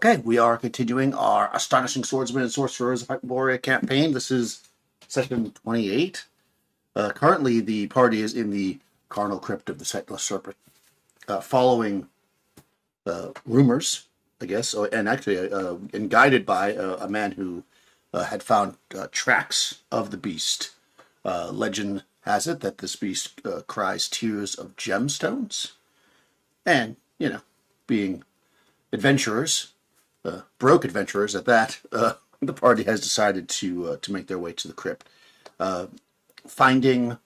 Okay, we are continuing our Astonishing Swordsmen and Sorcerers of Hyperborea campaign. This is session 28. Currently, the party is in the carnal crypt of the Sightless Serpent, following rumors, I guess, and actually, and guided by a man who had found tracks of the beast. Legend has it that this beast cries tears of gemstones, and being adventurers, broke adventurers at that, the party has decided to make their way to the crypt, finding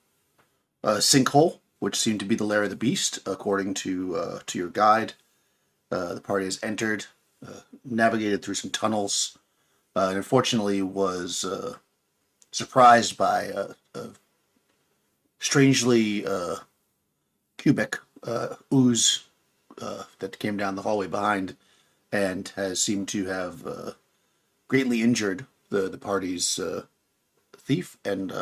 a sinkhole, which seemed to be the lair of the beast, according to your guide. The party has entered, navigated through some tunnels, and unfortunately was surprised by a strangely cubic ooze that came down the hallway behind, and has seemed to have greatly injured the party's thief, and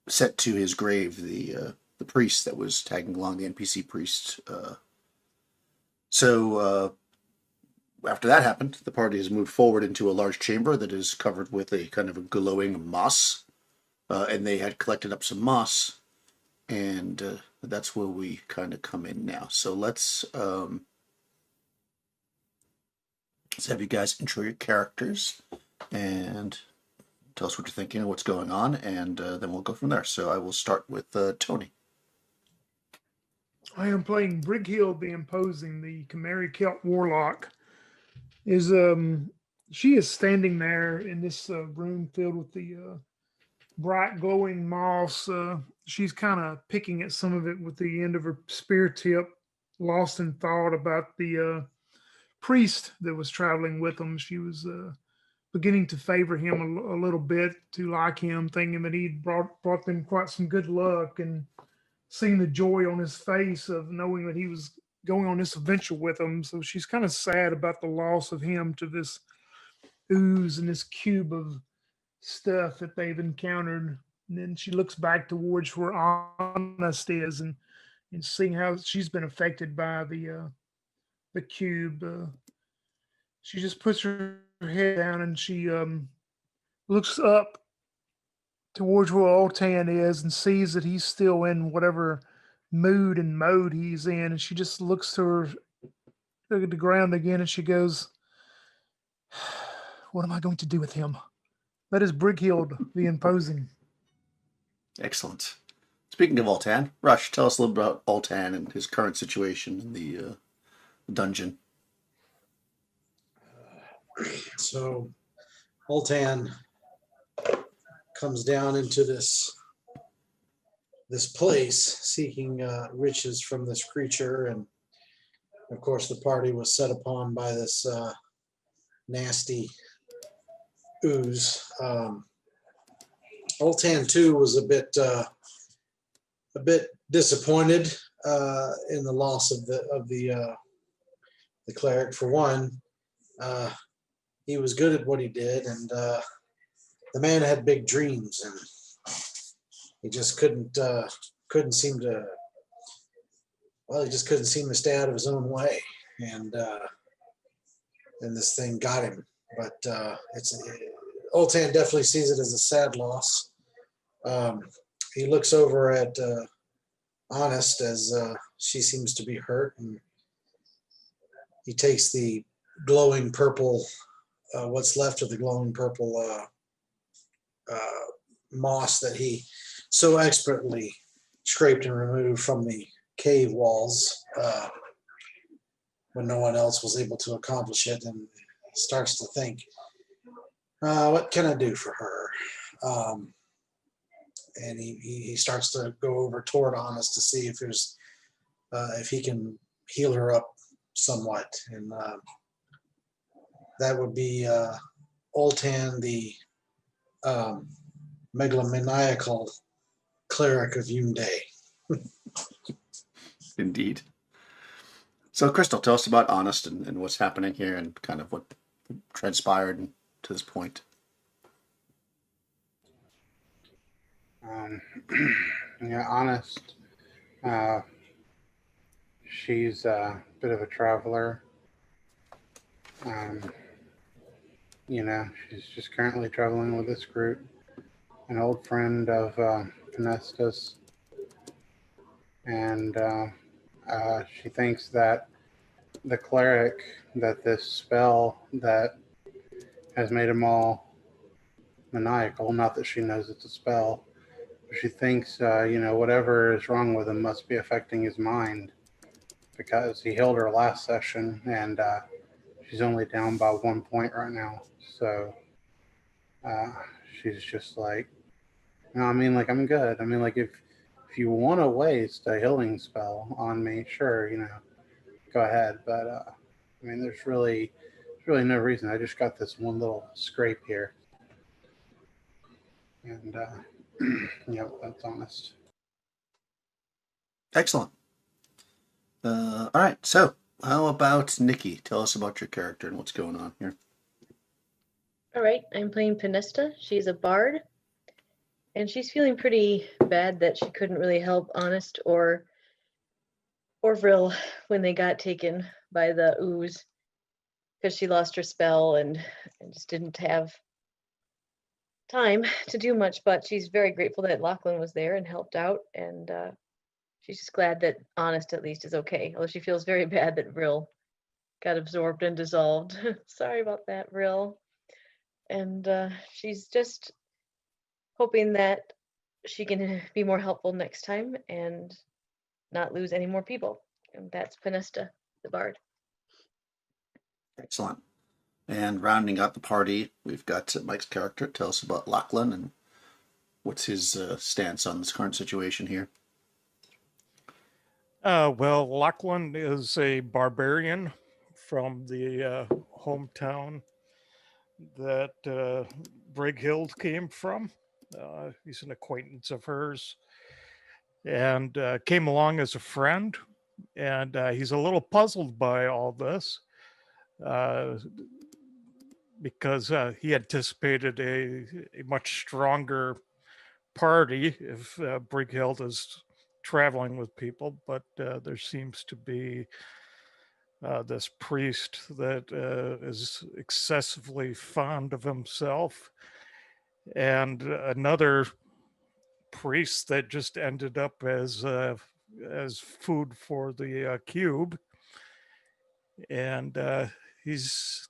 set to his grave the priest that was tagging along, the NPC priest. So after that happened, the party has moved forward into a large chamber that is covered with a kind of a glowing moss, and they had collected up some moss, and that's where we kind of come in now. So let's have you guys intro your characters and tell us what you're thinking and what's going on, and then we'll go from there. So I will start with Tony. I am playing Brighild the Imposing, the Chimeri Celt Warlock. She is standing there in this room filled with the bright glowing moss. She's kind of picking at some of it with the end of her spear tip, lost in thought about the priest that was traveling with them. She was beginning to favor him a little bit, to like him, thinking that he'd brought them quite some good luck, and seeing the joy on his face of knowing that he was going on this adventure with them. So she's kind of sad about the loss of him to this ooze and this cube of stuff that they've encountered. And then she looks back towards where Honest is, and seeing how she's been affected by the cube. She just puts her head down, and she looks up towards where Oltan is and sees that he's still in whatever mood and mode he's in. And she just looks to her, look at the ground again, and she goes, "What am I going to do with him?" That is Brighild the Imposing. Excellent. Speaking of Oltan, Rush, tell us a little about Oltan and his current situation in the dungeon. So, Oltan comes down into this place seeking riches from this creature, and of course the party was set upon by this nasty ooze. Oltan too was a bit disappointed in the loss of the cleric. For one, he was good at what he did, and the man had big dreams, and he just couldn't seem to. Well, he just couldn't seem to stay out of his own way, and this thing got him. But Oltan definitely sees it as a sad loss. He looks over at Honest as she seems to be hurt, and he takes the glowing purple, what's left of the glowing purple moss that he so expertly scraped and removed from the cave walls when no one else was able to accomplish it, and starts to think, what can I do for her? And he starts to go over toward Honest to see if there's if he can heal her up somewhat, and that would be Oltan, the megalomaniacal cleric of Yunde. Indeed. So, Crystal, tell us about Honest and what's happening here, and kind of what transpired to this point. Honest. she's a bit of a traveler. She's just currently traveling with this group. An old friend of Pinesta's, and she thinks that the cleric, that this spell that has made him all maniacal, not that she knows it's a spell, but she thinks, whatever is wrong with him must be affecting his mind, because he healed her last session, and she's only down by 1 point right now. So she's just like, no, I mean, like, I'm good. I mean, like, if you want to waste a healing spell on me, sure, go ahead. But I mean, there's really no reason. I just got this one little scrape here, and that's honest. Excellent. All right. So, how about Nikki? Tell us about your character and what's going on here. All right, I'm playing Pinesta. She's a bard, and she's feeling pretty bad that she couldn't really help Honest or Vril when they got taken by the ooze, because she lost her spell and just didn't have time to do much. But she's very grateful that Lachlan was there and helped out, and she's just glad that Honest at least is okay, although she feels very bad that Vril got absorbed and dissolved. Sorry about that, Vril. And she's just hoping that she can be more helpful next time and not lose any more people. And that's Pinesta, the bard. Excellent. And rounding out the party, we've got Mike's character. Tell us about Lachlan and what's his stance on this current situation here. Well, Lachlan is a barbarian from the hometown that Brighild came from. He's an acquaintance of hers and came along as a friend. And he's a little puzzled by all this because he anticipated a much stronger party if Brighild is traveling with people, but there seems to be this priest that is excessively fond of himself, and another priest that just ended up as food for the cube, and he's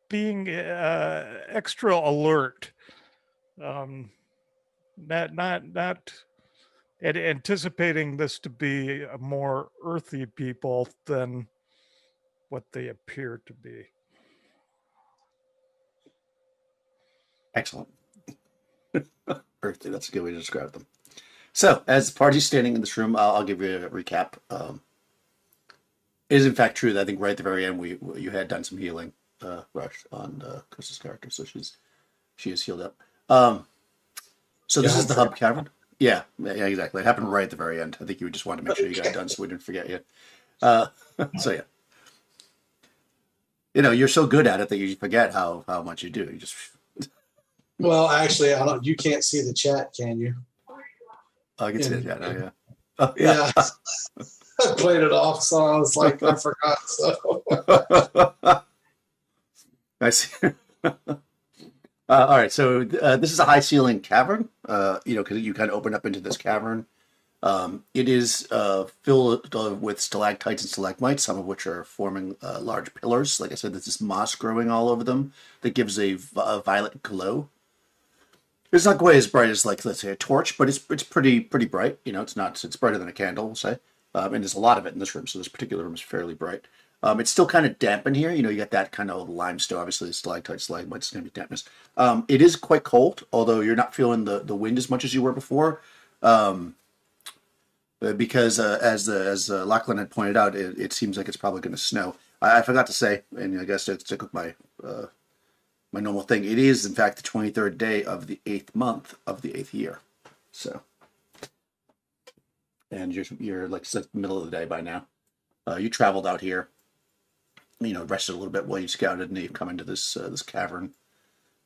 being extra alert, not anticipating this to be a more earthy people than what they appear to be. Excellent. Earthy, that's a good way to describe them. So, as the party's standing in this room, I'll give you a recap. It is in fact true that I think right at the very end you had done some healing, Rush, on Krista's character, so she is healed up. So this is the Hub Cavern. Yeah, exactly. It happened right at the very end. I think you just wanted to make sure you got it done so we didn't forget you. So yeah. You're so good at it that you forget how much you do. You just. Well, actually, I don't. You can't see the chat, can you? I can see it. Yeah, yeah. Oh, yeah. I played it off, so I was like, I forgot. So. I see. All right, so this is a high ceiling cavern. Because you kind of open up into this cavern. It is filled with stalactites and stalagmites, some of which are forming large pillars. Like I said, there's this moss growing all over them that gives a violet glow. It's not quite as bright as, like, let's say, a torch, but it's pretty bright. It's brighter than a candle, we'll say. And there's a lot of it in this room, so this particular room is fairly bright. It's still kind of damp in here. You got that kind of limestone. Obviously, the stalactites, stalagmites is going to be dampness. It is quite cold, although you're not feeling the wind as much as you were before. Because as Lachlan had pointed out, it seems like it's probably going to snow. I forgot to say, and I guess to stick with my normal thing, it is in fact the 23rd day of the 8th month of the 8th year. So, and you're like the middle of the day by now. You traveled out here, rested a little bit while you scouted, and you've come into this cavern.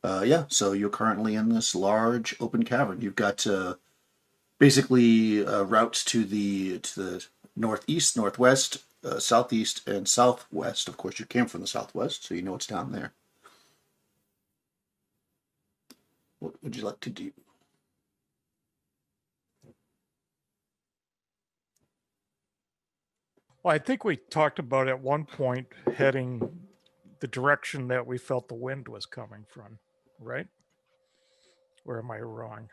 So you're currently in this large open cavern. You've got basically routes to the northeast, northwest, southeast, and southwest. Of course, you came from the southwest, so you know what's down there. What would you like to do? Well, I think we talked about at one point heading the direction that we felt the wind was coming from, right? Or am I wrong?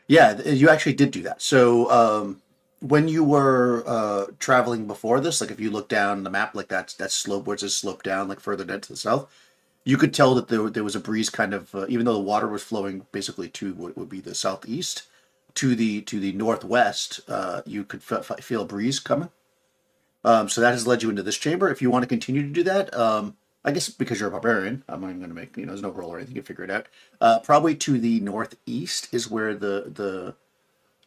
Yeah, you actually did do that. So when you were traveling before this, like if you look down the map, like that slope where it says slope down, like further down to the south, you could tell that there was a breeze kind of, even though the water was flowing basically to what would be the southeast, to the northwest, you could feel a breeze coming. So that has led you into this chamber. If you want to continue to do that, I guess because you're a barbarian, I'm not even going to make, there's no roll or anything, you can figure it out. Probably to the northeast is where the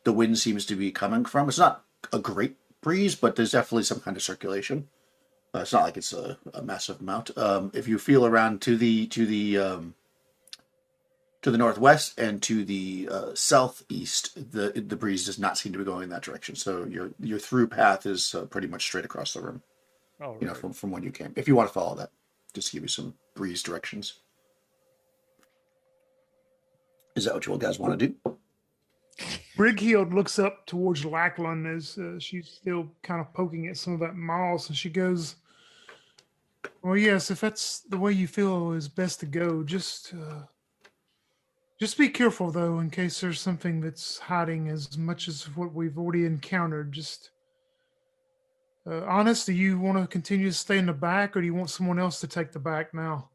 wind seems to be coming from. It's not a great breeze, but there's definitely some kind of circulation. It's not like it's a massive amount. If you feel around to the northwest and to the southeast, the breeze does not seem to be going in that direction. So your through path is pretty much straight across the room. Oh, You know, right. from when you came. If you want to follow that, just to give you some breeze directions. Is that what you guys want to do? Brighild looks up towards Lackland as she's still kind of poking at some of that moss, and she goes, "Well, yes, if that's the way you feel is best to go, just be careful though, in case there's something that's hiding as much as what we've already encountered. Just honest, do you want to continue to stay in the back, or do you want someone else to take the back now?"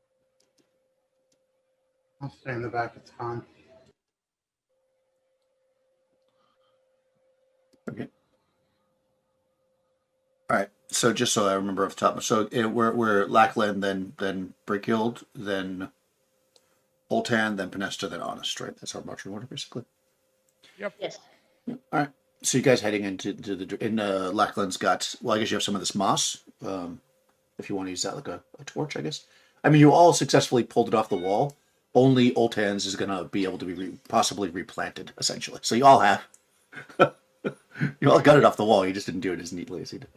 I'll stay in the back. It's fine. Okay. All right. So just so I remember off the top, so we're Lackland, then Brickhild, then Oltan, then Penesta, then Honest, right? That's our marching order, basically. Yes. All right. So you guys heading into Lackland's got, well, I guess you have some of this moss. If you want to use that like a torch, I guess. I mean, you all successfully pulled it off the wall. Only Oltan's is going to be able to be possibly replanted, essentially. So you all have. You all got it off the wall. You just didn't do it as neatly as he did.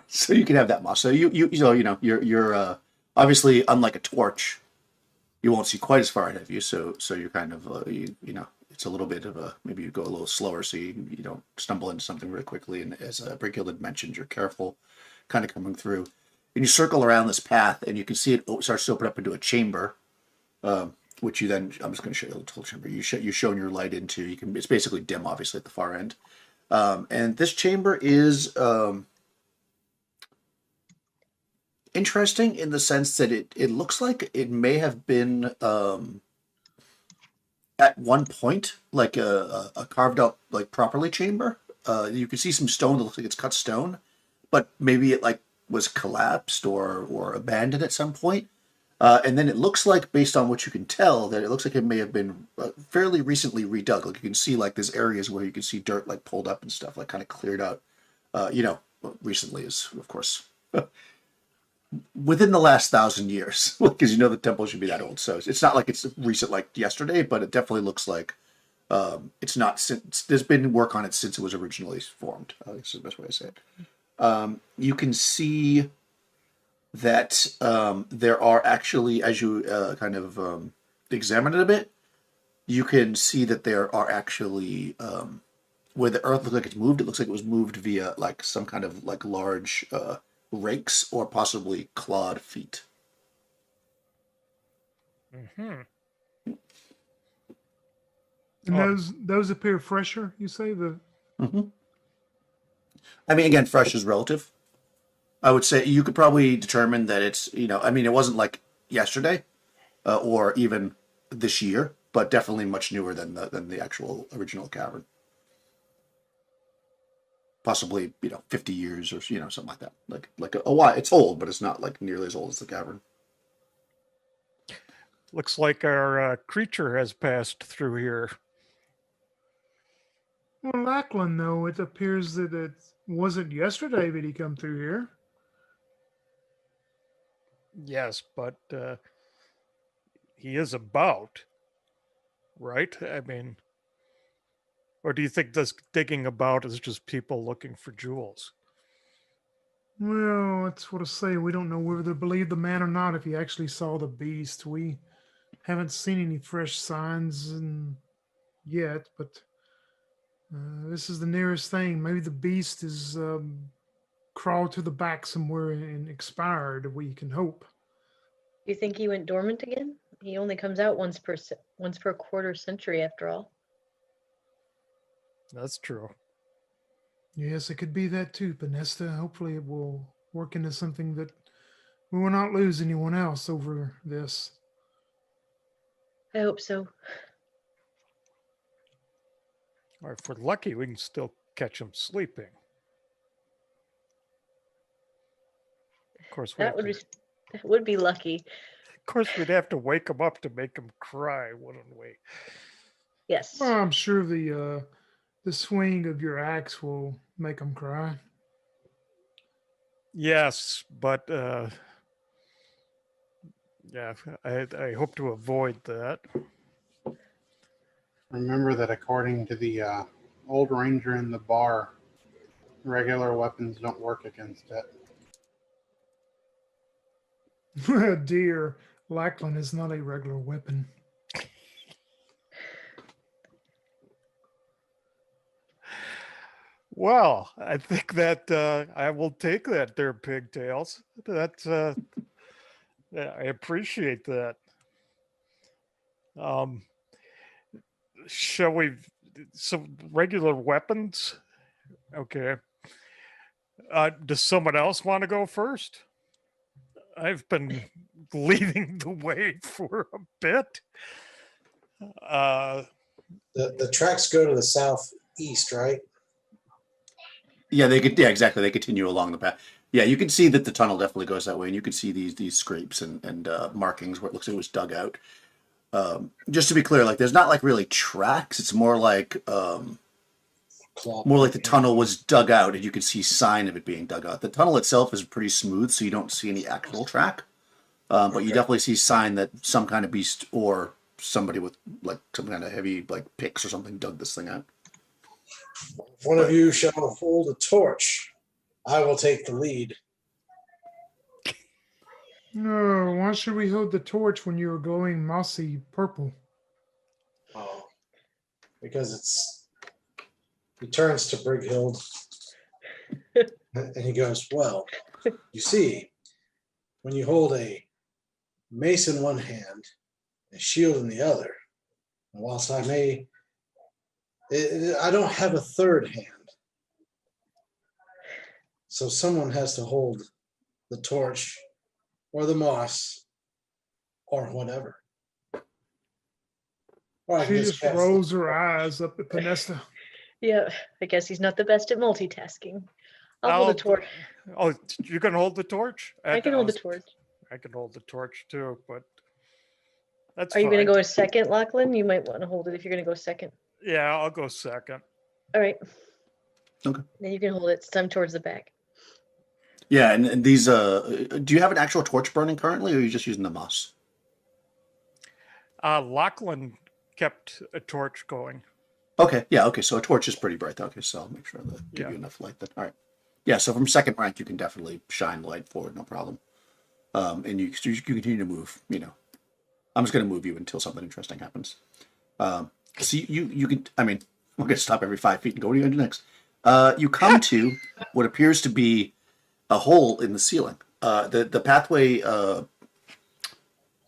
So you can have that moss. So you're obviously, unlike a torch, you won't see quite as far ahead of you. So you're kind of it's a little bit of a, maybe you go a little slower so you don't stumble into something really quickly. And as Brickhill had mentioned, you're careful, kind of coming through. And you circle around this path, and you can see it starts to open up into a chamber, which you then, I'm just going to show you the whole chamber. You've shown your light into. It's basically dim, obviously, at the far end. And this chamber is interesting in the sense that it looks like it may have been at one point like a carved out like properly chamber. You can see some stone that looks like it's cut stone, but maybe it like was collapsed or abandoned at some point. And then it looks like, based on what you can tell, that it looks like it may have been fairly recently redug. Like you can see, like there's areas where you can see dirt like pulled up and stuff, like kind of cleared out. Recently is of course within the last 1,000 years, because the temple should be that old. So it's not like it's recent, like yesterday, but it definitely looks like it's not since. There's been work on it since it was originally formed. This is the best way to say it. You can see that there are actually, as you kind of examine it a bit, you can see that there are actually where the earth looks like it's moved. It looks like it was moved via like some kind of like large rakes or possibly clawed feet. Mm-hmm. And Oh, those appear fresher, you say? Mm-hmm. I mean, again, fresh is relative. I would say you could probably determine that it's, I mean, it wasn't like yesterday or even this year, but definitely much newer than the actual original cavern. Possibly, 50 years or, something like that. Like a while. It's old, but it's not like nearly as old as the cavern. looks like our creature has passed through here. Well, Lackland, though, it appears that it wasn't yesterday that he come through here. Yes, but he is about, right? I mean, Or do you think this digging about is just people looking for jewels? Well, that's what I say. We don't know whether to believe the man or not if he actually saw the beast. We haven't seen any fresh signs yet, but this is the nearest thing. Maybe the beast is crawled to the back somewhere and expired. We can hope. Do you think he went dormant again? He only comes out once per quarter century, after all. That's true. Yes, it could be that too, Panesta. Hopefully, it will work into something that we will not lose anyone else over this. I hope so. Or if we're lucky, we can still catch him sleeping. Of course, That would be lucky. of course, we'd have to wake him up to make him cry, wouldn't we? Yes. Well, I'm sure the swing of your axe will make him cry. Yes, but yeah, I hope to avoid that. Remember that according to the old ranger in the bar, regular weapons don't work against it. Dear, Lackland is not a regular weapon. Well, I think that I will take that there, pigtails. That's yeah, I appreciate that. Shall we? Some regular weapons. Okay. Does someone else want to go first? I've been leading the way for a bit. The tracks go to the southeast, right? Yeah, they could. Yeah, exactly. They continue along the path. Yeah, you can see that the tunnel definitely goes that way, and you can see these scrapes and markings where it looks like it was dug out. Just to be clear, like there's not like really tracks. It's more like the tunnel was dug out, and you can see sign of it being dug out. The tunnel itself is pretty smooth, so you don't see any actual track. But you definitely see sign that some kind of beast or somebody with like some kind of heavy like picks or something dug this thing out. If one of you shall hold a torch, I will take the lead. No, why should we hold the torch when you are glowing mossy purple? Oh, because he turns to Brighild and he goes, well, you see, when you hold a mace in one hand, a shield in the other, and whilst I don't have a third hand. So someone has to hold the torch or the moss or whatever. Or I She can just cast rolls it. her eyes up at Panesta. Yeah, I guess he's not the best at multitasking. I'll hold the torch. Oh, you can hold the torch? I can hold the torch. I can hold the torch too, but that's Are you going to fine. go a second, Lachlan? You might want to hold it if you're going to go second. Yeah, I'll go second. All right. Okay. Then you can hold it some towards the back. Yeah, and these. Do you have an actual torch burning currently, or are you just using the moss? Lachlan kept a torch going. Okay, yeah, okay. So a torch is pretty bright. Okay, so I'll make sure to give you enough light. Then, all right. Yeah, so from second rank, you can definitely shine light forward, no problem. And you continue to move. You know, I'm just going to move you until something interesting happens. So you can. I mean, we're going to stop every 5 feet and go. What are you going to do next? You come to what appears to be a hole in the ceiling. The pathway,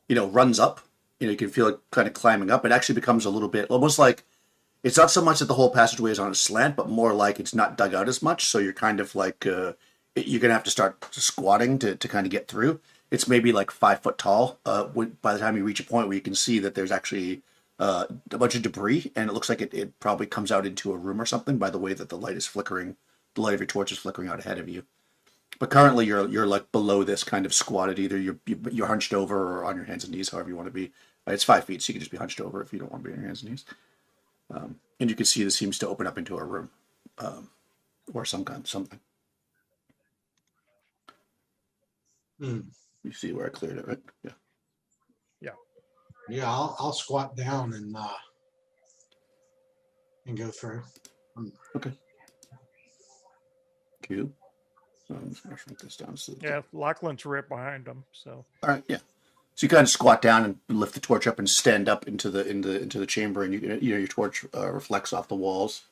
runs up. You can feel it kind of climbing up. It actually becomes a little bit almost like it's not so much that the whole passageway is on a slant, but more like it's not dug out as much. So you're kind of like you're gonna have to start squatting to kind of get through. It's maybe like 5 foot tall. By the time you reach a point where you can see that there's actually a bunch of debris, and it looks like it probably comes out into a room or something by the way that the light is flickering. The light of your torch is flickering out ahead of you. But currently you're like below this kind of squatted. Either you're hunched over or on your hands and knees, however you want to be. It's 5 feet, so you can just be hunched over if you don't want to be on your hands and knees. And you can see this seems to open up into a room, or something. Hmm. You see where I cleared it, right? Yeah. Yeah, I'll squat down and and go through. Cube. I'm just gonna shrink this down. So Yeah, Lachlan's right behind him. So all right, yeah. So you kind of squat down and lift the torch up and stand up into the chamber, and your torch reflects off the walls.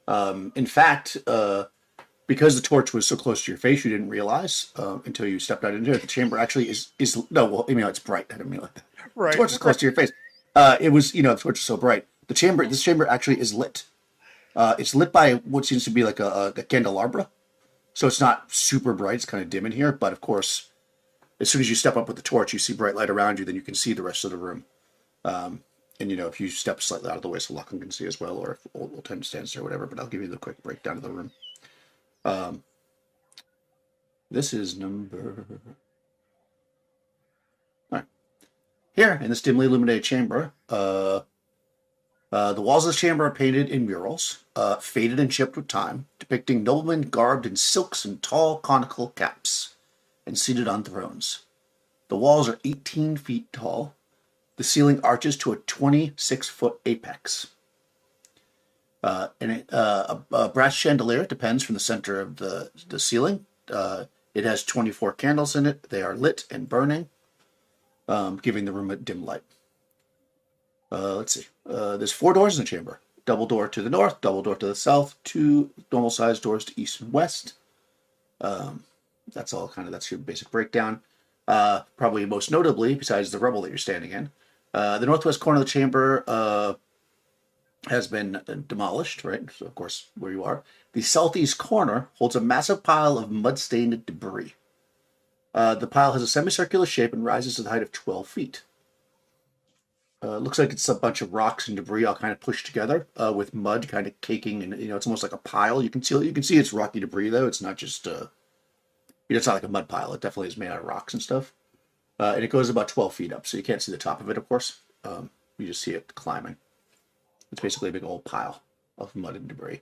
In fact, because the torch was so close to your face, you didn't realize until you stepped out into it. The chamber actually is no. Well, I mean it's bright. I don't mean like that. right. The torch is close to your face. It was the torch is so bright. This chamber actually is lit. It's lit by what seems to be like a candelabra. So it's not super bright. It's kind of dim in here, but of course, as soon as you step up with the torch, you see bright light around you. Then you can see the rest of the room. And if you step slightly out of the way, so Lachlan can see as well, or if Old Ten stands there, or whatever. But I'll give you the quick breakdown of the room. This is number. All right. Here in this dimly illuminated chamber, the walls of this chamber are painted in murals, faded and chipped with time, depicting noblemen garbed in silks and tall conical caps, and seated on thrones. The walls are 18 feet tall. The ceiling arches to a 26-foot apex. A brass chandelier depends from the center of the ceiling. It has 24 candles in it. They are lit and burning, giving the room a dim light. Let's see. There's 4 doors in the chamber. Double door to the north, double door to the south, 2 normal-sized doors to east and west. That's your basic breakdown. Probably most notably, besides the rubble that you're standing in, the northwest corner of the chamber has been demolished, right? So, of course, where you are. The southeast corner holds a massive pile of mud-stained debris. The pile has a semicircular shape and rises to the height of 12 feet. Looks like it's a bunch of rocks and debris all kind of pushed together with mud kind of caking, and it's almost like a pile. You can see it's rocky debris though. It's not just it's not like a mud pile. It definitely is made out of rocks and stuff. And it goes about 12 feet up, so you can't see the top of it, of course. You just see it climbing. It's basically a big old pile of mud and debris.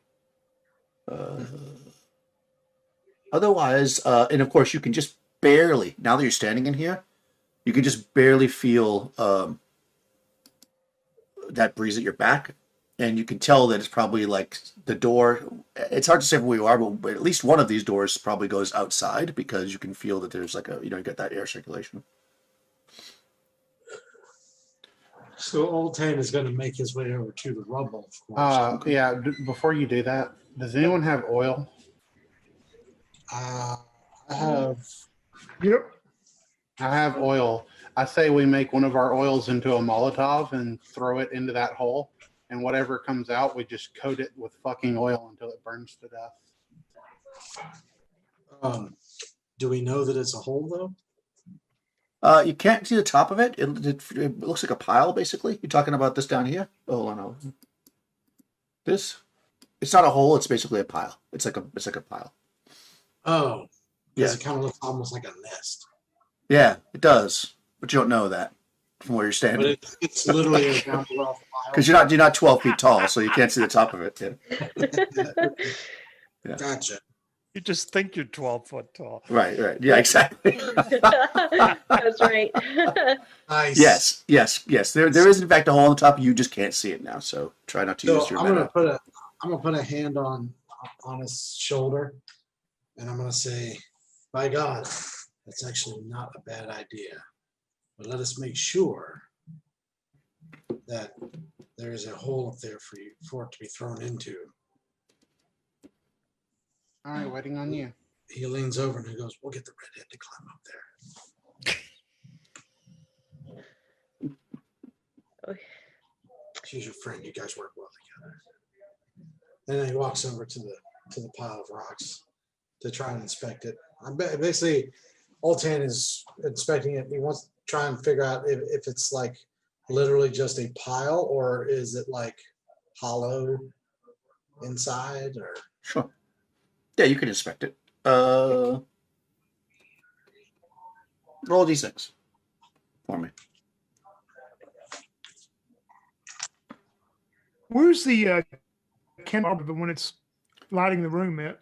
Otherwise, and of course, you can just barely, now that you're standing in here, you can just barely feel that breeze at your back. And you can tell that it's probably like the door. It's hard to say where you are, but at least one of these doors probably goes outside because you can feel that there's like you get that air circulation. So Old Tan is going to make his way over to the rubble, of course. Yeah, before you do that, does anyone have oil? I have. Yep. I have oil. I say we make one of our oils into a Molotov and throw it into that hole, and whatever comes out, we just coat it with fucking oil until it burns to death. Do we know that it's a hole, though? You can't see the top of it. It looks like a pile, basically. You're talking about this down here? Oh, no. This? It's not a hole. It's basically a pile. It's like a pile. Oh. Yeah. It kind of looks almost like a nest. Yeah, it does. But you don't know that from where you're standing. But it's literally a down below pile. Because you're not 12 feet tall, so you can't see the top of it. Yeah. Yeah. Gotcha. You just think you're 12 foot tall. Right. Yeah, exactly. That's right. Nice. Yes. There is in fact a hole on the top. You just can't see it now. So try not to use your. I'm gonna put a hand on his shoulder, and I'm gonna say, "By God, that's actually not a bad idea. But let us make sure that there is a hole up there for it to be thrown into." All right, waiting on you. He leans over and he goes, "We'll get the redhead to climb up there. She's your friend. You guys work well together." And then he walks over to the pile of rocks to try and inspect it. Basically, Old Tan is inspecting it. He wants to try and figure out if it's like literally just a pile or is it like hollow inside or. Sure. Yeah, you can inspect it. Roll a d6 for me. Where's the candle when it's lighting the room at?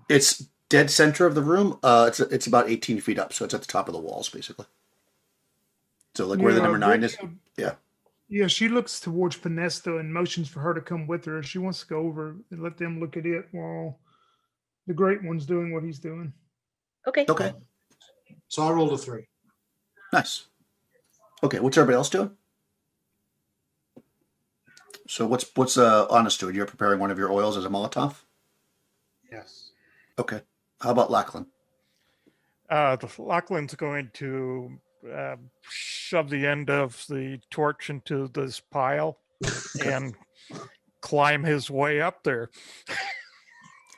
It's dead center of the room. It's about 18 feet up, so it's at the top of the walls, basically. So like where the number 9 is. Yeah. Yeah, she looks towards Pinesta and motions for her to come with her. She wants to go over and let them look at it while the Great One's doing what he's doing. Okay. Okay, So I rolled a 3. nice. Okay, what's everybody else doing? So what's Honest doing? You're preparing one of your oils as a Molotov? Yes. Okay. How about Lachlan? Lachlan's going to shove the end of the torch into this pile and climb his way up there.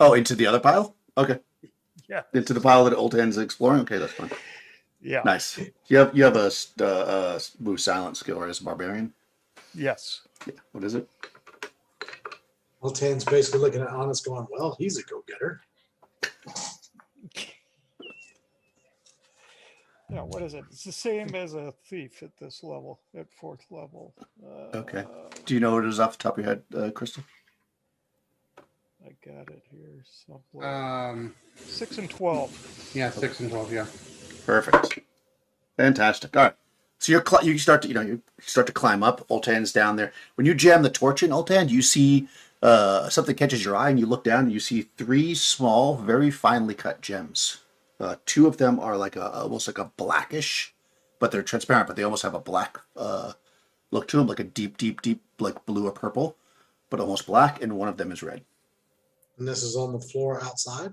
Oh, into the other pile? Okay. Yeah. Into the pile that Old Hand's exploring? Okay, that's fine. Yeah. Nice. You have a move silent skill, right, as a barbarian? Yes. Yeah. What is it? Well, Tan's basically looking at Honest going, well, he's a go-getter. Yeah, what is it? It's the same as a thief at this level, at 4th level. Okay. Do you know what it is off the top of your head, Crystal? I got it here somewhere. 6 and 12. Yeah, 6 and 12. Yeah. Perfect. Fantastic. All right. So you start to you start to climb up. Oltan's down there. When you jam the torch in Oltan, you see something catches your eye, and you look down and you see 3 small, very finely cut gems. 2 of them are like almost like a blackish, but they're transparent. But they almost have a black look to them, like a deep, like blue or purple, but almost black. And one of them is red. And this is on the floor outside.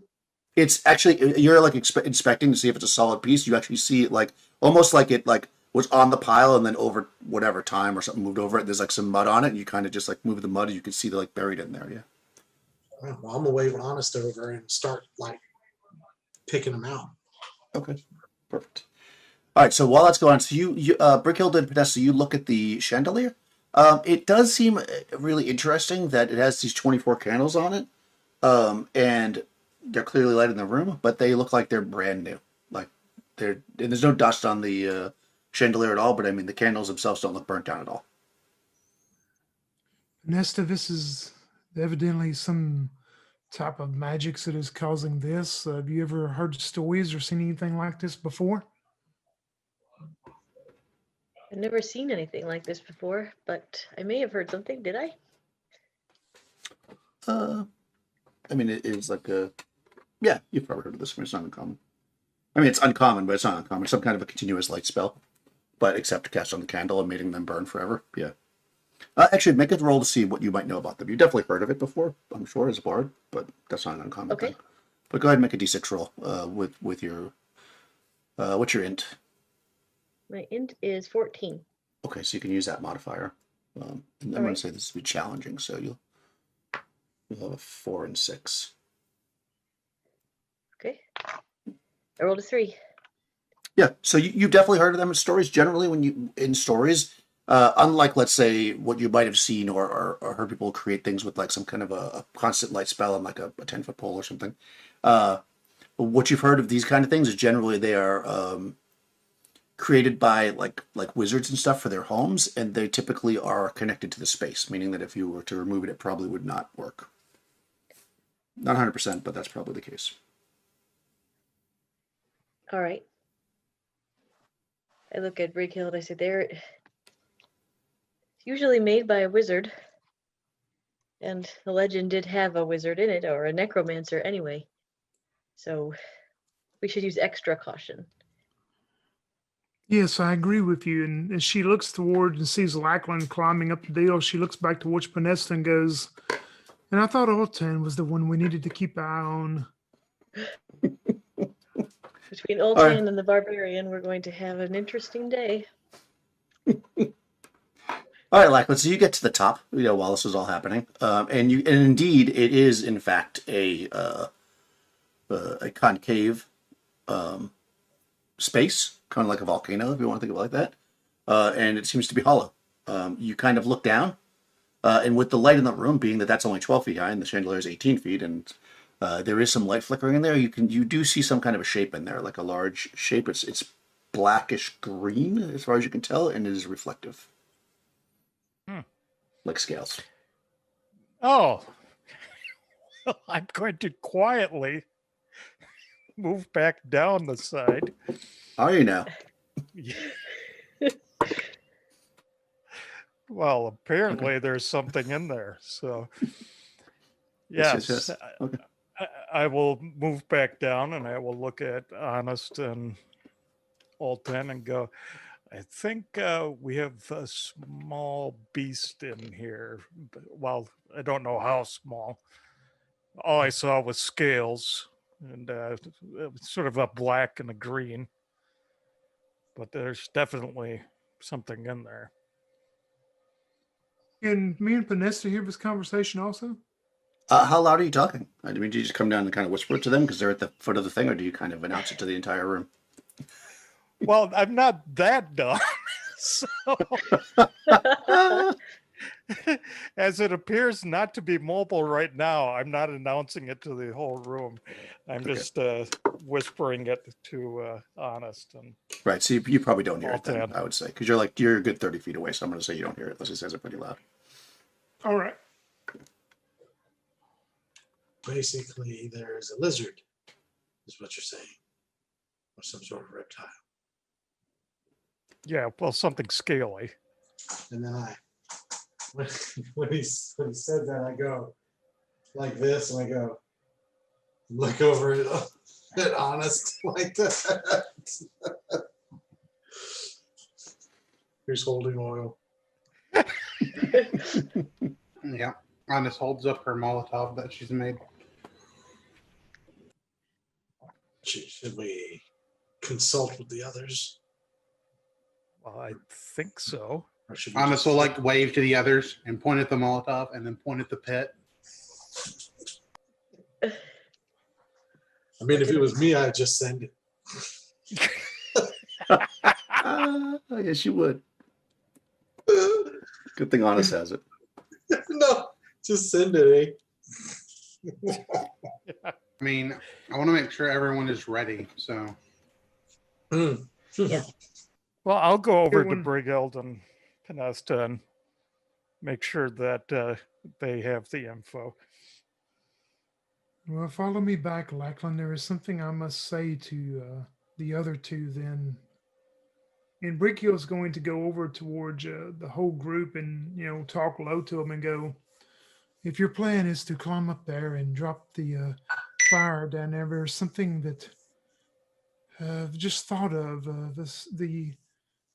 It's actually you're like inspecting to see if it's a solid piece. You actually see it like almost like it like was on the pile and then over whatever time or something moved over it. There's like some mud on it, and you kind of just like move the mud, and you can see like buried in there. Yeah. Well, I'm gonna wave Honest over and start like picking them out. Okay. Perfect. All right. So while that's going on, so you Brickhild and Podesta, you look at the chandelier. It does seem really interesting that it has these 24 candles on it, and they're clearly lighting the room, but they look like they're brand new. Like and there's no dust on the chandelier at all, but I mean the candles themselves don't look burnt down at all. Nesta, this is evidently some type of magics that is causing this. Have you ever heard stories or seen anything like this before? I've never seen anything like this before, but I may have heard something. Did I? I mean it is like yeah, you've probably heard of this one. It's not uncommon. I mean it's uncommon, but it's not uncommon. It's some kind of a continuous light spell, but except to cast on the candle and making them burn forever. Yeah. Actually, make a roll to see what you might know about them. You've definitely heard of it before, I'm sure, as a bard, but that's not an uncommon Okay. thing. But go ahead and make a d6 roll with your what's your int? My int is 14. Okay, so you can use that modifier. And I'm going Alright. to say this will be challenging, so you'll have a 4 and 6. Okay. I rolled a 3. Yeah, so you've definitely heard of them in stories. Generally, when you in stories, unlike let's say what you might have seen or heard people create things with like some kind of a constant light spell on like a 10-foot pole or something. What you've heard of these kind of things is generally they are created by like wizards and stuff for their homes, and they typically are connected to the space, meaning that if you were to remove it, it probably would not work. Not 100%, but that's probably the case. All right. I look at Brickhill and I say, they're usually made by a wizard. And the legend did have a wizard in it, or a necromancer anyway. So we should use extra caution. Yes, I agree with you. And as she looks toward and sees Lachlan climbing up the deal, she looks back towards Pinesta and goes, and I thought Oltan was the one we needed to keep an eye on. Between Oltan and the Barbarian, we're going to have an interesting day. All right, Lachlan. So you get to the top, while this is all happening, and indeed it is in fact a concave space, kind of like a volcano, if you want to think of it like that, and it seems to be hollow. You kind of look down, and with the light in the room being that that's only 12 feet high and the chandelier is 18 feet, and there is some light flickering in there, you do see some kind of a shape in there, like a large shape. It's blackish green as far as you can tell, and it is reflective. Like scales. Oh, I'm going to quietly move back down the side. Are you now? Well, apparently there's something in there. So, Yes, yes, Okay. I will move back down and I will look at Honest and Alten and go, I think we have a small beast in here. Well, I don't know how small. All I saw was scales and sort of a black and a green. But there's definitely something in there. And me and Panessa hear this conversation also. How loud are you talking? I mean, do you just come down and kind of whisper it to them because they're at the foot of the thing, or do you kind of announce it to the entire room? Well, I'm not that dumb. So, as it appears not to be mobile right now, I'm not announcing it to the whole room. I'm Okay. just whispering it to Honest. And Right, so you probably don't hear it then, Alten. I would say, because you're a good 30 feet away, so I'm going to say you don't hear it unless it says it pretty loud. All right. Basically, there's a lizard, is what you're saying, or some sort of reptile. Yeah, well, something scaly. And then when he said that, I go like this, and I go look over at Honest like that. Here's holding oil. Yeah. Honest holds up her Molotov that she's made. Should we consult with the others, Well, I think so. or should we Honest just- will like wave to the others and point at the Molotov and then point at the pit. I mean, if it was me, I'd just send it. Yes, you would. Good thing Honest has it. No, just send it, eh? I mean, I want to make sure everyone is ready. So Well, I'll go over to Everyone- Brigeld and Panesta and make sure that they have the info. Well, follow me back, Lackland. There is something I must say to the other two then. And Brickyle's going to go over towards the whole group and, talk low to them and go, if your plan is to climb up there and drop the fire down there, there's something that I've just thought of. The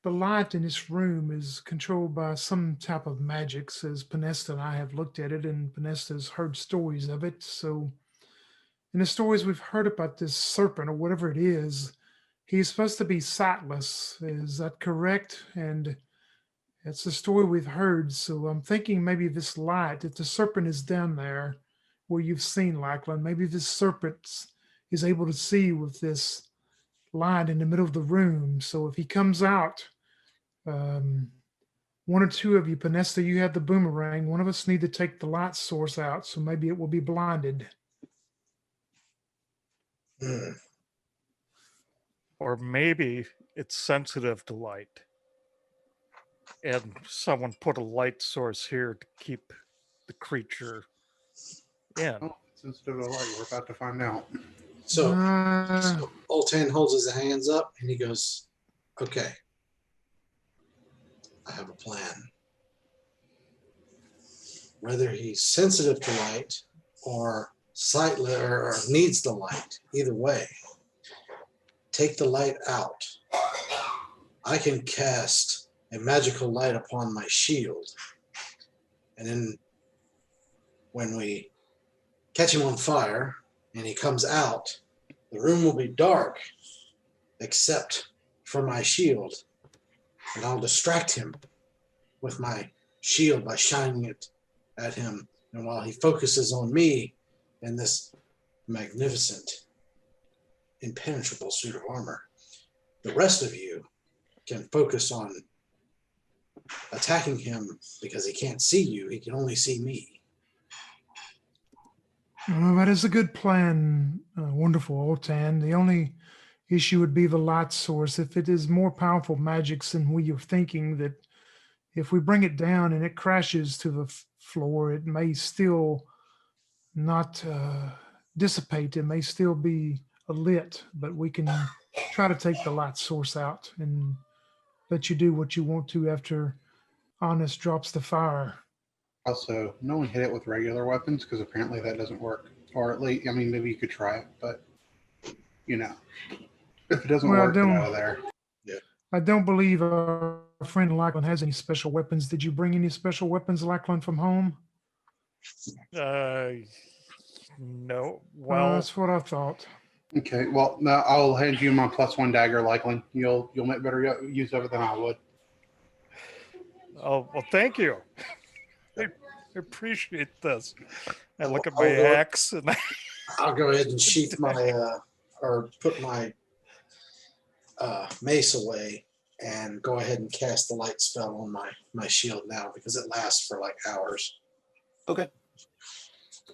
light in this room is controlled by some type of magic, says Panesta, and I have looked at it, and Panesta's heard stories of it. So in the stories we've heard about this serpent or whatever it is, he's supposed to be sightless. Is that correct? And it's the story we've heard. So I'm thinking maybe this light, if the serpent is down there where you've seen Lackland, maybe this serpent is able to see with this light in the middle of the room. So if he comes out, one or two of you, Panesta, you have the boomerang. One of us need to take the light source out, so maybe it will be blinded. Or maybe it's sensitive to light. And someone put a light source here to keep the creature in. oh, sensitive to light. We're about to find out. So Uh, Altan holds his hands up and he goes, okay, I have a plan. Whether he's sensitive to light or sightless or needs the light, either way, take the light out. I can cast a magical light upon my shield. And then when we catch him on fire and he comes out, the room will be dark except for my shield. And I'll distract him with my shield by shining it at him. And while he focuses on me in this magnificent, impenetrable suit of armor, the rest of you can focus on attacking him because he can't see you. He can only see me. well, that is a good plan. Wonderful, Oltan. The only issue would be the light source. If it is more powerful magics than we are thinking, that if we bring it down and it crashes to the floor, it may still not dissipate. It may still be lit, but we can try to take the light source out and let you do what you want to after Honest drops the fire. Also, no one hit it with regular weapons because apparently that doesn't work. Or at least, I mean, maybe you could try it, but you know, if it doesn't Well, work, get out of there. I don't believe our friend Lachlan has any special weapons. Did you bring any special weapons, Lachlan, from home? No. Oh, Well, that's what I thought. Okay, well, no, I'll hand you my +1 dagger, Lakeland. You'll make better use of it than I would. oh well. Thank you. I appreciate this. I look at I'll my go- axe and I'll go ahead and sheath my or put my mace away and go ahead and cast the light spell on my shield now because it lasts for like hours. Okay.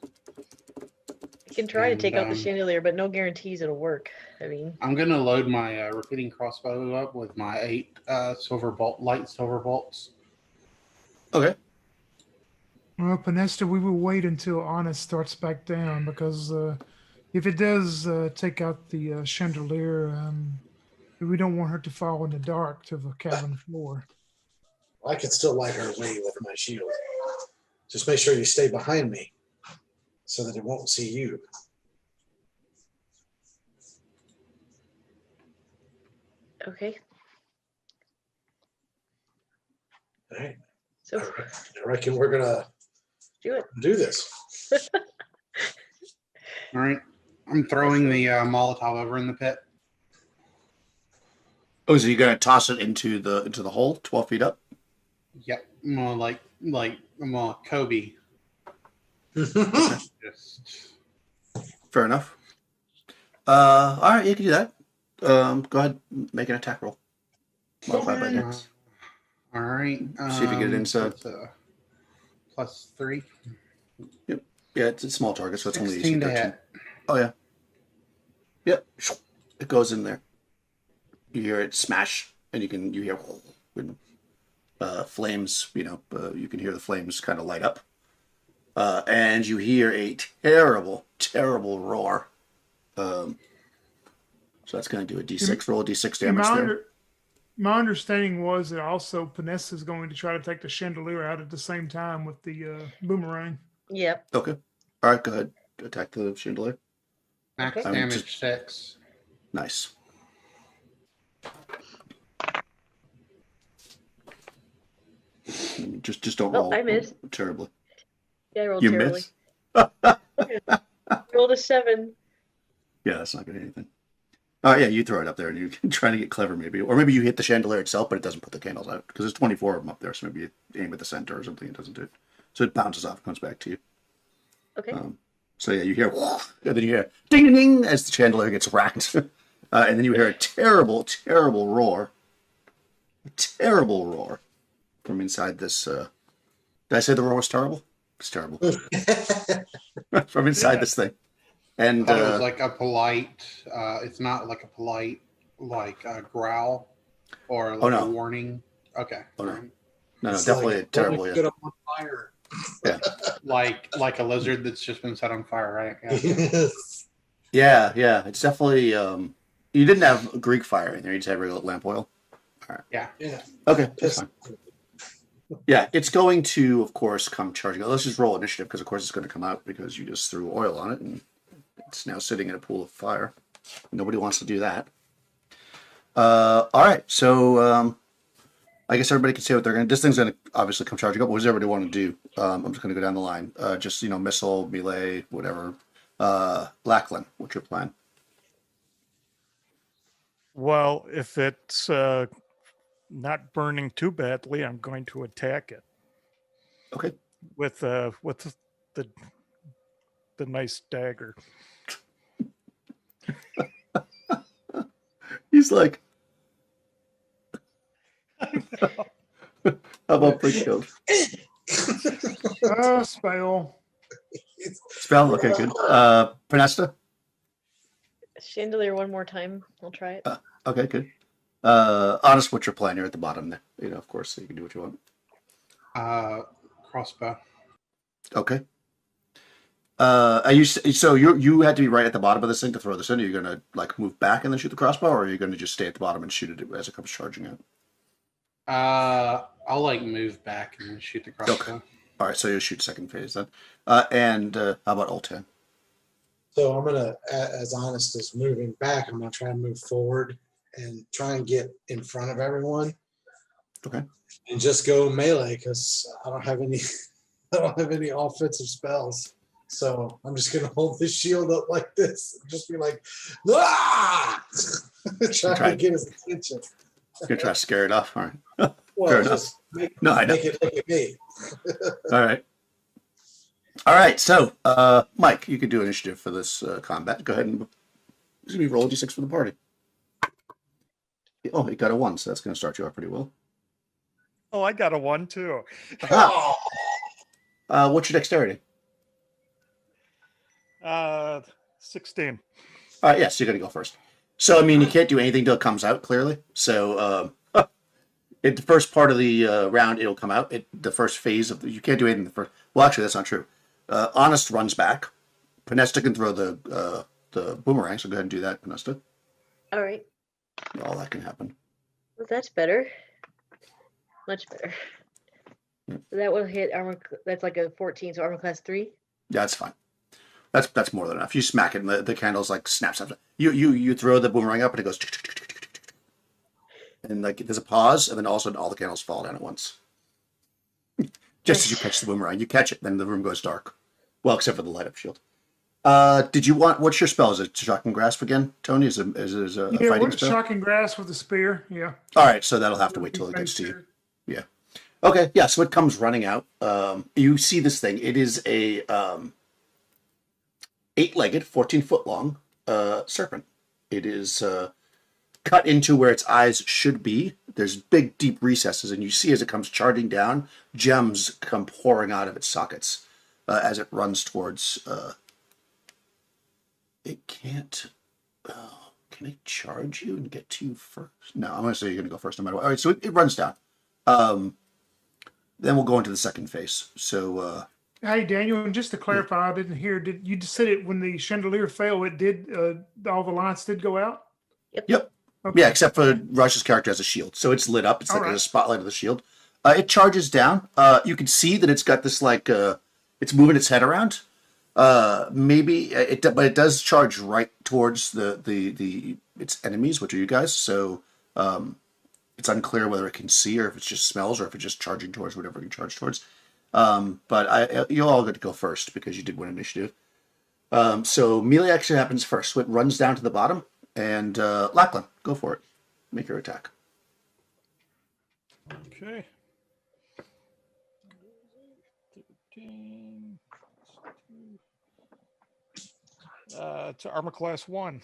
You can try to take out the And, chandelier, but no guarantees it'll work. I mean, I'm gonna load my repeating crossbow up with my 8 light silver bolts. Okay. Well, Panesta, we will wait until Honest starts back down because if it does take out the chandelier, we don't want her to fall in the dark to the cabin floor. I can still light her way with my shield. Just make sure you stay behind me so that it won't see you. okay. All right. So I reckon we're gonna do it. do this. All right, I'm throwing the Molotov over in the pit. Oh, so you're gonna toss it into the hole, 12 feet up? Yep, more like more Kobe. Just Fair enough. All right, you can do that. Go ahead, make an attack roll. Modified by Okay. dex. all right. See if you get it inside. That's +3. Yeah, it's a small target, so it's only 16 to 13. hit. Oh yeah. Yep, it goes in there. You hear it smash, and you hear when flames. You can hear the flames kind of light up, and you hear a terrible, terrible roar. So that's going to do a d6 roll, d6 damage there. My understanding was that also Panessa is going to try to take the chandelier out at the same time with the boomerang. Yep. Okay. All right, go ahead. Attack the chandelier. Max Okay. damage 6. Nice. Just don't Oh, roll I missed. terribly. Yeah, I rolled You terribly. miss? Rolled a 7. Yeah, that's not good at anything. Yeah, you throw it up there and you're trying to get clever maybe. Or maybe you hit the chandelier itself, but it doesn't put the candles out because there's 24 of them up there. So maybe you aim at the center or something. It doesn't do it. So it bounces off, comes back to you. Okay. So yeah, you hear, and then you hear ding ding ding as the chandelier gets racked. And then you hear a terrible, terrible roar. A terrible roar from inside this. Did I say the roar was terrible? It's terrible. From inside this thing. I And thought it was like a polite. It's not like a polite growl or like no. a warning. Okay. Oh, no. All right. no, It's definitely like, a terrible. "Get Yeah. up on fire." Like a lizard that's just been set on fire, right? Yeah. Yeah. It's definitely. You didn't have Greek fire in there. You just had regular lamp oil. Yeah. Okay, that's fine. Yeah, it's going to, of course, come charging. Let's just roll initiative because, of course, it's going to come out because you just threw oil on it and it's now sitting in a pool of fire. Nobody wants to do that. All right, so I guess everybody can say what they're going to. This thing's going to obviously come charging up. What does everybody want to do? I'm just going to go down the line. Just missile, melee, whatever. Lachlan, what's your plan? well, if it's not burning too badly, I'm going to attack it Okay. with the nice dagger. He's like, how about big shield? Spell. Spell, okay, good. Pranesta? Chandelier one more time. I'll try it. Okay, good. Honest, what's your plan? You're at the bottom there. Of course, so you can do what you want. Crossbow. Okay. Are you so you had to be right at the bottom of this thing to throw this in? Are you gonna move back and then shoot the crossbow, or are you gonna just stay at the bottom and shoot it as it comes charging in? I'll like move back and then shoot the crossbow. All right, so you'll shoot second phase then. And how about Ultan? So I'm gonna, as honest as moving back, I'm gonna try and move forward and try and get in front of everyone. Okay. And just go melee because I don't have any. I don't have any offensive spells. So I'm just gonna hold this shield up like this and just be like, ah! Try to get his attention. You're gonna try to scare it off, all right? Fair Well, enough. just make I know. it look at me. All right. So, Mike, you could do initiative for this combat. Go ahead and roll a d6 for the party. Oh, you got a 1, so that's going to start you off pretty well. Oh, I got a 1 too. Aha. What's your dexterity? 16. All right, yes, you're going to go first. So, I mean, you can't do anything till it comes out, clearly. So, the first part of the round, it'll come out. The first phase of you can't do anything. Well, actually, that's not true. Honest runs back. Panesta can throw the boomerang, so go ahead and do that, Panesta. All right. All that can happen. Well, that's better. Much better. Yeah. So that will hit armor. That's like a 14, so armor class 3. Yeah, that's fine. That's more than enough. You smack it, and the candles like snaps up. You throw the boomerang up, and it goes. And like there's a pause, and then all of a sudden all the candles fall down at once. Just as you catch the boomerang, you catch it, then the room goes dark. Well, except for the light up shield. Did you want? What's your spell? Is it Shocking Grasp again, Tony? Is it a fighting spell? Shocking Grasp with a spear. Yeah. All right, so that'll have to wait till it gets to you. Yeah. Okay. Yeah. So it comes running out. You see this thing. It is a 8-legged, 14-foot long serpent. It is cut into where its eyes should be. There's big, deep recesses, and you see as it comes charging down, gems come pouring out of its sockets as it runs towards. It can't. Can it charge you and get to you first? No, I'm going to say you're going to go first no matter what. All right, so it runs down. Then we'll go into the second phase. So. Hey, Daniel, and just to clarify, I didn't hear. Did you just said it when the chandelier fell? It did. All the lights did go out. Yep. Okay. Yeah, except for Rush's character has a shield, so it's lit up. It's like a spotlight of the shield. It charges down. You can see that it's got this like it's moving its head around. Maybe but it does charge right towards the its enemies, which are you guys. So it's unclear whether it can see or if it just smells or if it's just charging towards whatever you charge towards. But you'll all get to go first because you did win initiative. So melee action happens first. So it runs down to the bottom, and Lachlan, go for it. Make your attack. Okay. 13. It's armor class 1.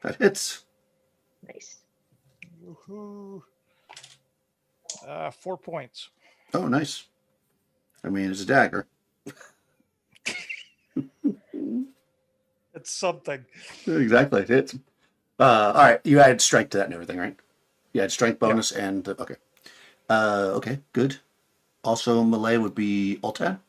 That hits. Nice. Woohoo. 4 points. Oh, nice. I mean, it's a dagger. It's something. Exactly, it hits. All right, you added strength to that and everything, right? You had strength bonus and okay. Okay, good. Also, melee would be Ultan.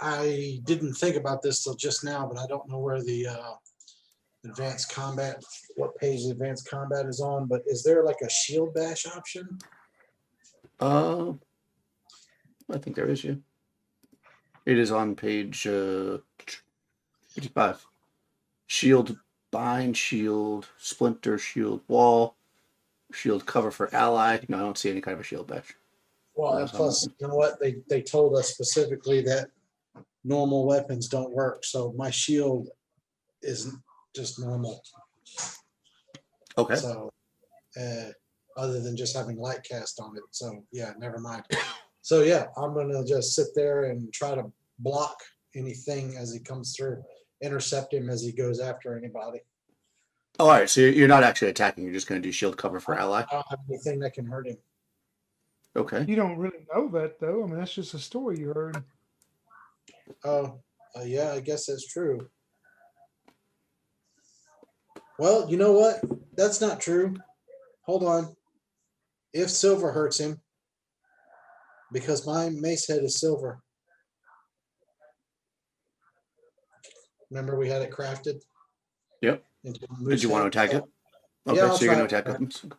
I didn't think about this till just now, but I don't know where the advanced combat, what page the advanced combat is on. But is there like a shield bash option? I think there is, yeah. It is on page 55. Shield bind, shield, splinter, shield wall, shield cover for ally. No, I don't see any kind of a shield bash. Well, and plus, you know what? They told us specifically that normal weapons don't work. So my shield isn't just normal. Okay. So other than just having light cast on it. So yeah, never mind. So yeah, I'm gonna just sit there and try to block anything as he comes through, intercept him as he goes after anybody. All right, so you're not actually attacking. You're just going to do shield cover for ally. I don't have anything that can hurt him. Okay. You don't really know that, though. I mean, that's just a story you heard. Oh, yeah, I guess that's true. Well, you know what? That's not true. Hold on. If silver hurts him, because my mace head is silver. Remember we had it crafted? Yep. Did you want to attack it? Okay, Yeah, so you're going to try attack it. it.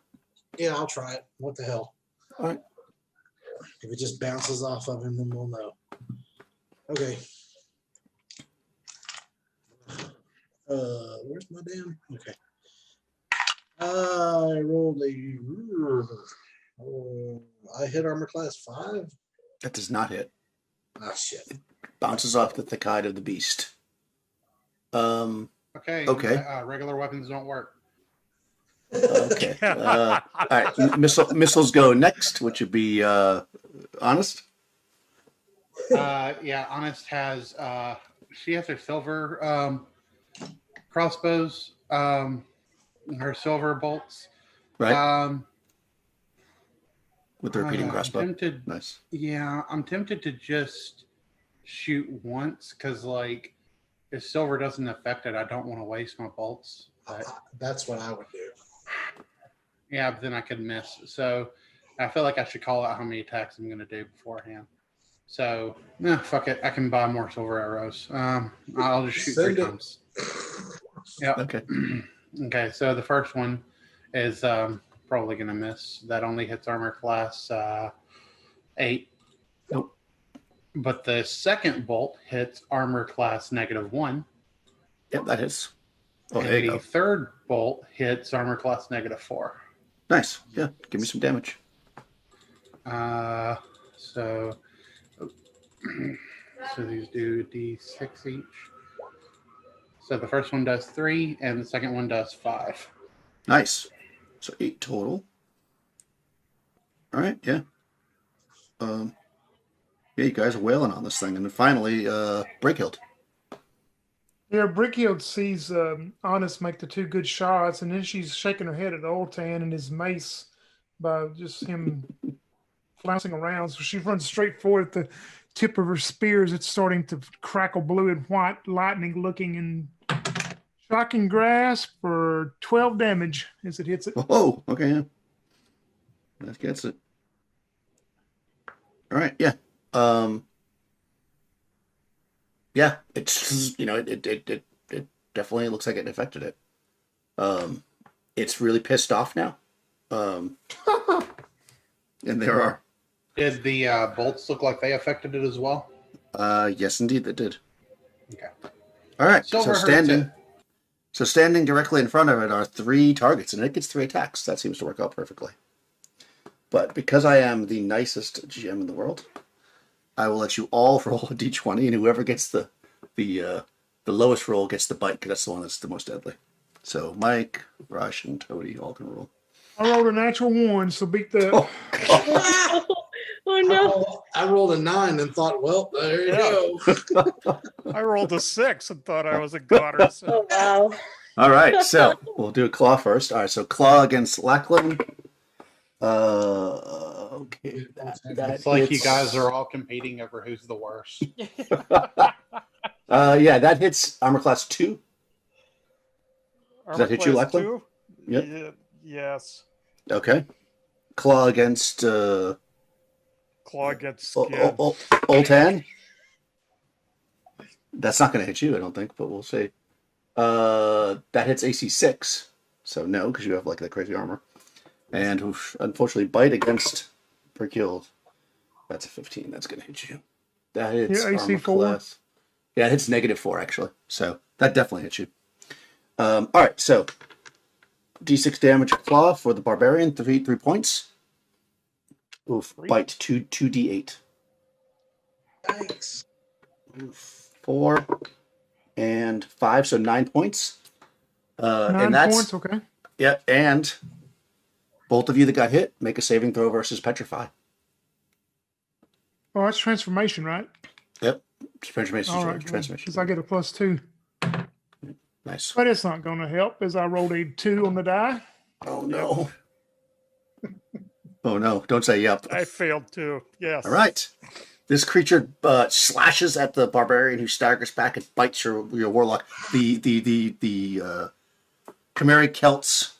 Yeah, I'll try it. What the hell? All right. If it just bounces off of him, then we'll know. Okay. Where's my damn? Okay. I rolled a. I hit armor class 5. That does not hit. Ah, shit. Bounces off the thick hide of the beast. Okay. Regular weapons don't work. Okay. All right. Missiles go next, which would be honest. Yeah, Honest has she has her silver crossbows, her silver bolts. Right. With the repeating I'm crossbow. tempted, Nice. yeah, I'm tempted to just shoot once because, like, if silver doesn't affect it, I don't want to waste my bolts. But, That's what I would do. yeah, but then I could miss. So I feel like I should call out how many attacks I'm going to do beforehand. So, fuck it. I can buy more silver arrows. I'll just shoot Send 3 it. times. Yeah. Okay. Okay, so the first one is probably going to miss. That only hits armor class 8. Nope. But the second bolt hits armor class -1. Yep, that hits. Oh, And there you the go. third bolt hits armor class -4. Nice. Yeah, give me some damage. So these do D6 each. So the first one does 3, and the second one does 5. Nice. So 8 total. All right. Yeah. Yeah, you guys are wailing on this thing, and then finally, Breakhild. Yeah, Brickyard sees Honest make the 2 good shots, and then she's shaking her head at Oltan and his mace by just him flouncing around. So she runs straight forward at the tip of her spears. It's starting to crackle blue and white, lightning looking, and shocking grasp for 12 damage as it hits it. Oh, okay. Yeah. That gets it. All right. Yeah. Yeah, it's it definitely looks like it affected it. It's really pissed off now. And there are. Did the bolts look like they affected it as well? Yes, indeed, they did. Okay. All right. Silver so hurts it. standing directly in front of it are 3 targets, and it gets 3 attacks. That seems to work out perfectly. But because I am the nicest GM in the world, I will let you all roll a d20, and whoever gets the lowest roll gets the bite, because that's the one that's the most deadly. So Mike, Rush, and Toady all can roll. I rolled a natural 1, so beat that. Oh no. I rolled a 9 and thought, well, there you Yeah. go. I rolled a 6 and thought I was a goddess. Oh wow. All right, so we'll do a claw first. All right, so claw against Lachlan. Okay. It's like you guys are all competing over who's the worst. Yeah, that hits armor class 2. Does that hit you, Armor class Lachlan? 2? Yep. Yeah, yes. Okay. Claw against Claw gets skin. Oltan. That's not going to hit you, I don't think, but we'll see. That hits AC 6, so no, because you have like the crazy armor. And unfortunately, bite against Perkilled. That's a 15. That's going to hit you. That hits Yeah, AC armor 4. class. Yeah, it hits -4 actually. So that definitely hits you. All right, so D6 damage claw for the barbarian, 3 points. Oof, bite 2d8. Thanks. Oof, 4 and 5, so 9 points. 9 and that's points, okay. yeah, and both of you that got hit make a saving throw versus petrify. Oh, that's transformation, right? Yep, transformation. All right, Transformation. because I get a +2. Nice. But it's not going to help as I rolled a 2 on the die. Oh no. Oh no! Don't say yep. I failed too. Yes. All right. This creature slashes at the barbarian, who staggers back and bites your warlock. The Chimeric Celts,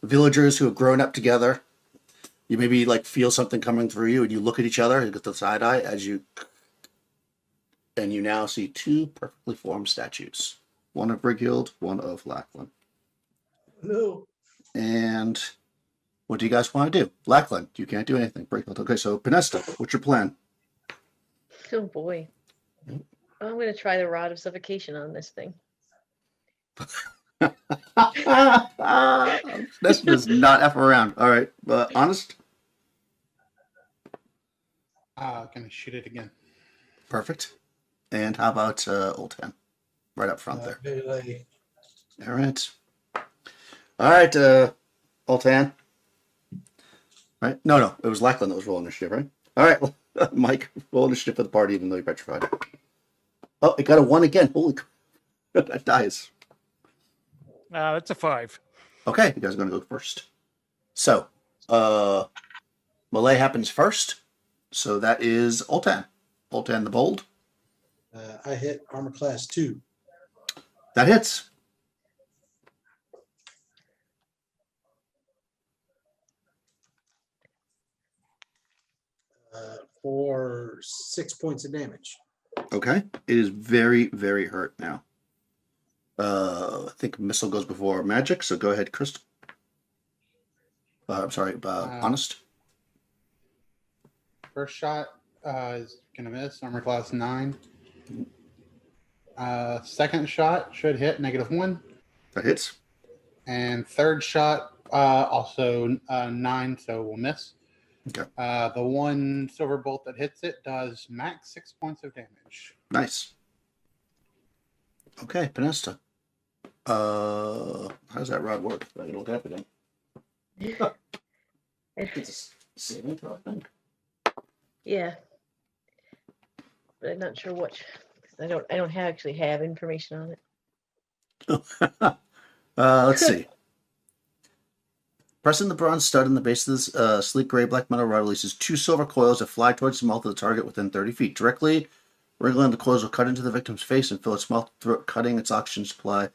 villagers who have grown up together. You maybe like feel something coming through you, and you look at each other and get the side eye and you now see 2 perfectly formed statues. One of Brighild, one of Lachlan. No. And What do you guys want to do? Lackland, you can't do anything. Breakfield. Okay, so Pinesta, what's your plan? Oh boy. I'm going to try the Rod of Suffocation on this thing. This does not F around. All right, honest. Gonna shoot it again. Perfect. And how about Oltan? Right up front there. Melee. All right. All right, Oltan. Right? No, it was Lackland that was rolling initiative, right? All right, Mike, roll initiative for the party, even though you're petrified. Oh, it got a 1 again. Holy crap. That dies. That's a 5. Okay, you guys are going to go first. So, melee happens first. So that is Oltan. Oltan the Bold. I hit armor class 2. That hits. For 6 points of damage. Okay. It is very, very hurt now. I think missile goes before magic, so go ahead, Crystal. I'm sorry, honest. First shot is gonna miss. Armor class 9. Second shot should hit -1. That hits. And third shot also 9, so we'll miss. Okay. The one silver bolt that hits it does max 6 points of damage. Nice. Okay, Pinesta. How does that rod work? I can look up again. It's a saving throw, I think. Yeah. But I'm not sure which. I don't actually have information on it. Let's see. Pressing the bronze stud in the base of this sleek gray black metal rod releases 2 silver coils that fly towards the mouth of the target within 30 feet. Directly wriggling the coils will cut into the victim's face and fill its mouth, throat, cutting its oxygen supply.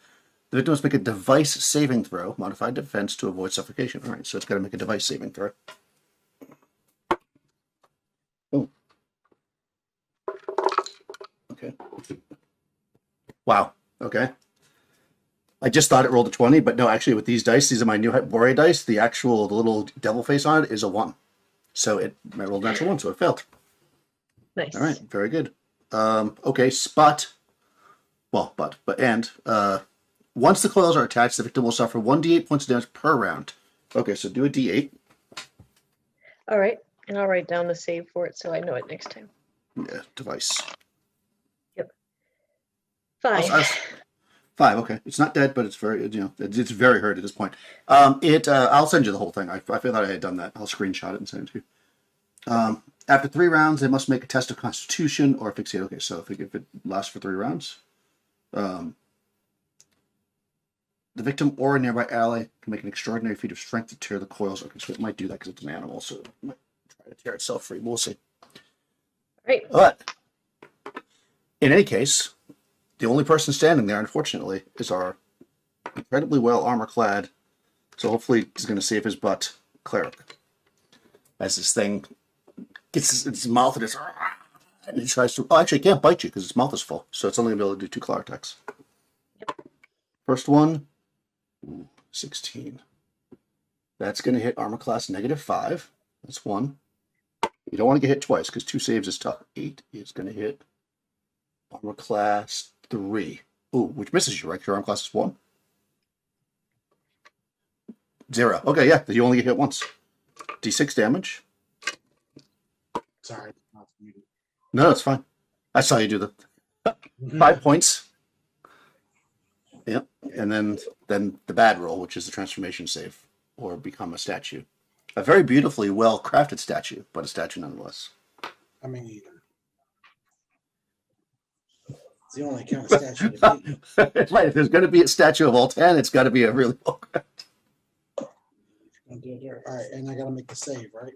The victim must make a device saving throw, modified defense, to avoid suffocation. All right, so it's got to make a device saving throw. Oh. Okay. Wow. Okay. I just thought it rolled a 20, but no, actually with these dice, these are my new Hyperborea dice. The little devil face on it is a 1. So I rolled a natural 1, so it failed. Nice. All right, very good. Okay, once the coils are attached, the victim will suffer 1d8 points of damage per round. Okay, so do a d8. All right. And I'll write down the save for it so I know it next time. Yeah, device. 5. 5, okay. It's not dead, but it's very, it's very hurt at this point. I'll send you the whole thing. I feel that I had done that. I'll screenshot it and send it to you. After 3 rounds, they must make a test of Constitution or fixate. Okay, so if it lasts for 3 rounds, the victim or a nearby ally can make an extraordinary feat of strength to tear the coils. Okay, so it might do that because it's an animal, so it might try to tear itself free. We'll see. Right. But in any case, the only person standing there, unfortunately, is our incredibly well armor-clad, so hopefully he's going to save his butt, cleric. As this thing gets its mouth and it tries to... Oh, actually, it can't bite you because its mouth is full, so it's only going to be able to do 2 claw attacks. First one, 16. That's going to hit armor class -5. That's 1. You don't want to get hit twice because 2 saves is tough. 8 is going to hit armor class 3. Ooh, which misses you, right? Your armor class is 1. 0. Okay, yeah, you only get hit once. D6 damage. Sorry. Not muted. No, it's fine. I saw you do the 5 points. Yep. And then the bad roll, which is the transformation save, or become a statue. A very beautifully well-crafted statue, but a statue nonetheless. I mean, it's the only kind of statue to be. Right. If there's going to be a statue of Oltan, it's got to be a really well-crafted. All right, and I got to make the save, right?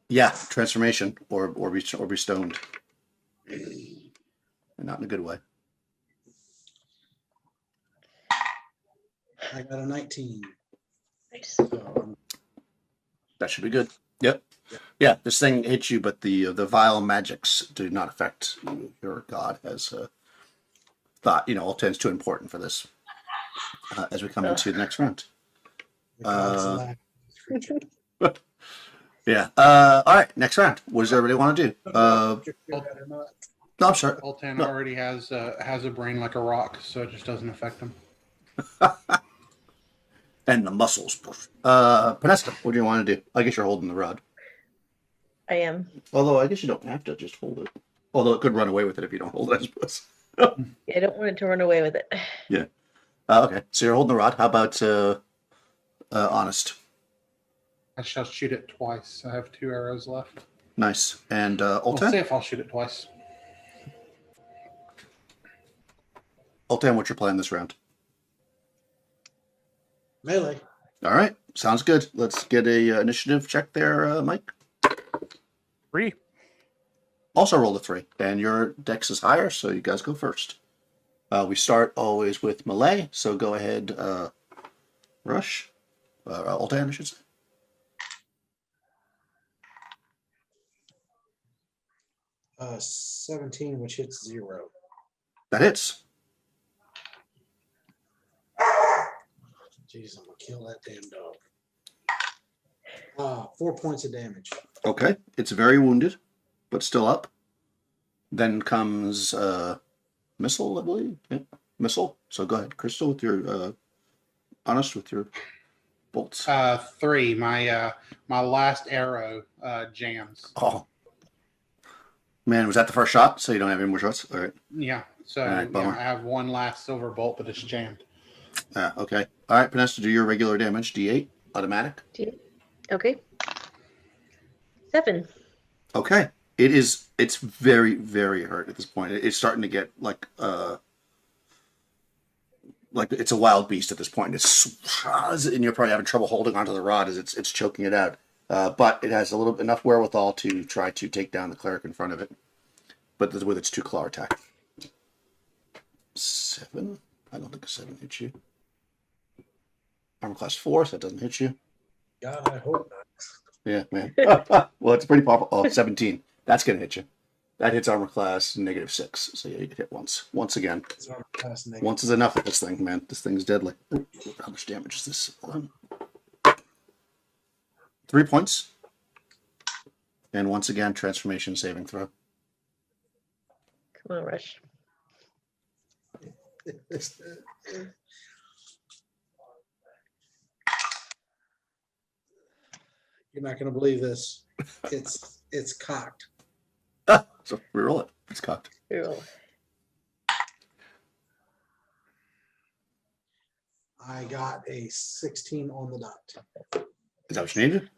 Yeah, transformation or be stoned, and not in a good way. I got a 19. Nice. So, That should be good. Yep. Yeah, this thing hits you, but the vile magics do not affect you. Your god has thought, Oltan's too important for this as we come into the next round. The gods Uh, laugh at this creature. Yeah. All right. Next round. What does everybody want to do? If you're good or not. No, I'm sorry. Oltan No. already has a brain like a rock, so it just doesn't affect him. And the muscles. Panesta, what do you want to do? I guess you're holding the rod. I am. Although I guess you don't have to just hold it. Although it could run away with it if you don't hold it, I suppose. Yeah, I don't want it to run away with it. Yeah. Okay. So you're holding the rod. How about honest? I shall shoot it twice. I have 2 arrows left. Nice. And We'll see Oltan? if I'll shoot it twice. Oltan, what's your plan this round? Melee. All right. Sounds good. Let's get a initiative check there, Mike. 3. Also roll a 3. And your dex is higher, so you guys go first. We start always with melee, so go ahead, Rush. Oltan, I should say. 17, which hits 0. That hits. Jeez, I'm gonna kill that damn dog. 4 points of damage. Okay. It's very wounded, but still up. Then comes missile, I believe. Yeah. Missile. So go ahead, Crystal, with your honest with your bolts. 3. My last arrow jams. Oh. Man, was that the first shot? So you don't have any more shots? All right. Yeah. So All right, yeah, bummer. I have 1 last silver bolt, but it's jammed. Okay. All right, Panesta, do your regular damage. D8, automatic. Okay. 7. Okay. It's very, very hurt at this point. It's starting to get like it's a wild beast at this point. And you're probably having trouble holding onto the rod as it's choking it out. But it has enough wherewithal to try to take down the cleric in front of it. But with its 2 claw attack. 7? I don't think a 7 hits you. Armor class 4, so that doesn't hit you. God, I hope not. Yeah, man. Well, it's pretty powerful. Oh, 17. That's going to hit you. That hits armor class -6. So yeah, you get hit once. Once again. It's armor class negative. Once is enough with this thing, man. This thing's deadly. How much damage is this? 3 points. And once again, transformation saving throw. Come on, Rush. You're not gonna believe this. It's cocked. So reroll it. It's cocked. Reroll. I got a 16 on the dot. Is that what you needed?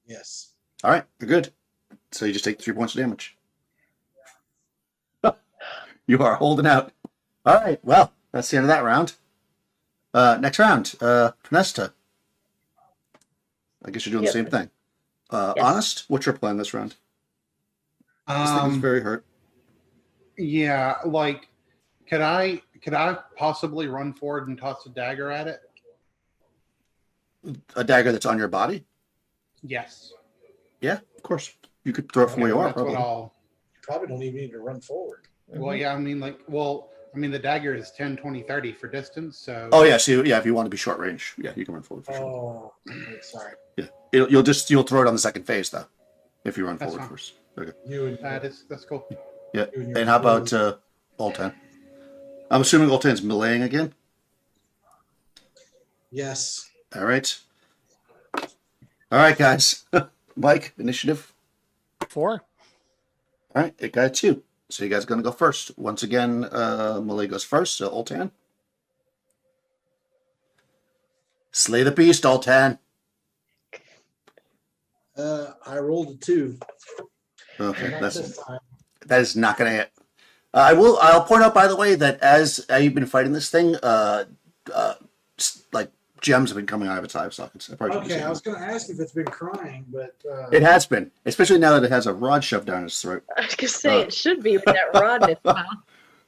Yes. All right, you're good. So you just take 3 points of damage. You are holding out. All right, well, that's the end of that round. Next round, Panesta. I guess you're doing Yep. the same thing. Yes. Honest, what's your plan this round? This thing is very hurt. Yeah, like, could I possibly run forward and toss a dagger at it? A dagger that's on your body? Yes. Yeah, of course. You could throw it from where you are, That's what probably. I'll. You probably don't even need to run forward. Well, yeah, I mean, the dagger is 10, 20, 30 for distance, so. Oh, yeah, so yeah, if you want to be short range, yeah, you can run forward for sure. Oh, wait, sorry. Yeah, you'll throw it on the second phase, though, if you run That's forward fine. first. Okay. That's cool. Yeah, You and your and how about friends. Oltan? I'm assuming Oltan's meleeing again? Yes. All right. All right, guys. Mike, initiative. 4. All right, it got 2. So you guys are going to go first. Once again, melee goes first. So Oltan. Slay the beast, Oltan. I rolled a 2. Okay, Not this time. that is not going to hit. I'll point out, by the way, that as you've been fighting this thing, like gems have been coming out of its eye sockets. Okay, I was going to ask if it's been crying, but It has been, especially now that it has a rod shoved down its throat. I was gonna say it should be with that rod in its mouth.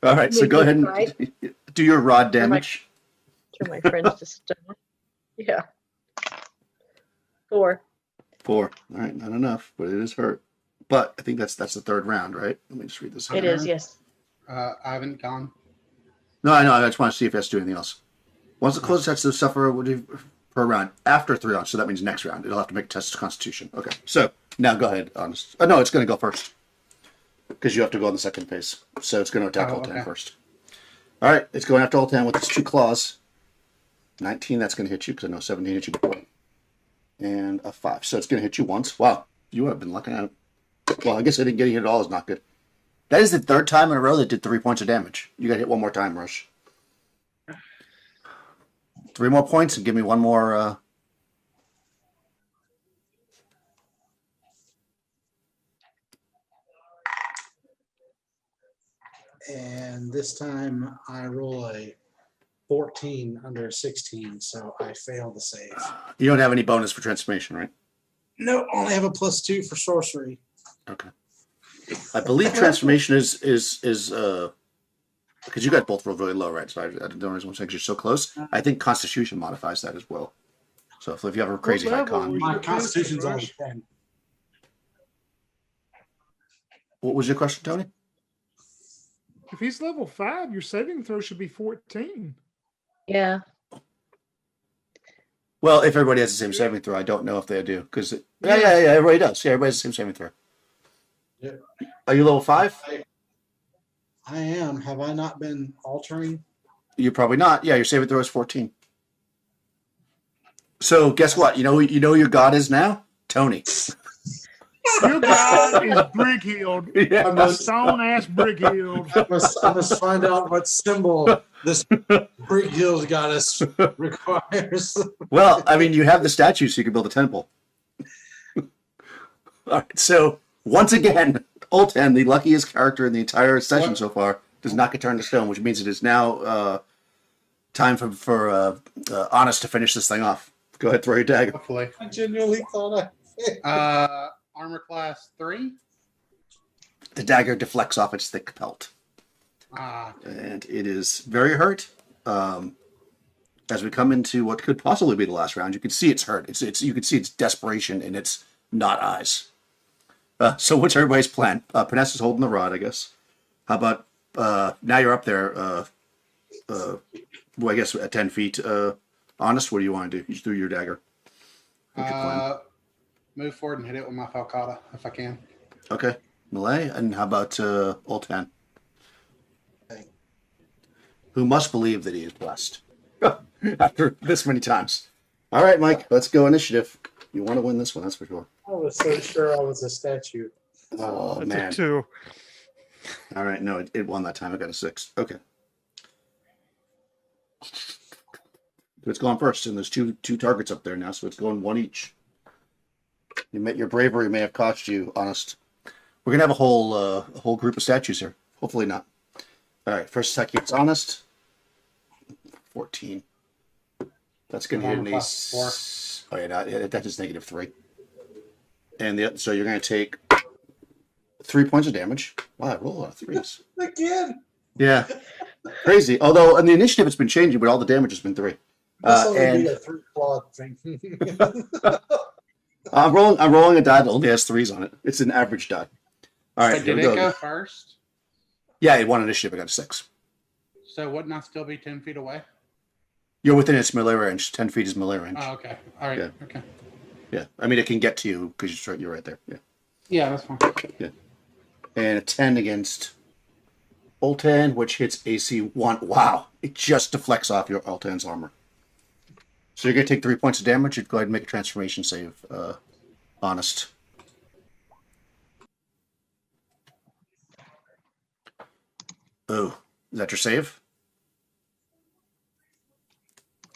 All right, so Maybe go ahead and right? do your rod damage. Turn my friends to stone. Yeah. 4. 4. All right, not enough, but it is hurt. But I think that's the third round, right? Let me just read this. It is, yes. I haven't gone. No, I know. I just want to see if it has to do anything else. Once the close touch the sufferer, would you per round after 3 rounds. So that means next round it'll have to make a test of Constitution. Okay. So now go ahead, Honest. Oh, no, it's going to go first because you have to go on the second phase. So it's going to attack Oltan first. All right, it's going after Oltan with its 2 claws. 19, that's going to hit you because I know 17 hit you before. And a 5. So it's going to hit you once. Wow, you have been looking at it. Well, I guess I didn't get hit at all is not good. That is the 3rd time in a row that did 3 points of damage. You got to hit one more time, Rush. 3 more points and give me one more. And this time I roll a 14 under a 16, so I fail the save. You don't have any bonus for transformation, right? No, only have a +2 for sorcery. Okay. I believe transformation is because you guys both rolled really low, right? So I don't know because you're so close. I think Constitution modifies that as well. So if you have a crazy high con, My Constitution's only 10. what was your question, Tony? If he's level 5, your saving throw should be 14. Yeah. Well, if everybody has the same saving throw, I don't know if they do because yeah, everybody does. Yeah, everybody has the same saving throw. Yeah. Are you level 5? I am. Have I not been altering? You're probably not. Yeah, your saving throw is 14. So guess what? You know who your god is now? Tony. Your god is Brighild. Yeah. A stone ass Brighild. I must find out what symbol this Brighild goddess requires. Well, I mean, you have the statue, so you can build a temple. All right, so once again, Oltan, the luckiest character in the entire session so far, does not get turned to stone, which means it is now time for Honest to finish this thing off. Go ahead, throw your dagger. Hopefully. I genuinely thought I. Armor class 3. The dagger deflects off its thick pelt. And it is very hurt. As we come into what could possibly be the last round, you can see it's hurt. You can see its desperation in its not eyes. So what's everybody's plan? Panessa's holding the rod, I guess. How about now you're up there? Well, I guess at 10 feet. Honest, what do you want to do? You threw your dagger. What's your plan? Move forward and hit it with my falcata if I can. Okay, melee. And how about Oltan? Who must believe that he is blessed after this many times. All right, Mike, let's go initiative. You want to win this one, that's for sure. I was so sure I was a statue. Oh, That's man. a 2. All right, no, it won that time. I got a 6. Okay. It's going first, and there's two targets up there now, so it's going 1 each. Your bravery may have cost you, Honest. We're gonna have a whole group of statues here. Hopefully not. All right, first attack it's Honest. 14. That's gonna hit an ace. 4. Oh yeah, that is -3. And so you're gonna take 3 points of damage. Wow, I roll a lot of 3s. Again. Yeah, crazy. Although in the initiative it's been changing, but all the damage has been 3. This only And be a 3-clawed thing. I'm rolling a die that only has 3s on it. It's an average die. All right, So here did we it go. go first? Yeah, it won initiative. I got a 6. So wouldn't I still be 10 feet away? You're within its melee range. 10 feet is melee range. Oh, okay. All right. Yeah. Okay. Yeah, I mean it can get to you because you're right there. Yeah, Yeah, that's fine. and a 10 against Oltan, which hits AC 1. Wow, it just deflects off your Oltan's armor. So you're gonna take 3 points of damage. You'd go ahead and make a transformation save. Honest. Oh, is that your save?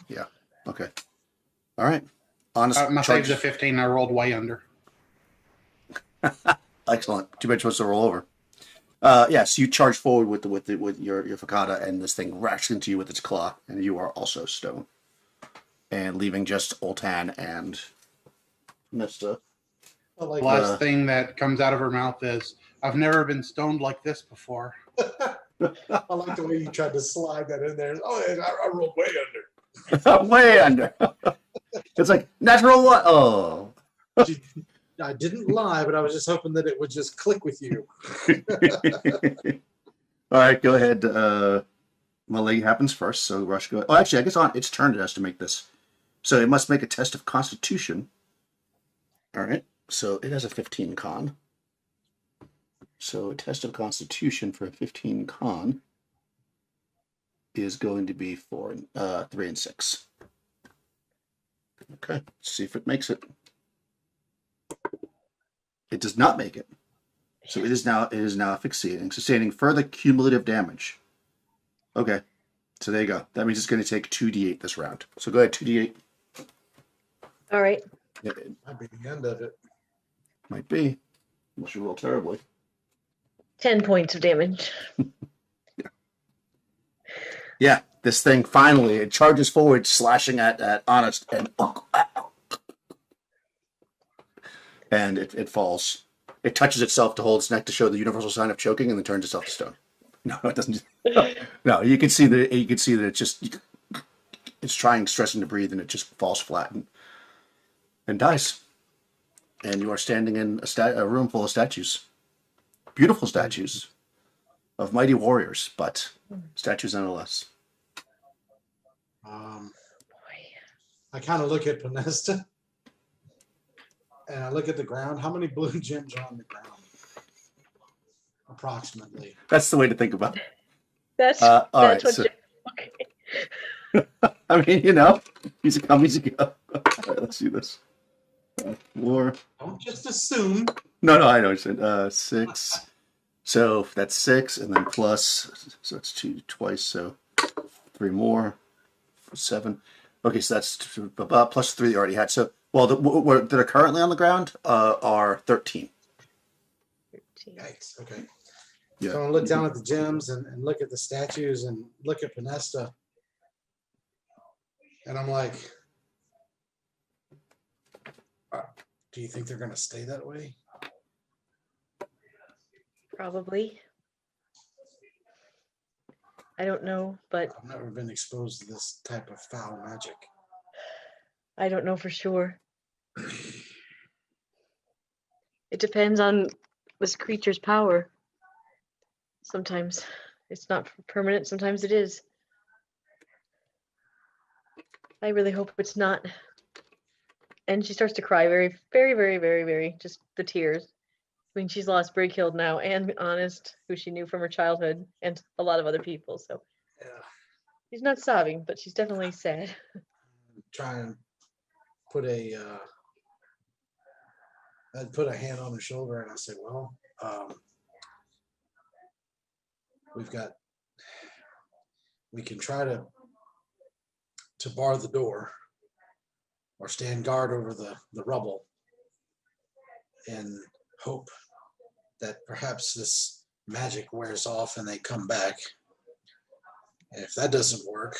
Yeah. Okay. All right. Honest. My charge- save's a 15. I rolled way under. Excellent. Too bad you're supposed to roll over. Yes, you charge forward with your facada, and this thing rashes into you with its claw, and you are also stone, and leaving just Oltan and Mista. I like The last thing that comes out of her mouth is, "I've never been stoned like this before." I like the way you tried to slide that in there. Oh, and I rolled way under. Way under. It's like natural one. Oh. I didn't lie, but I was just hoping that it would just click with you. All right, go ahead. Melee happens first, so Rush go. Oh, actually, I guess its turn it has to make this. So it must make a test of Constitution. All right. So it has a 15 con. So a test of Constitution for a 15 con is going to be 3 and 6. Okay. Let's see if it makes it. It does not make it. So it is now sustaining further cumulative damage. Okay. So there you go. That means it's going to take 2d8 this round. So go ahead, 2d8. All right. It Might be the end of it. might be. Unless you roll terribly. 10 points of damage. Yeah, this thing finally, it charges forward, slashing at Honest, and it falls. It touches itself to hold its neck to show the universal sign of choking, and then turns itself to stone. No, it doesn't. No, you can see that. You can see that it's stressing to breathe, and it just falls flat and dies. And you are standing in a room full of statues, beautiful statues of mighty warriors, but statues nonetheless. I kind of look at Panesta, and I look at the ground. How many blue gems are on the ground? Approximately. That's the way to think about it. That's all right, what. so- I mean, easy come, easy go. All right, let's do this. 4. Don't just assume. No, I know. 6. So that's 6, and then plus. So it's 2 twice. So 3 more. 7. Okay, so that's plus 3 that you already had. So, well, that are currently on the ground are 13. 13. Yikes. Okay. Yeah. So I look down at the gems and look at the statues and look at Panesta. And I'm like, do you think they're going to stay that way? Probably. I don't know, but I've never been exposed to this type of foul magic. I don't know for sure. It depends on this creature's power. Sometimes it's not permanent, sometimes it is. I really hope it's not. And she starts to cry very, very, very, very, very, just the tears. I mean, she's lost Brighild now and Honest, who she knew from her childhood, and a lot of other people. So Yeah. she's not sobbing, but she's definitely sad. Try and put I'd put a hand on her shoulder and I say, well, we can try to bar the door or stand guard over the rubble and hope that perhaps this magic wears off and they come back. And if that doesn't work,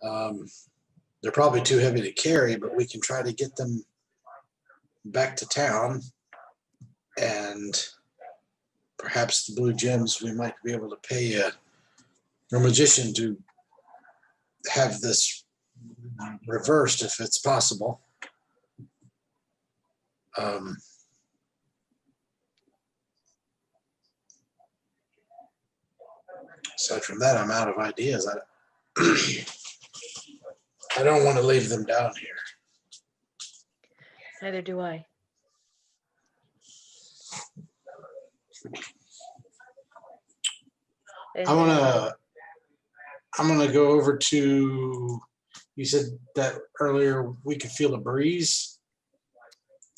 they're probably too heavy to carry, but we can try to get them back to town, and perhaps the blue gems, we might be able to pay a magician to have this reversed if it's possible. Aside from that, I'm out of ideas. I don't want to leave them down here. Neither do I. And I'm gonna go over to. You said that earlier we could feel a breeze.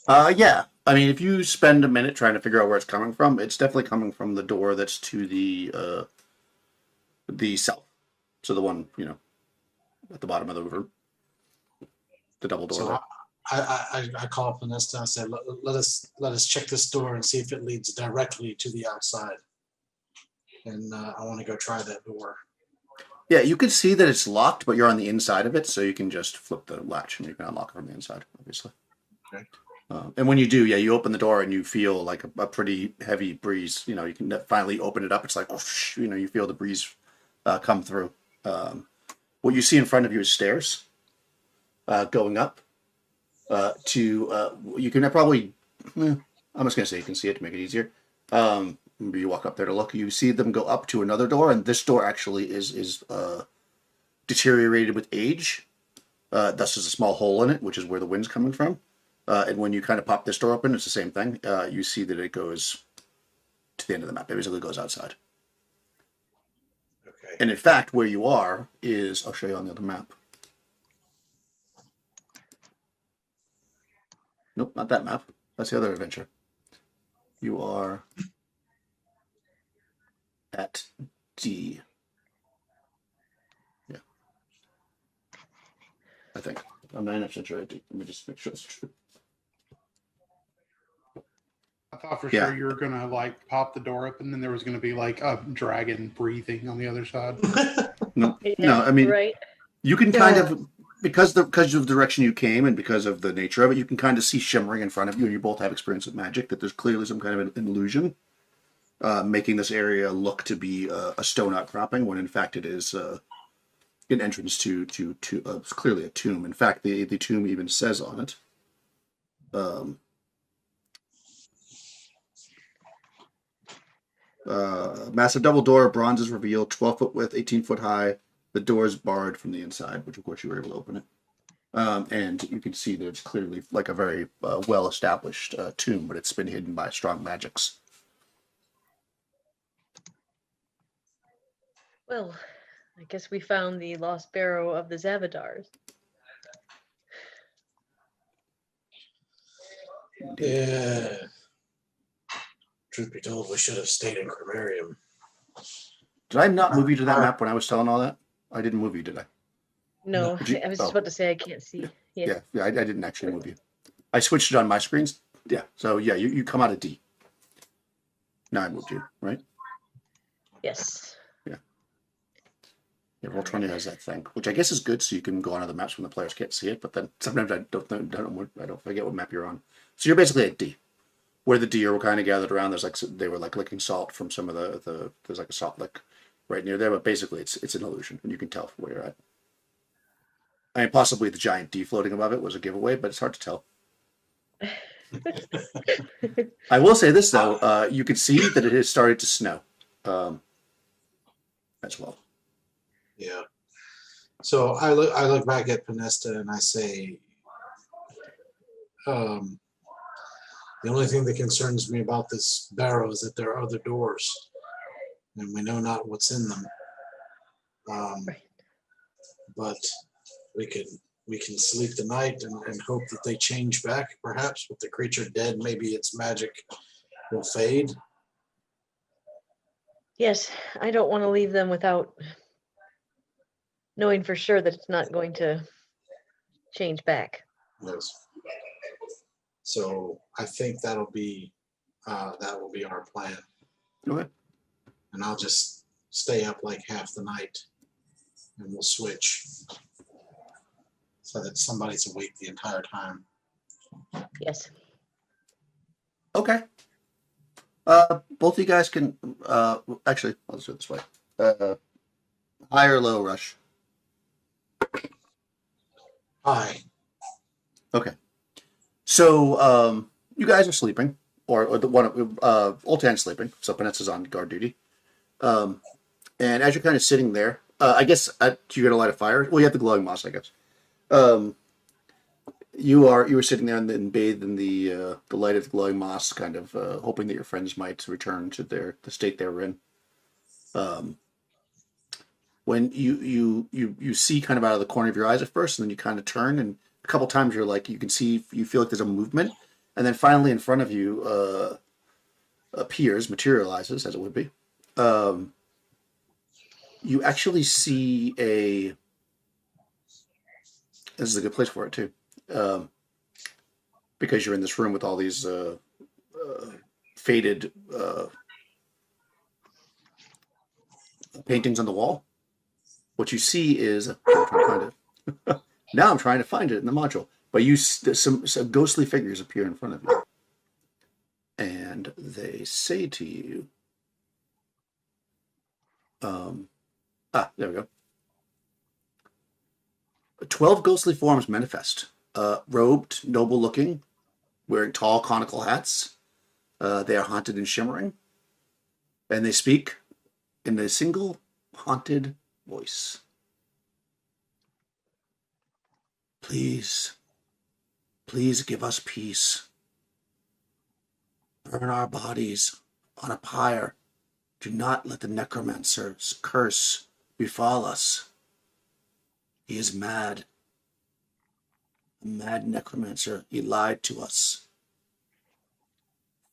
Yeah. I mean, if you spend a minute trying to figure out where it's coming from, it's definitely coming from the door that's to the south. So the one, at the bottom of the room, the double door. So I call Panesta. I said, let us check this door and see if it leads directly to the outside. And I want to go try that door. Yeah, you can see that it's locked, but you're on the inside of it, so you can just flip the latch and you can unlock it from the inside, obviously. Okay. And when you do, you open the door and you feel like a pretty heavy breeze. You can finally open it up. It's like, whoosh, you feel the breeze come through. What you see in front of you is stairs going up to, you can probably, I'm just going to say you can see it to make it easier. You walk up there to look, you see them go up to another door, and this door actually is deteriorated with age. Thus, there's a small hole in it, which is where the wind's coming from. And when you kind of pop this door open, it's the same thing. You see that it goes to the end of the map. It basically goes outside. Okay. And in fact, where you are is, I'll show you on the other map. Nope, not that map. That's the other adventure. You are at D. Yeah. I think. I'm 99% sure I do. Let me just make sure it's true. I thought for Yeah. sure you were gonna like pop the door open and there was gonna be like a dragon breathing on the other side. No, Yeah, no. I mean, right. you can kind Yeah. of because of the direction you came and because of the nature of it, you can kind of see shimmering in front of you, and you both have experience with magic. That there's clearly some kind of an illusion, making this area look to be a stone outcropping when in fact it is an entrance to clearly a tomb. In fact, the tomb even says on it. Massive double door, bronze is revealed, 12-foot width, 18-foot high. The door is barred from the inside, which of course you were able to open it. And you can see that it's clearly like a very well-established tomb, but it's been hidden by strong magics. Well, I guess we found the lost barrow of the Zavadars. Yeah. Truth be told, we should have stayed in Cremarium. Did I not move you to that map when I was telling all that? I didn't move you, did I? No, Did you- I was just oh. about to say I can't see. Yeah. Yeah, I didn't actually move you. I switched it on my screens. Yeah, so yeah, you come out of D. Now I moved you, right? Yes. Yeah, Roll20 has that thing, which I guess is good, so you can go on other maps when the players can't see it. But then sometimes I don't forget what map you're on. So you're basically at D, where the deer were kind of gathered around. There's like they were like licking salt from some of the there's like a salt lick right near there. But basically, it's an illusion, and you can tell from where you're at. I mean, possibly the giant D floating above it was a giveaway, but it's hard to tell. I will say this though, you can see that it has started to snow, as well. Yeah. So I look back at Pinesta and I say, the only thing that concerns me about this barrow is that there are other doors, and we know not what's in them. Right. But we can sleep the night and hope that they change back. Perhaps with the creature dead, maybe its magic will fade. Yes, I don't want to leave them without knowing for sure that it's not going to change back. Yes. So I think that will be our plan. Okay. And I'll just stay up like half the night, and we'll switch so that somebody's awake the entire time. Yes. Okay. Both of you guys can actually I'll just do it this way. High or low rush. Hi. Okay. So you guys are sleeping, or the one Oltan's sleeping, so Panessa's on guard duty. And as you're kind of sitting there, I guess do you get a light of fire? Well, you have the glowing moss, I guess. You were sitting there and bathed in the light of the glowing moss, kind of hoping that your friends might return to the state they were in. When you see kind of out of the corner of your eyes at first, and then you kind of turn, and a couple times you feel like there's a movement, and then finally in front of you materializes as it would be. You actually see this is a good place for it too. Because you're in this room with all these faded paintings on the wall. What you see is now I'm trying to find it in the module, but some ghostly figures appear in front of you, and they say to you, there we go. 12 ghostly forms manifest, robed, noble-looking, wearing tall conical hats. They are haunted and shimmering, and they speak in a single haunted voice. Please, please give us peace. Burn our bodies on a pyre. Do not let the necromancer's curse befall us. He is mad. A mad necromancer. He lied to us.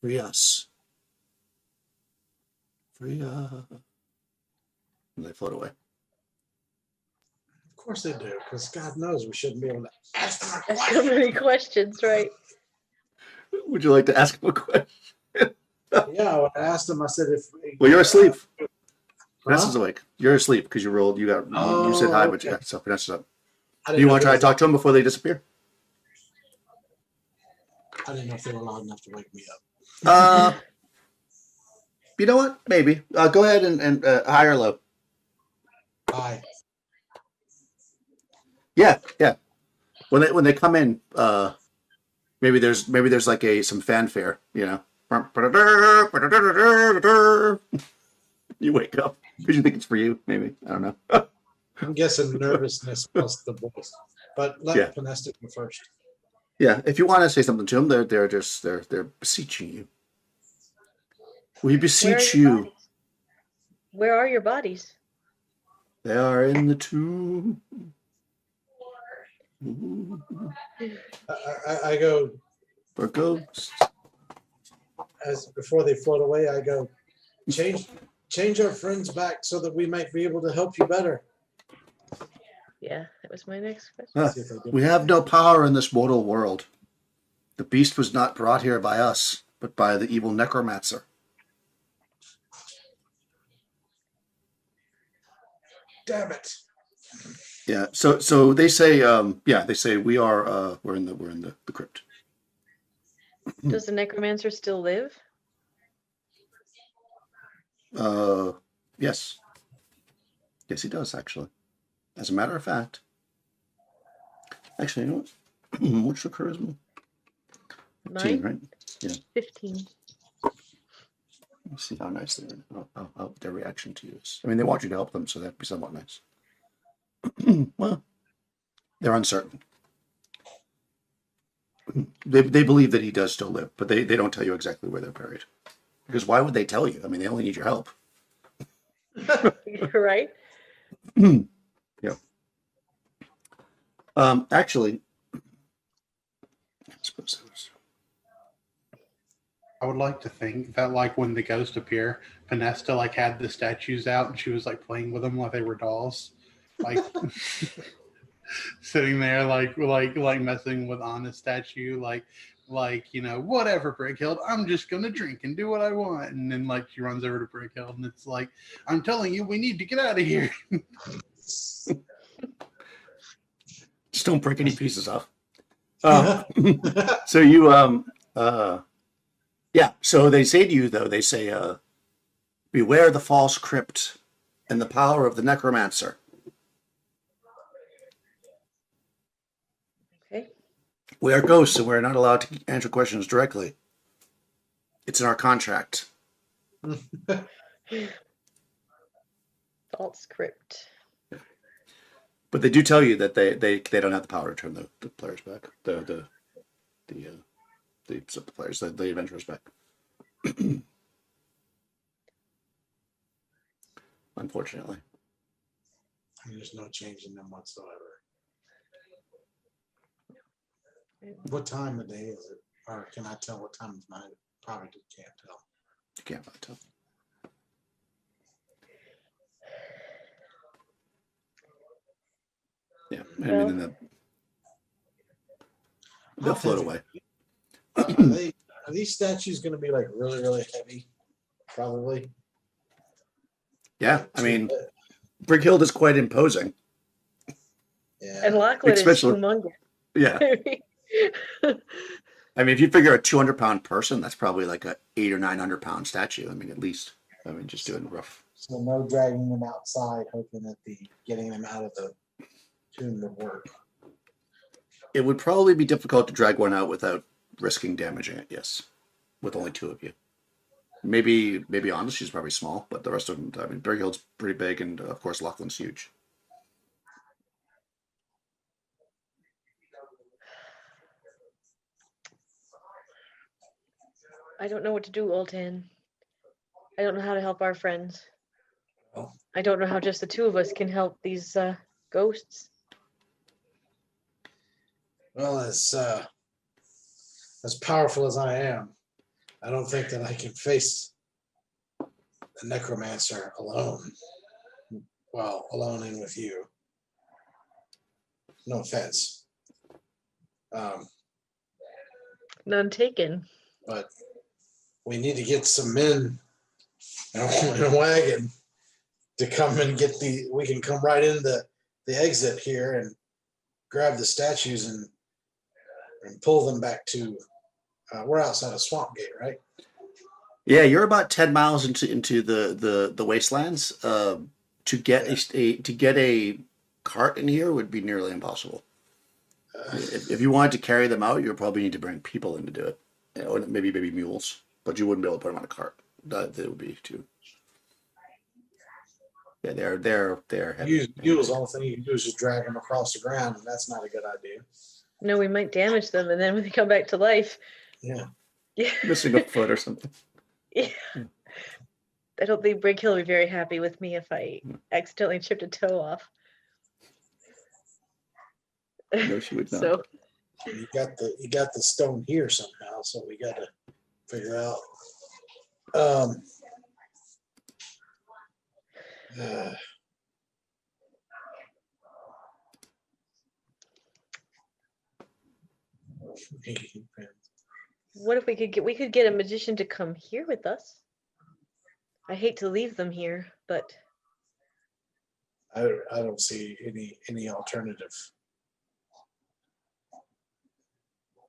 Free us. Free us. And they float away. Of course they do, because God knows we shouldn't be able to ask them a Ask so question. many questions, right? Would you like to ask him a question? Yeah, when I asked them, I said, if Well, you're asleep. Huh? Vanessa's awake. You're asleep because you rolled. You said hi, but okay. so Vanessa's up. I Do didn't you know want to if try it to talk to them before they disappear? I didn't know if they were loud enough to wake me up. You know what? Maybe. Go ahead and high or low. Hi. Yeah. When they come in, maybe there's like some fanfare, you know. You wake up because you think it's for you. Maybe, I don't know. I'm guessing nervousness plus the voice. But let Panesta go first. Yeah, if you want to say something to them, they're beseeching you. We beseech you. Where are your bodies? They are in the tomb. I go For ghosts. as before they float away. I go change our friends back so that we might be able to help you better. Yeah, that was my next question. See if they do. We have no power in this mortal world. The beast was not brought here by us, but by the evil necromancer. Damn it! Yeah. So they say they say we're in the crypt. Does the necromancer still live? Yes. Yes, he does actually. As a matter of fact. Actually, you know what? What's your charisma? 15, Mine? right? Yeah. 15. Let's see how nice they are. How their reaction to you is. I mean, they want you to help them, so that'd be somewhat nice. Well, they're uncertain. They believe that he does still live, but they don't tell you exactly where they're buried. Because why would they tell you? I mean, they only need your help. Right? Yeah. Actually, I suppose it was. I would like to think that, like, when the ghosts appear, Panesta like had the statues out and she was like playing with them like they were dolls, like sitting there like messing with Anna's statue, like you know, whatever, Brickhild, I'm just gonna drink and do what I want, and then like she runs over to Brickhild and it's like, I'm telling you, we need to get out of here. Just don't break any pieces off. So you yeah. So they say to you though, they say, beware the false crypt and the power of the necromancer. Okay. We are ghosts and we're not allowed to answer questions directly. It's in our contract. False crypt. But they do tell you that they don't have the power to turn the players back. The players, the adventurers back. Unfortunately. There's no change in them whatsoever. What time of day is it? Or can I tell what time of night? Probably can't tell. You can't really tell. Yeah, I Well, mean, they'll float away. Are these statues going to be like really, really heavy? Probably. Yeah, I mean, Brickhild is quite imposing. Yeah. and Lachlan is Especially- humongous. Yeah, I mean, if you figure a 200-pound person, that's probably like a 800 or 900-pound statue. I mean, at least. I mean, just doing rough. So no dragging them outside, hoping that getting them out of the tomb would work. It would probably be difficult to drag one out without risking damaging it. Yes, with only two of you. Maybe Honest, she's probably small, but the rest of them. I mean, Brighild's pretty big, and of course Lachlan's huge. I don't know what to do, Oltan. I don't know how to help our friends. Well. I don't know how just the two of us can help these ghosts. Well, as powerful as I am, I don't think that I can face a necromancer alone. Well, alone and with you. No offense. None taken. But we need to get some men in a wagon to come and get we can come right in the exit here and grab the statues and pull them back to, we're outside of Swamp Gate, right? Yeah, you're about 10 miles into the wastelands. To get a cart in here would be nearly impossible. If you wanted to carry them out, you'd probably need to bring people in to do it, or maybe mules. But you wouldn't be able to put them on a cart. That would be too. Yeah, they're heavy. Mules, all the thing you can do is just drag them across the ground, and that's not a good idea. No, we might damage them, and then when they come back to life. Yeah. Yeah. Missing a foot or something. Yeah. I don't think Brig Hill will be very happy with me if I accidentally chipped a toe off. No, she would not. So You got the stone here somehow, so we got to figure out. what if we could get a magician to come here with us? I hate to leave them here, but I don't see any alternative.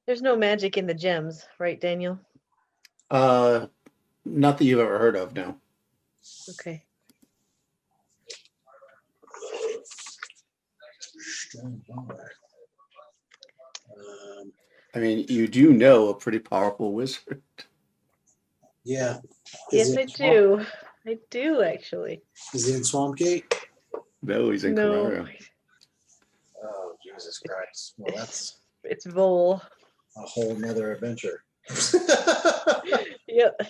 there's no magic in the gems, right, Daniel? Not that you've ever heard of, no. Okay. I mean, you do know a pretty powerful wizard. Yeah. Yes, I do. I do actually. Is he in Swamp Gate? No, he's in No, Carrara. Oh, Jesus Christ. Well, that's it's Vol. a whole nother adventure. Yep.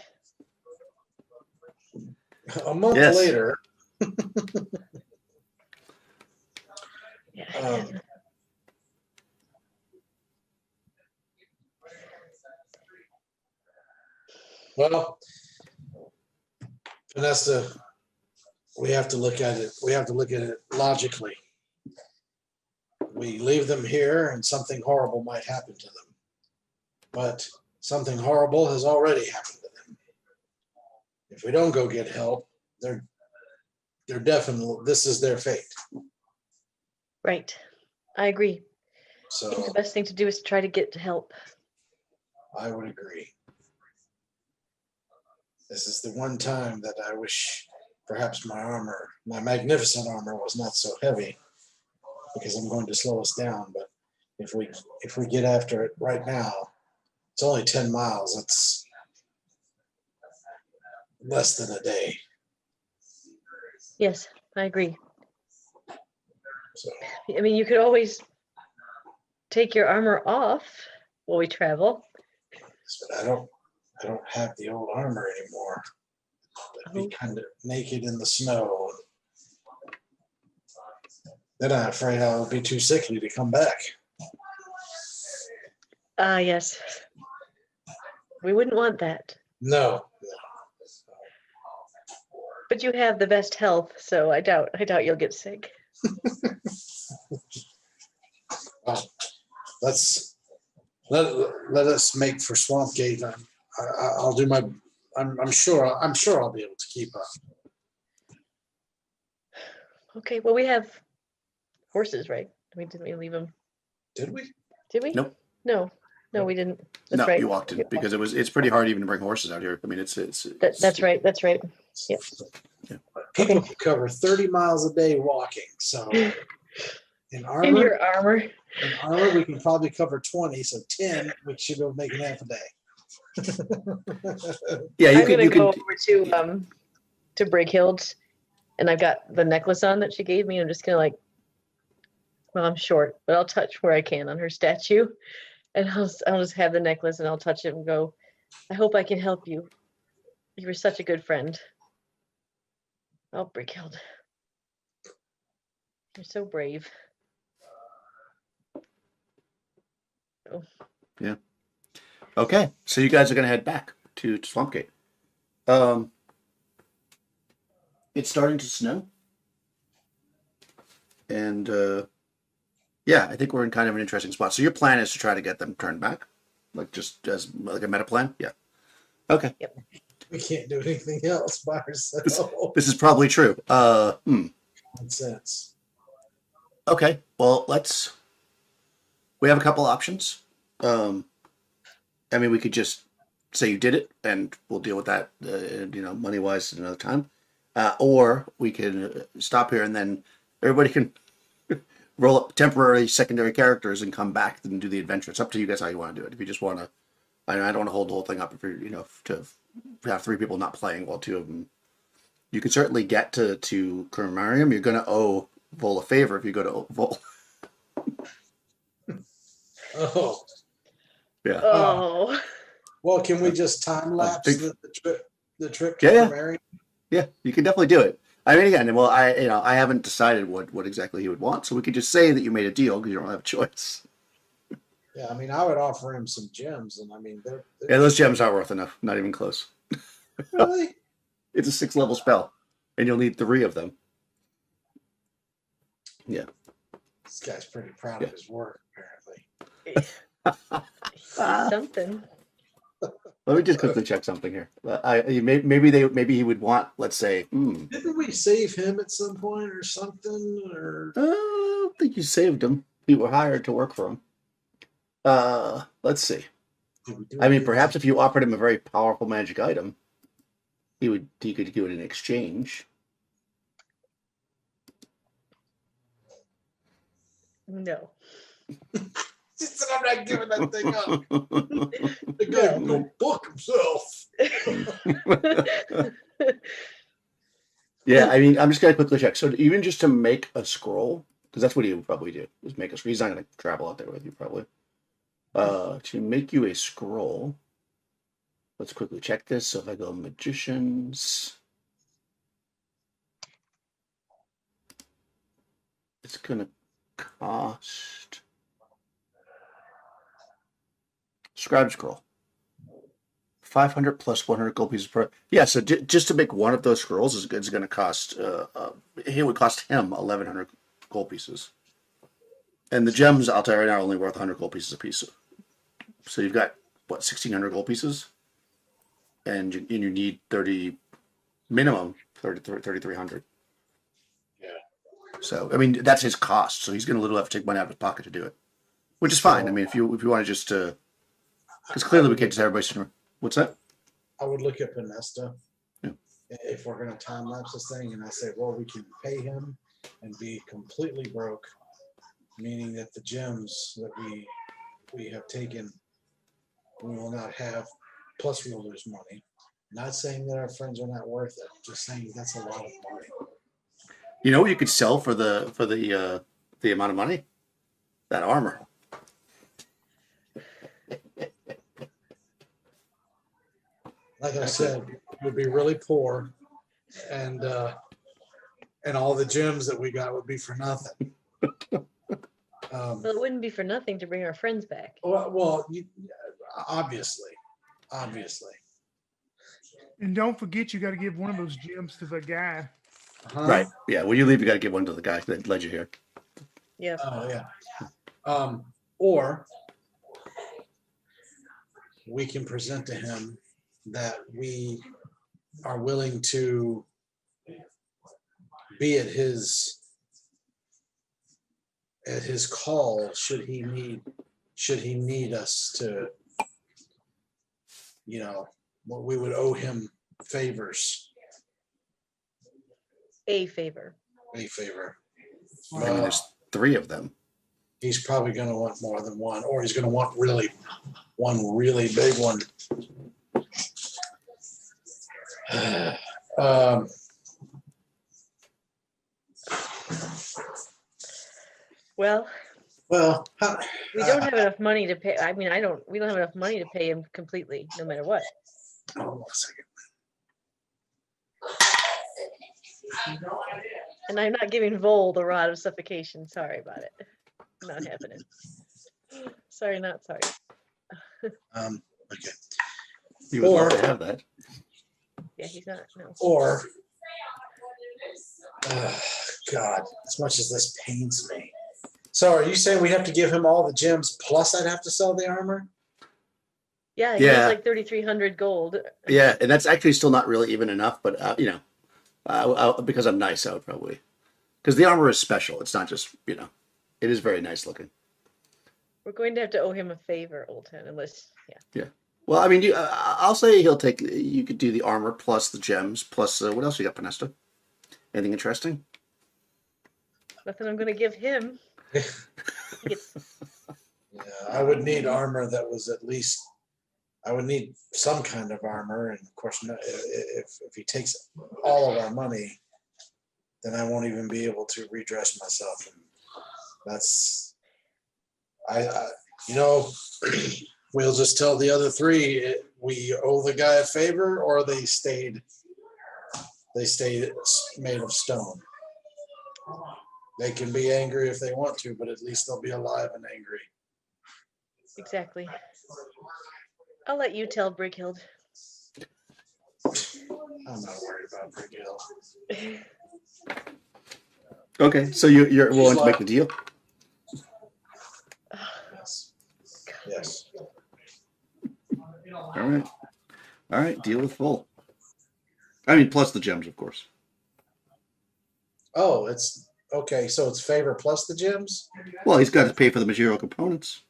A month Yes. later. Yeah. Well, Vanessa, we have to look at it. We have to look at it logically. We leave them here and something horrible might happen to them. But something horrible has already happened to them. If we don't go get help, they're definitely, this is their fate. Right. I agree. I think So the best thing to do is to try to get help. I would agree. This is the one time that I wish perhaps my magnificent armor was not so heavy, because I'm going to slow us down. But if we get after it right now, it's only 10 miles. It's less than a day. Yes, I agree. So I mean, you could always take your armor off while we travel. but I don't have the old armor anymore. I'd be Oh. kind of naked in the snow. Then I'm afraid I would be too sickly to come back. Yes. We wouldn't want that. No. But you have the best health, so I doubt you'll get sick. Well, let us make for Swamp Gate. I'll do my. I'm sure I'll be able to keep up. Okay. Well, we have horses, right? Didn't we leave them? Did we? Did we? Nope. No, we didn't. That's No, right. you walked in because it's pretty hard even to bring horses out here. I mean, it's That's right. That's right. Yep. People Okay. can cover 30 miles a day walking. So in In armor, your armor. we can probably cover 20. So 10, we should be able to make an half a day. Yeah, I'm gonna go over to Brighilde, and I've got the necklace on that she gave me. I'm just gonna well, I'm short, but I'll touch where I can on her statue, and I'll just have the necklace and I'll touch it and go, I hope I can help you. You were such a good friend. Oh, Brickhild. You're so brave. Oh. Yeah. Okay, so you guys are gonna head back to Swampgate. It's starting to snow, and yeah, I think we're in kind of an interesting spot. So your plan is to try to get them turned back, like just as like a meta plan. Yeah. Okay. Yep. We can't do anything else by ourselves. This is probably true. Nonsense. Okay. Well, we have a couple options. I mean, we could just say you did it, and we'll deal with that, money wise, another time. Or we can stop here, and then everybody can roll up temporary secondary characters and come back and do the adventure. It's up to you guys how you want to do it. If you just want to, I don't want to hold the whole thing up. If you're, to have 3 people not playing while 2 of them, you can certainly get to Kermarium. You're going to owe Vol a favor if you go to Vol. Oh. Yeah. Oh. Well, can we just time lapse think- the trip to Yeah. Mary? Yeah, you can definitely do it. I mean, again, well, I haven't decided what exactly he would want, so we could just say that you made a deal because you don't have a choice. Yeah, I mean, I would offer him some gems, and I mean, they're Yeah, those gems aren't worth enough. Not even close. really. It's a 6-level spell, and you'll need 3 of them. Yeah. This guy's pretty proud Yeah. of his work, apparently. He's something. Let me just quickly check something here. Maybe he would want, let's say, Didn't we save him at some point or something? Or I don't think you saved him. You were hired to work for him. Let's see. did we do I mean, anything? perhaps if you offered him a very powerful magic item, he could do it in exchange. No. She said, I'm not giving that thing up. Yeah, The guy can go book himself. I mean, I'm just gonna quickly check. So even just to make a scroll, because that's what he would probably do, is make a scroll. He's not gonna travel out there with you, probably. To make you a scroll, let's quickly check this. So if I go magicians, it's gonna cost scribe scroll 500 plus 100 gold pieces per. Yeah, so just to make one of those scrolls is going to cost. It would cost him 1,100 gold pieces, and the gems, I'll tell you right now, are only worth 100 gold pieces a piece. So you've got what 1,600 gold pieces, and you need 30 minimum 3,300. Yeah. So I mean that's his cost. So he's going to literally have to take money out of his pocket to do it, which is fine. I mean if you want to just because clearly we can't just everybody. What's that? I would look at Pinesta. Yeah. If we're going to time lapse this thing, and I say, well, we can pay him and be completely broke, meaning that the gems that we have taken, we will not have, plus we will lose money. Not saying that our friends are not worth it, just saying that's a lot of money. You know what you could sell for the amount of money? That armor. Like I said, we'd be really poor, and all the gems that we got would be for nothing. Well, it wouldn't be for nothing to bring our friends back. Well, obviously. And don't forget, you got to give one of those gems to the guy. Huh? Right. Yeah. When you leave, you got to give one to the guy that led you here. Yeah. Oh yeah. Or we can present to him that we are willing to be at his call should he need us to, we would owe him favors. A favor. A favor. I mean, there's 3 of them. He's probably going to want more than one, or he's going to want one really big one. Well, Well, We don't have enough money to pay. I mean, we don't have enough money to pay him completely, no matter what. hold on a second. And I'm not giving Vol the rod of suffocation. Sorry about it. Not happening. Sorry, not sorry. Okay. You would Or- love to have that. Yeah, he's not. No. Or, God, as much as this pains me. So are you saying we have to give him all the gems plus I'd have to sell the armor? Yeah, he Yeah. has like 3,300 gold. Yeah, and that's actually still not really even enough, but you know, because I'm nice, I would probably, because the armor is special. It's not just, you know, it is very nice looking. We're going to have to owe him a favor, Olten, unless, yeah. Well, I mean, I'll say he'll take. You could do the armor plus the gems plus what else you got, Panesta? Anything interesting? Nothing I'm going to give him. He gets- Yeah, I would need armor that was at least. I would need some kind of armor, and of course, if he takes all of our money, then I won't even be able to redress myself, and that's. You know, we'll just tell the other three we owe the guy a favor, or they stayed made of stone. They can be angry if they want to, but at least they'll be alive and angry. Exactly. I'll let you tell Brighild. I'm not worried about Brighill. Okay, so you're willing to make the deal? Yes. Yes. All right. Deal with full. I mean, plus the gems, of course. Oh, it's okay. So it's favor plus the gems. Well, he's got to pay for the material components.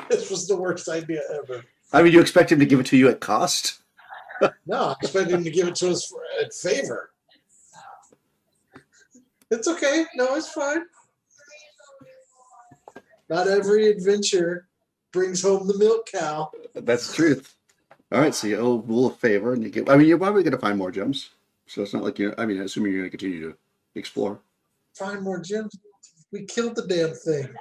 This was the worst idea ever. I mean, you expect him to give it to you at cost? No, I expected him to give it to us at favor. It's okay. No, it's fine. Not every adventure brings home the milk cow. That's the truth. All right, so you owe Bull a favor, and you get. I mean, you're probably going to find more gems, so it's not like you. I mean, assuming you're going to continue to explore. Find more gems. We killed the damn thing.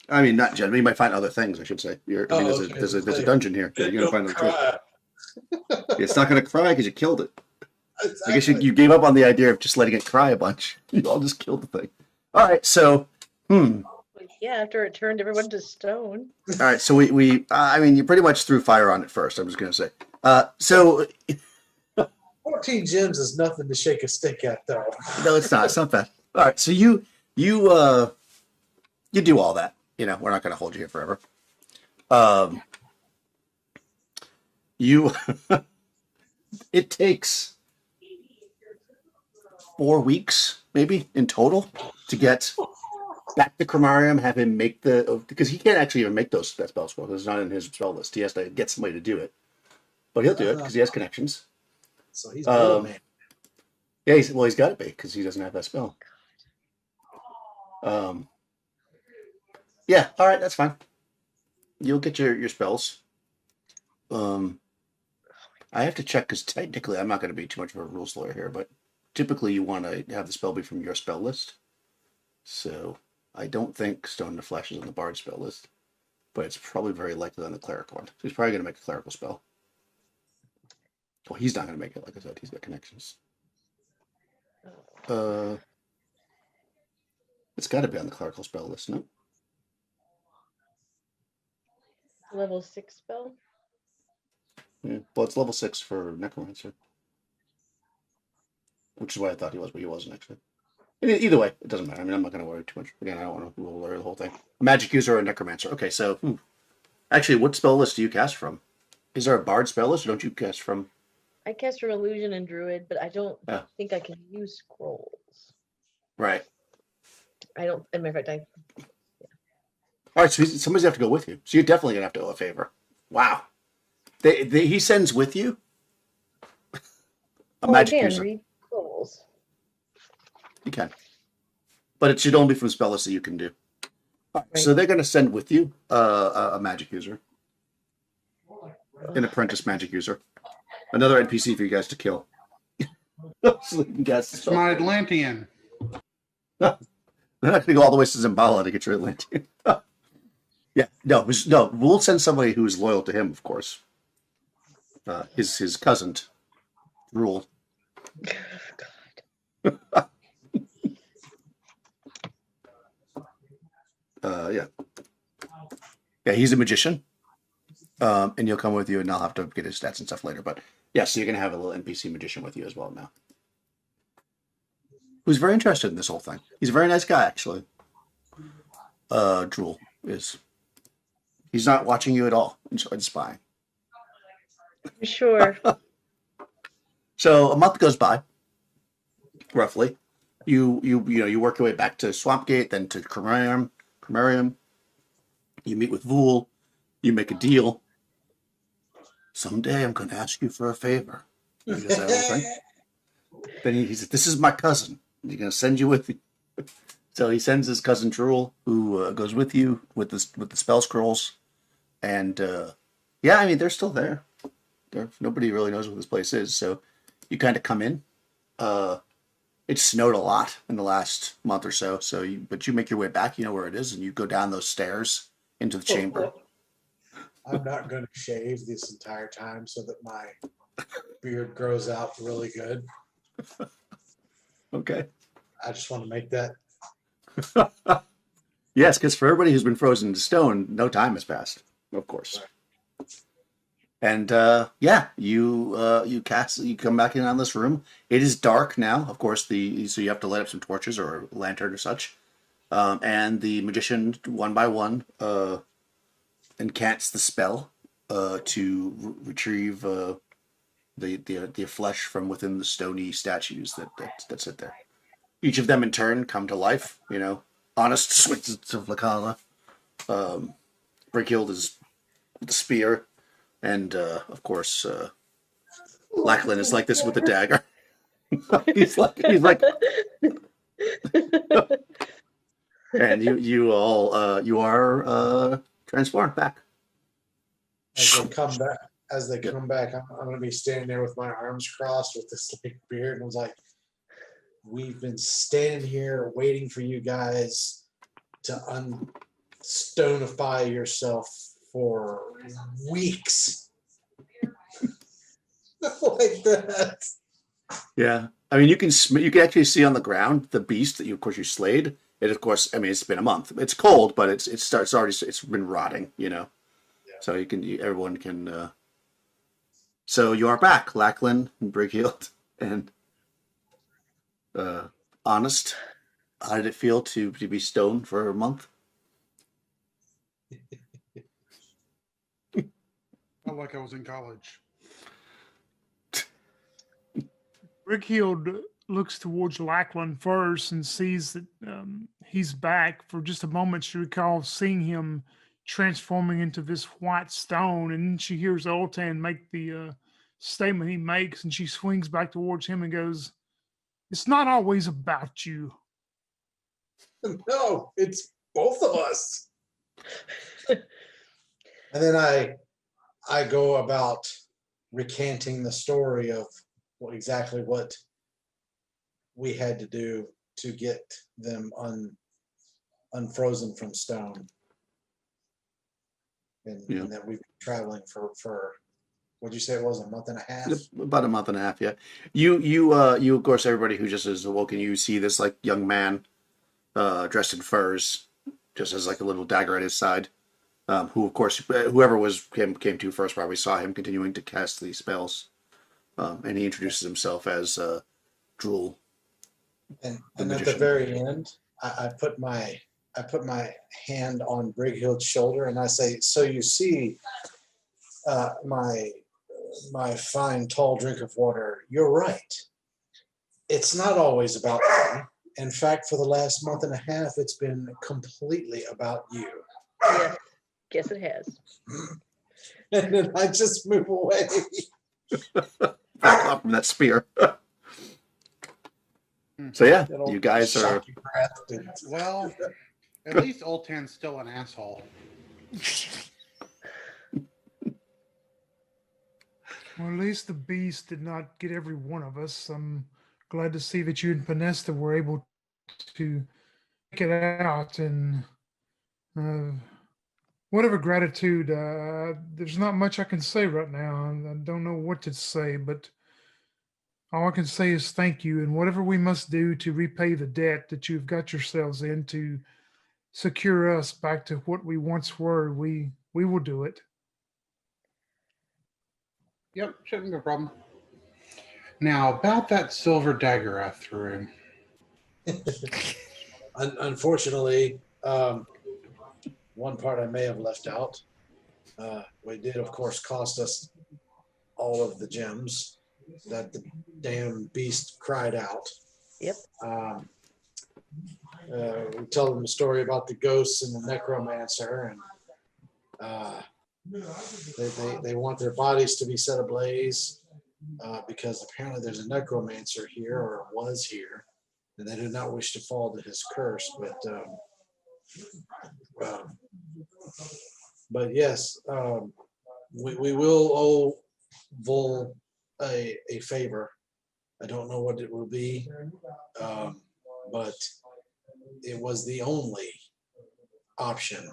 I mean, not gems. You might find other things. I should say. I mean, okay. there's a dungeon here. You're going to find other Cry. things. It's not going to cry because you killed it. Exactly. I guess you gave up on the idea of just letting it cry a bunch. You all just killed the thing. All right, so Yeah, after it turned everyone to stone. All right, so we I mean, you pretty much threw fire on it first. I'm just going to say. So 14 gems is nothing to shake a stick at, though. no, it's not. It's not bad. All right, so you do all that. You know, we're not going to hold you here forever. It takes 4 weeks, maybe in total, to get back to Cromarium, have him make because he can't actually even make those spell scrolls. It's not in his spell list. He has to get somebody to do it, but he'll do it because he has connections. So he's a man. Yeah, he's got to be because he doesn't have that spell. Yeah, all right, that's fine. You'll get your spells. I have to check because technically I'm not going to be too much of a rules lawyer here, but typically you want to have the spell be from your spell list. So I don't think Stone in the Flesh is on the Bard spell list, but it's probably very likely on the Cleric one. So he's probably going to make a clerical spell. Well, he's not going to make it, like I said. He's got connections. It's got to be on the clerical spell list, no? Level 6 spell. Yeah. Well, it's level 6 for Necromancer. Which is why I thought he was, but he wasn't actually. Either way, it doesn't matter. I mean, I'm not going to worry too much. Again, I don't want to worry the whole thing. A magic user or a Necromancer. Okay, so... Actually, what spell list do you cast from? Is there a Bard spell list, or don't you cast from... I cast from Illusion and Druid, but I don't think I can use scrolls. Right. I don't... As a matter of fact, All right, so somebody's have to go with you. So you're definitely going to have to owe a favor. Wow. He sends with you a magic I can user. read scrolls. You can. But it should only be from spell lists that you can do. All right, so they're going to send with you a magic user. An apprentice magic user. Another NPC for you guys to kill. Sleeping gas. It's my Atlantean. They're not going to go all the way to Zimbala to get your Atlantean. Yeah, no. We'll send somebody who's loyal to him, of course. His cousin, Rule. God. Yeah. Yeah, he's a magician. And he'll come with you, and I'll have to get his stats and stuff later. But yeah, so you're going to have a little NPC magician with you as well now. Who's very interested in this whole thing. He's a very nice guy, actually. Drool is. He's not watching you at all. Enjoyed spying. Sure. So a month goes by, roughly. You work your way back to Swampgate, then to Cremarium. You meet with Vool. You make a deal. Someday I'm going to ask you for a favor. You just that whole thing. Then he said, "This is my cousin. He's going to send you with me." So he sends his cousin Drool, who goes with you with the spell scrolls, and yeah, I mean they're still there. Nobody really knows what this place is, so you kind of come in. It snowed a lot in the last month or so, but you make your way back. You know where it is, and you go down those stairs into the chamber. I'm not going to shave this entire time so that my beard grows out really good. Okay. I just want to make that. Yes, because for everybody who's been frozen to stone, no time has passed, of course. Right. And yeah, you come back in on this room. It is dark now, of course. So you have to light up some torches or a lantern or such. And the magician, one by one, incants the spell to retrieve the flesh from within the stony statues that sit there. Each of them in turn come to life. Honest swings of Lakala. Brickhild is with the spear, and of course, Lachlan is like this with the dagger. he's like, and you are transformed back. As they come back, I'm going to be standing there with my arms crossed with this like beard, and I was like, "We've been standing here waiting for you guys to unstonify yourself for weeks." Like that. Yeah, I mean, you can actually see on the ground the beast that you slayed. It, of course, I mean, it's been a month. It's cold, but it's been rotting. Yeah. So everyone can. So you are back, Lachlan and Brighild, and Honest. How did it feel to be stoned for a month? Felt like I was in college. Rickhild looks towards Lachlan first and sees that he's back. For just a moment, she recalls seeing him transforming into this white stone, and then she hears Oltan make the statement he makes, and she swings back towards him and goes, "It's not always about you." No, it's both of us. And then I go about recanting the story of exactly what we had to do to get them unfrozen from stone, and that we've been traveling for what'd you say it was, a month and a half? About a month and a half, yeah. You of course, everybody who just is awoken, you see this like young man dressed in furs, just has like a little dagger at his side. Who, of course, whoever came to first probably saw him continuing to cast these spells. And he introduces himself as Drool. And at the very end, I put my hand on Brighild's shoulder and I say, "So you see, my fine tall drink of water, you're right. It's not always about me. In fact, for the last month and a half, it's been completely about you." Yeah, guess it has. And then I just move away. Back off from that spear. So yeah, you guys are. Well, at least Oltan's still an asshole. Well, at least the beast did not get every one of us. I'm glad to see that you and Panesta were able to make it out. And uh, whatever gratitude, there's not much I can say right now. I don't know what to say, but all I can say is thank you. And whatever we must do to repay the debt that you've got yourselves in to secure us back to what we once were, we will do it. Yep, shouldn't be a problem. Now, about that silver dagger I threw. Unfortunately, one part I may have left out. We did, of course, cost us all of the gems that the damn beast cried out. Yep. We tell them the story about the ghosts and the necromancer, and they want their bodies to be set ablaze because apparently there's a necromancer here, or was here, and they do not wish to fall to his curse. But yes, we will owe Vol a favor. I don't know what it will be, but it was the only option.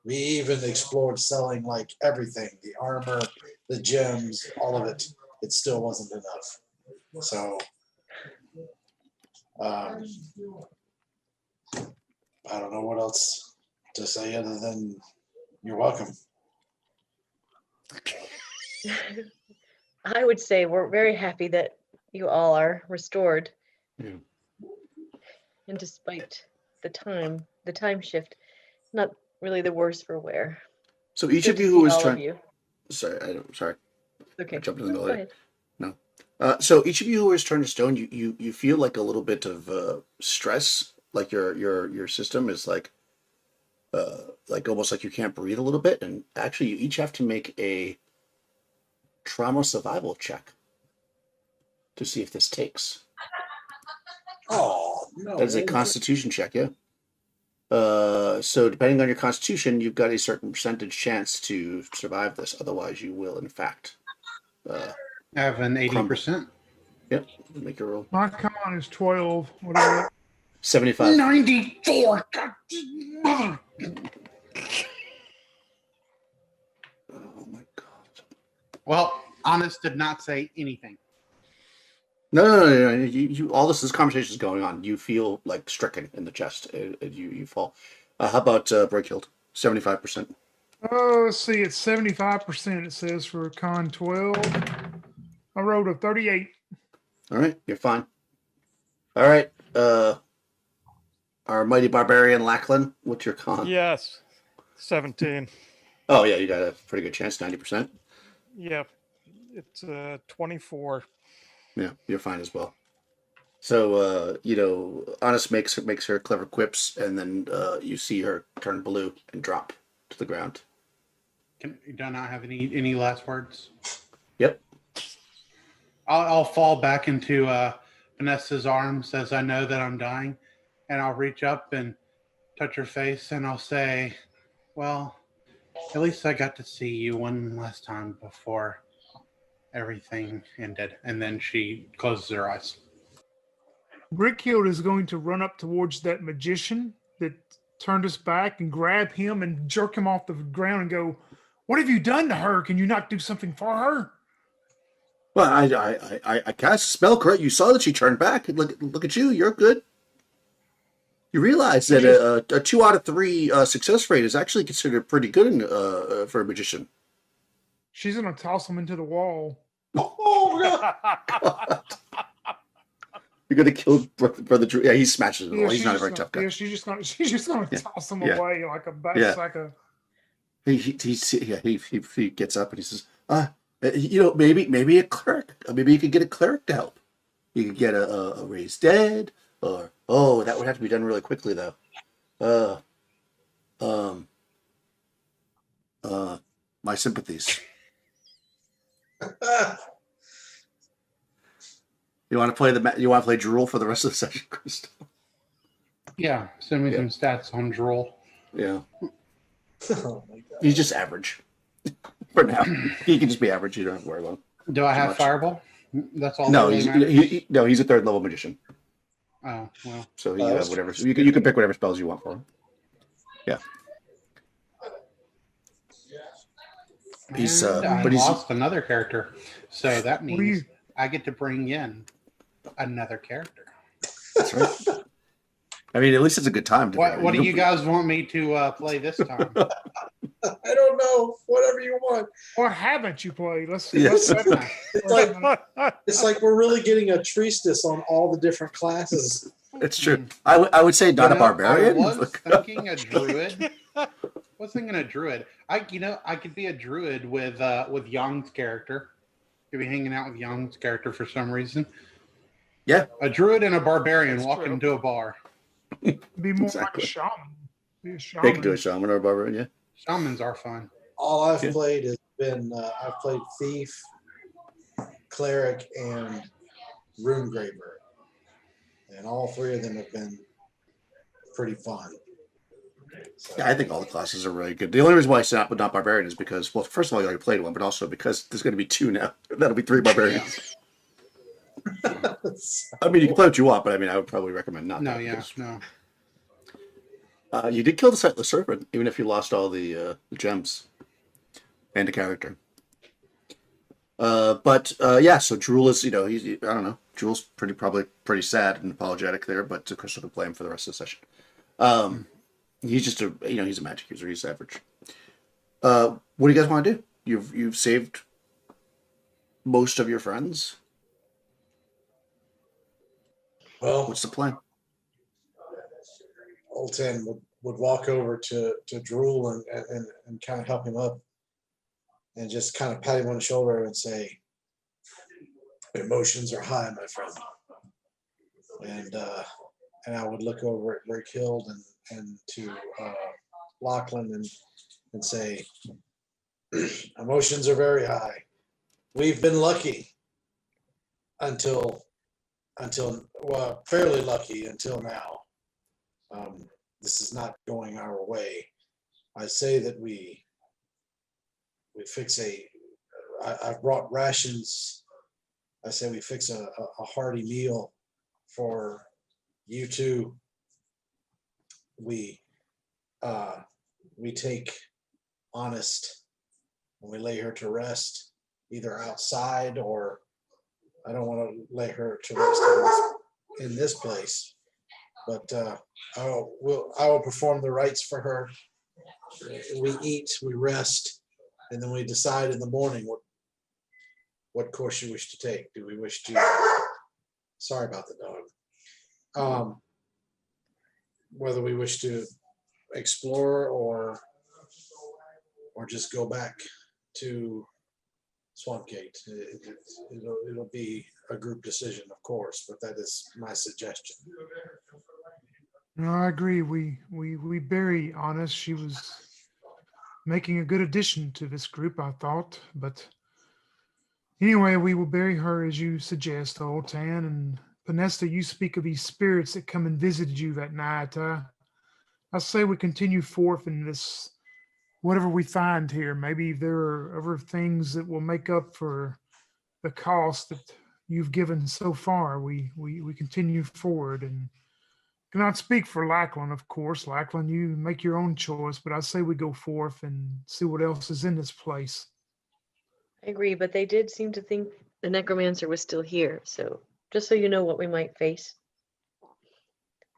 We even explored selling like everything, the armor, the gems, all of it. It still wasn't enough. So I don't know what else to say other than you're welcome. I would say we're very happy that you all are restored. Yeah. And despite the time shift, not really the worse for wear. So It's each good of to you see who was all of trying. you. Sorry. Okay. I jumped in the No, middle go of it. ahead. No. So each of you who is turned to stone, you feel like a little bit of stress, like your system is like almost like you can't breathe a little bit, and actually you each have to make a trauma survival check to see if this takes. Oh no! That is a Constitution check, yeah. So depending on your Constitution, you've got a certain percentage chance to survive this. Otherwise, you will, in fact, I have an 80%. Yep. Make your roll. My con is 12. What is it? 75. 94! God, mother! Oh my god. Well, Honest did not say anything. No. You all this conversation is going on. You feel like stricken in the chest. You fall. How about Breakhild? 75%. Oh, let's see. It's 75%. It says for con 12. I rolled a 38. All right, you're fine. All right. Our mighty barbarian Lachlan, what's your con? Yes. 17. Oh yeah, you got a pretty good chance, 90%. Yep. It's 24. Yeah, you're fine as well. So Honest makes her clever quips, and then you see her turn blue and drop to the ground. Do I not have any last words? Yep. I'll fall back into Vanessa's arms as I know that I'm dying, and I'll reach up and touch her face, and I'll say, well, at least I got to see you one last time before everything ended. And then she closes her eyes. Brickhild is going to run up towards that magician that turned us back and grab him and jerk him off the ground and go, "What have you done to her? Can you not do something for her?" Well, I cast a spell, correct? You saw that she turned back. Look at you. You're good. You realize that a 2 out of 3 success rate is actually considered pretty good for a magician. She's going to toss him into the wall. Oh God. You're gonna kill brother Drew. Yeah, he smashes it. He's not a very tough guy. Yeah, she's just gonna toss him away like a sack of. He gets up and he says, maybe a cleric. Maybe you could get a cleric to help. You could get a raised dead, or that would have to be done really quickly though. My sympathies. You want to play Drool for the rest of the session, Crystal? Yeah, send me some stats on Drool. Yeah. Oh my god. He's just average. For now, he can just be average. You don't have to worry about him. Do I Too have much. Fireball? That's all. No, that he's really matters? he's a third level magician. Oh well. So you have whatever. You can pick whatever spells you want for him. Yeah. He's And I but he's lost another character, so that What do you? means I get to bring in another character. that's right. I mean, at least it's a good time. To What do you guys want me to play this time? I don't know. Whatever you want. What haven't you played? Let's. Yes. It's like we're really getting a treatise on all the different classes. It's true. I would say not a barbarian. I was thinking a druid. I could be a druid with Young's character. Could be hanging out with Young's character for some reason. Yeah. A druid and a barbarian That's walking true. into a bar. Be more Exactly. like a shaman. Be a They shaman. can do a shaman or a barbarian. Yeah. Shamans are fun. All I've Yeah. played has been I've played thief, cleric, and runegraver, and all three of them have been pretty fun. So, Yeah, I think all the classes are really good. The only reason why I said not barbarian is because, well, first of all, you already played one, but also because there's going to be two now. That'll be 3 barbarians. I mean, you can play what you want, but I mean, I would probably recommend not. No, that, yeah, because, no. You did kill the Sightless Serpent, even if you lost all the gems and the character. But yeah, so Drool is, he's, I don't know, Drool's probably pretty sad and apologetic there, but Crystal can play him for the rest of the session. He's just he's a magic user. He's average. What do you guys want to do? You've saved most of your friends. well, What's the plan? Oltan would walk over to Drool and kind of help him up, and just kind of pat him on the shoulder and say, "Emotions are high, my friend." And I would look over at Brickhild and to Lachlan and say, "Emotions are very high. We've been lucky until fairly lucky until now. This is not going our way. I say that we fix I've brought rations. I say we fix a hearty meal for you two. We take Honest and we lay her to rest, either outside, or I don't want to lay her to rest in this place, but I will perform the rites for her. We eat, we rest, and then we decide in the morning what course you wish to take. Do we wish to? Sorry about the dog. Whether we wish to explore or just go back to Swampgate. It'll be a group decision, of course, but that is my suggestion. No, I agree. We bury Honest. She was making a good addition to this group, I thought. But anyway, we will bury her as you suggest, Oltan. And Panesta, you speak of these spirits that come and visited you that night. I say we continue forth in this, whatever we find here. Maybe there are other things that will make up for the cost that you've given so far. We continue forward, and cannot speak for Lachlan, of course. Lachlan, you make your own choice, but I say we go forth and see what else is in this place. I agree, but they did seem to think the necromancer was still here. So just so you know what we might face.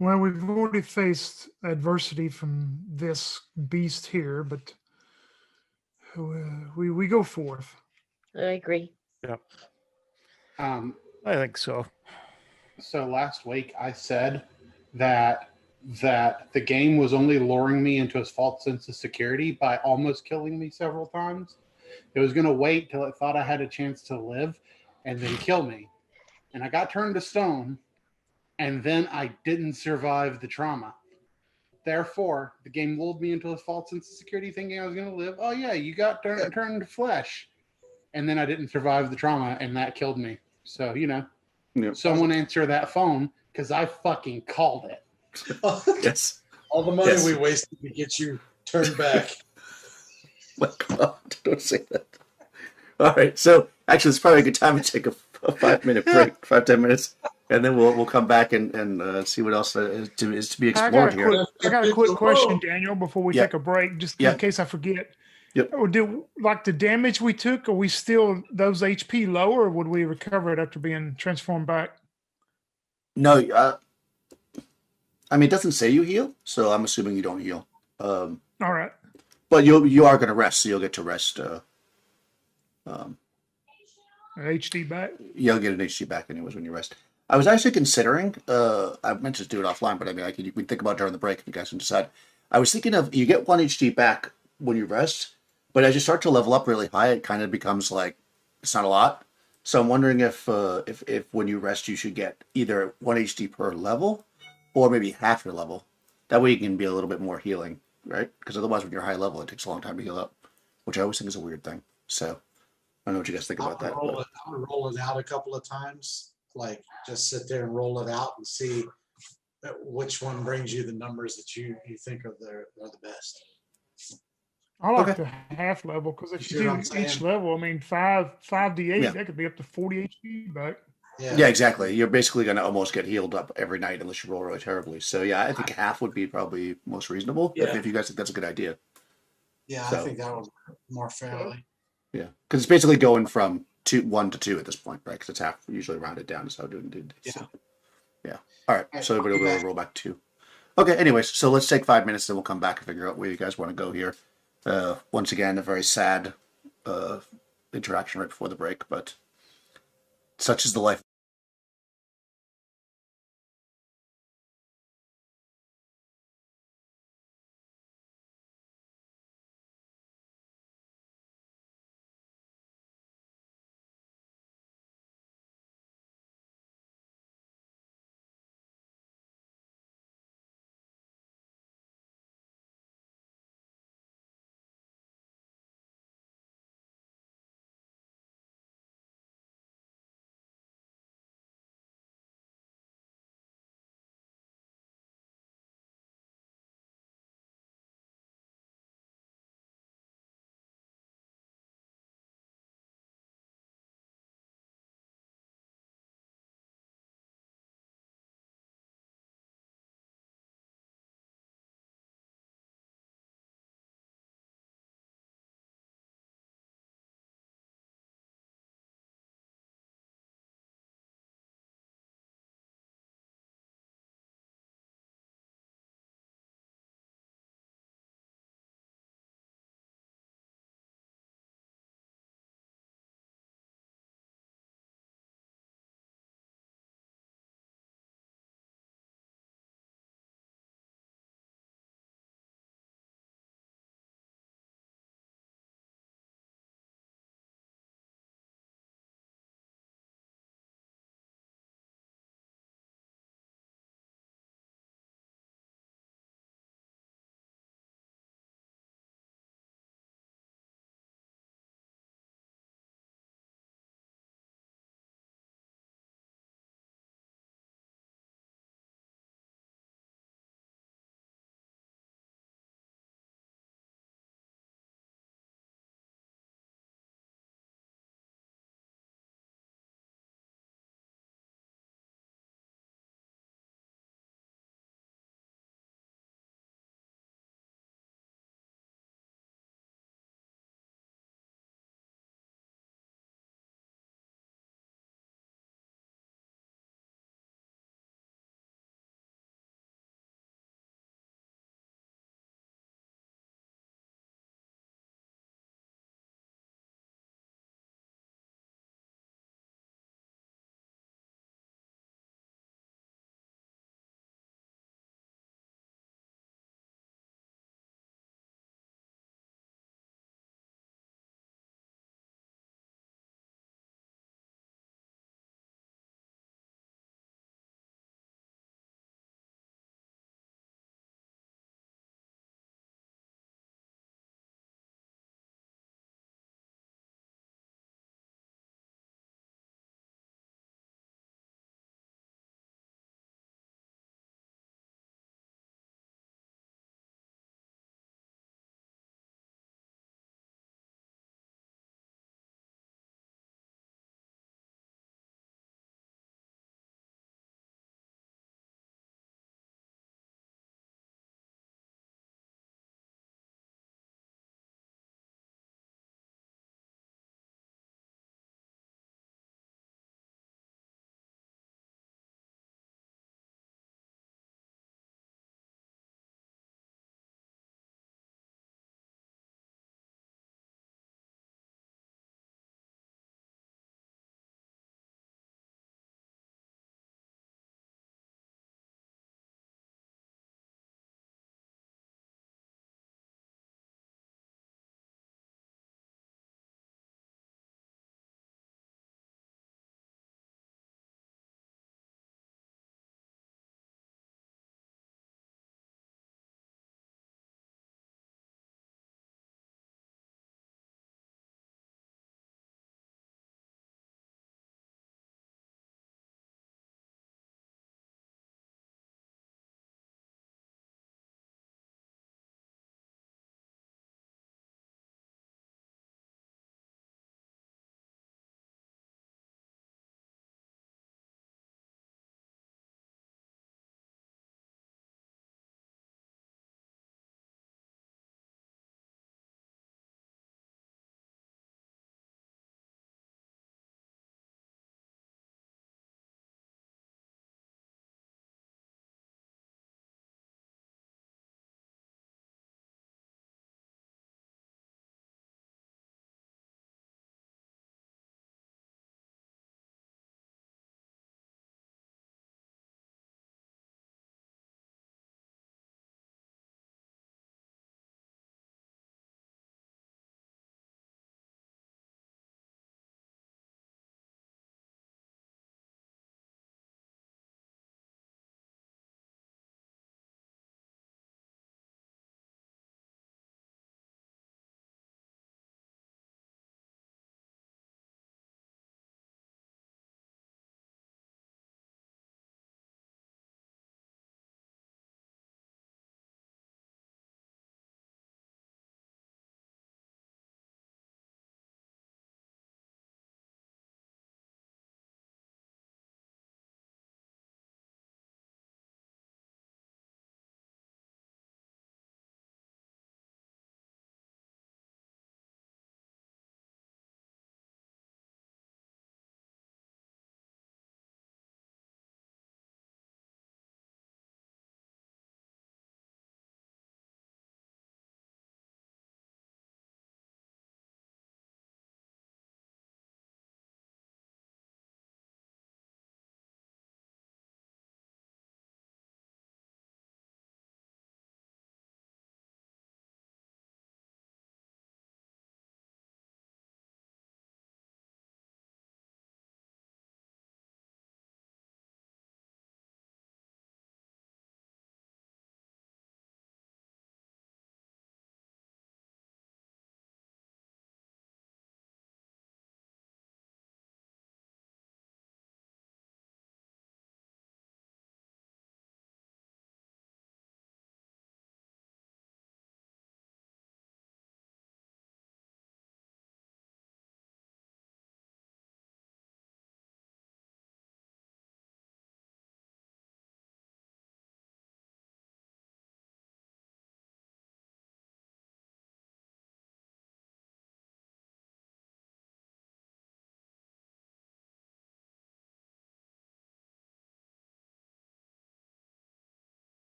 Well, we've already faced adversity from this beast here, but we go forth. I agree. Um, I think so. So last week I said that the game was only luring me into a false sense of security by almost killing me several times. It was going to wait till it thought I had a chance to live and then kill me. And I got turned to stone, and then I didn't survive the trauma. Therefore, the game lulled me into a false sense of security thinking I was going to live. Oh yeah, you got turned to flesh. And then I didn't survive the trauma, and that killed me. So, Yep. someone answer that phone, because I fucking called it. Yes. All the money Yes. we wasted to get you turned back. my God, don't say that. All right, so actually, it's probably a good time to take a 5 minute break, 5-10 minutes, and then we'll come back and see what else is to be explored here. I got a quick question, Daniel, before we Yeah. take a break, just Yeah. in case I forget. Yep. Or like the damage we took, are we still those HP lower, or would we recover it after being transformed back? No, I mean, it doesn't say you heal, so I'm assuming you don't heal. All right. But you are going to rest, so you'll get to rest. HD back. You'll get an HD back anyways when you rest. I was actually considering. I meant to do it offline, but I mean, we can think about it during the break if you guys can decide. I was thinking of you get 1 HD back when you rest, but as you start to level up really high, it kind of becomes like it's not a lot. So I'm wondering if when you rest, you should get either 1 HD per level, or maybe half your level. That way you can be a little bit more healing, right? Because otherwise, when you're high level, it takes a long time to heal up, which I always think is a weird thing. So I don't know what you guys think about that. I would roll it out a couple of times, like just sit there and roll it out and see which one brings you the numbers that you think are the best. I like Okay. the half level because if You you see what do I'm saying? each level, I mean, 5d8, Yeah. that could be up to 40 HP back. Yeah, exactly. You're basically going to almost get healed up every night unless you roll really terribly. So yeah, I think half would be probably most reasonable if you guys think that's a good idea. Yeah, So. I think that would work more fairly. Yeah, because it's basically going from 1 to 2 at this point, right? Because it's half usually rounded down is how doing it. So, yeah. All right. So everybody will be able to roll back 2. Okay. Anyways, so let's take 5 minutes, then we'll come back and figure out where you guys want to go here. Once again, a very sad interaction right before the break, but such is the life.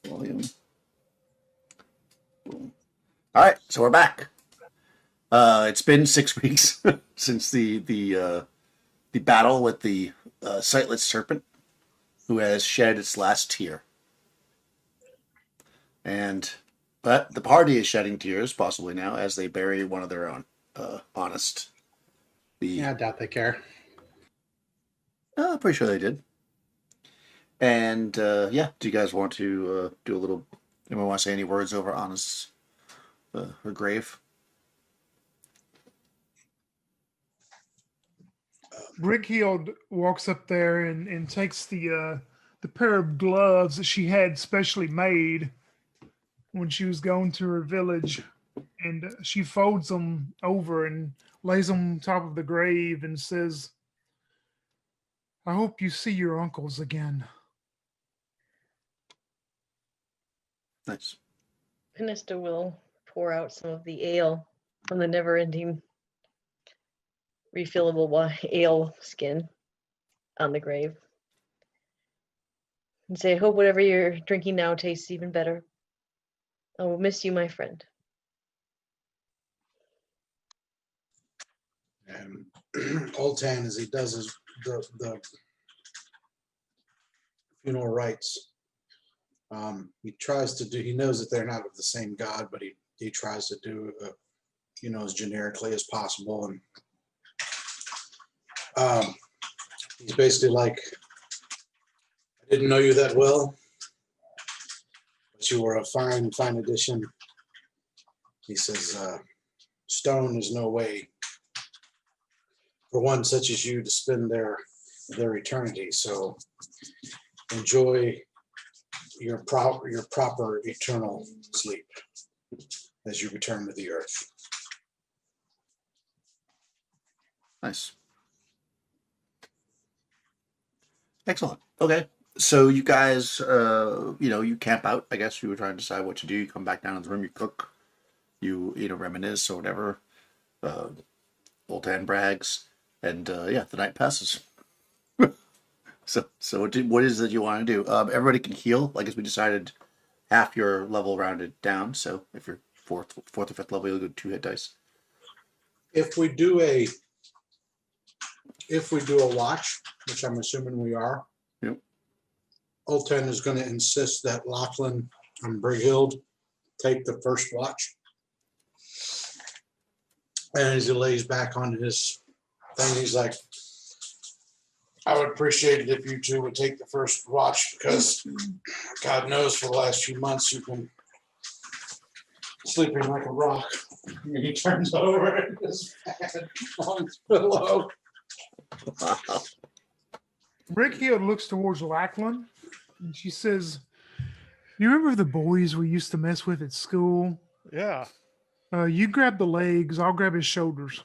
Volume. Boom. All right, so we're back. It's been 6 weeks since the battle with the sightless serpent, who has shed its last tear. But the party is shedding tears, possibly now, as they bury one of their own. Honest. Yeah, I doubt they care. Pretty sure they did. And yeah, do you guys want to do a little? Anyone want to say any words over Honest's her grave? Brighild walks up there and takes the pair of gloves that she had specially made when she was going to her village, and she folds them over and lays them on top of the grave and says, "I hope you see your uncles again." Nice. Pinista will pour out some of the ale from the never-ending refillable ale skin on the grave and say, "I hope whatever you're drinking now tastes even better. I will miss you, my friend." And Old Tan, as he does the funeral rites, he tries to do. He knows that they're not of the same god, but he tries to do as generically as possible, and he's basically like, "I didn't know you that well, but you were a fine addition." He says, "Stone is no way for one such as you to spend their eternity. So enjoy your proper eternal sleep as you return to the earth." Nice. Excellent. Okay. So you guys, you camp out. I guess you were trying to decide what to do. You come back down in the room. You cook. You reminisce or whatever. Old Tan brags, and yeah, the night passes. So what is it you want to do? Everybody can heal. I guess we decided half your level rounded down. So if you're fourth or fifth level, you'll go 2 hit dice. If we do a watch, which I'm assuming we are, Yep. Old Ten is going to insist that Lachlan and Brighild take the first watch. And as he lays back on his thing, he's like, "I would appreciate it if you two would take the first watch, because God knows for the last few months you've been sleeping like a rock." And he turns over and his head on his pillow. Wow. Brighild looks towards Lachlan and she says, "You remember the boys we used to mess with at school? Yeah. You grab the legs, I'll grab his shoulders.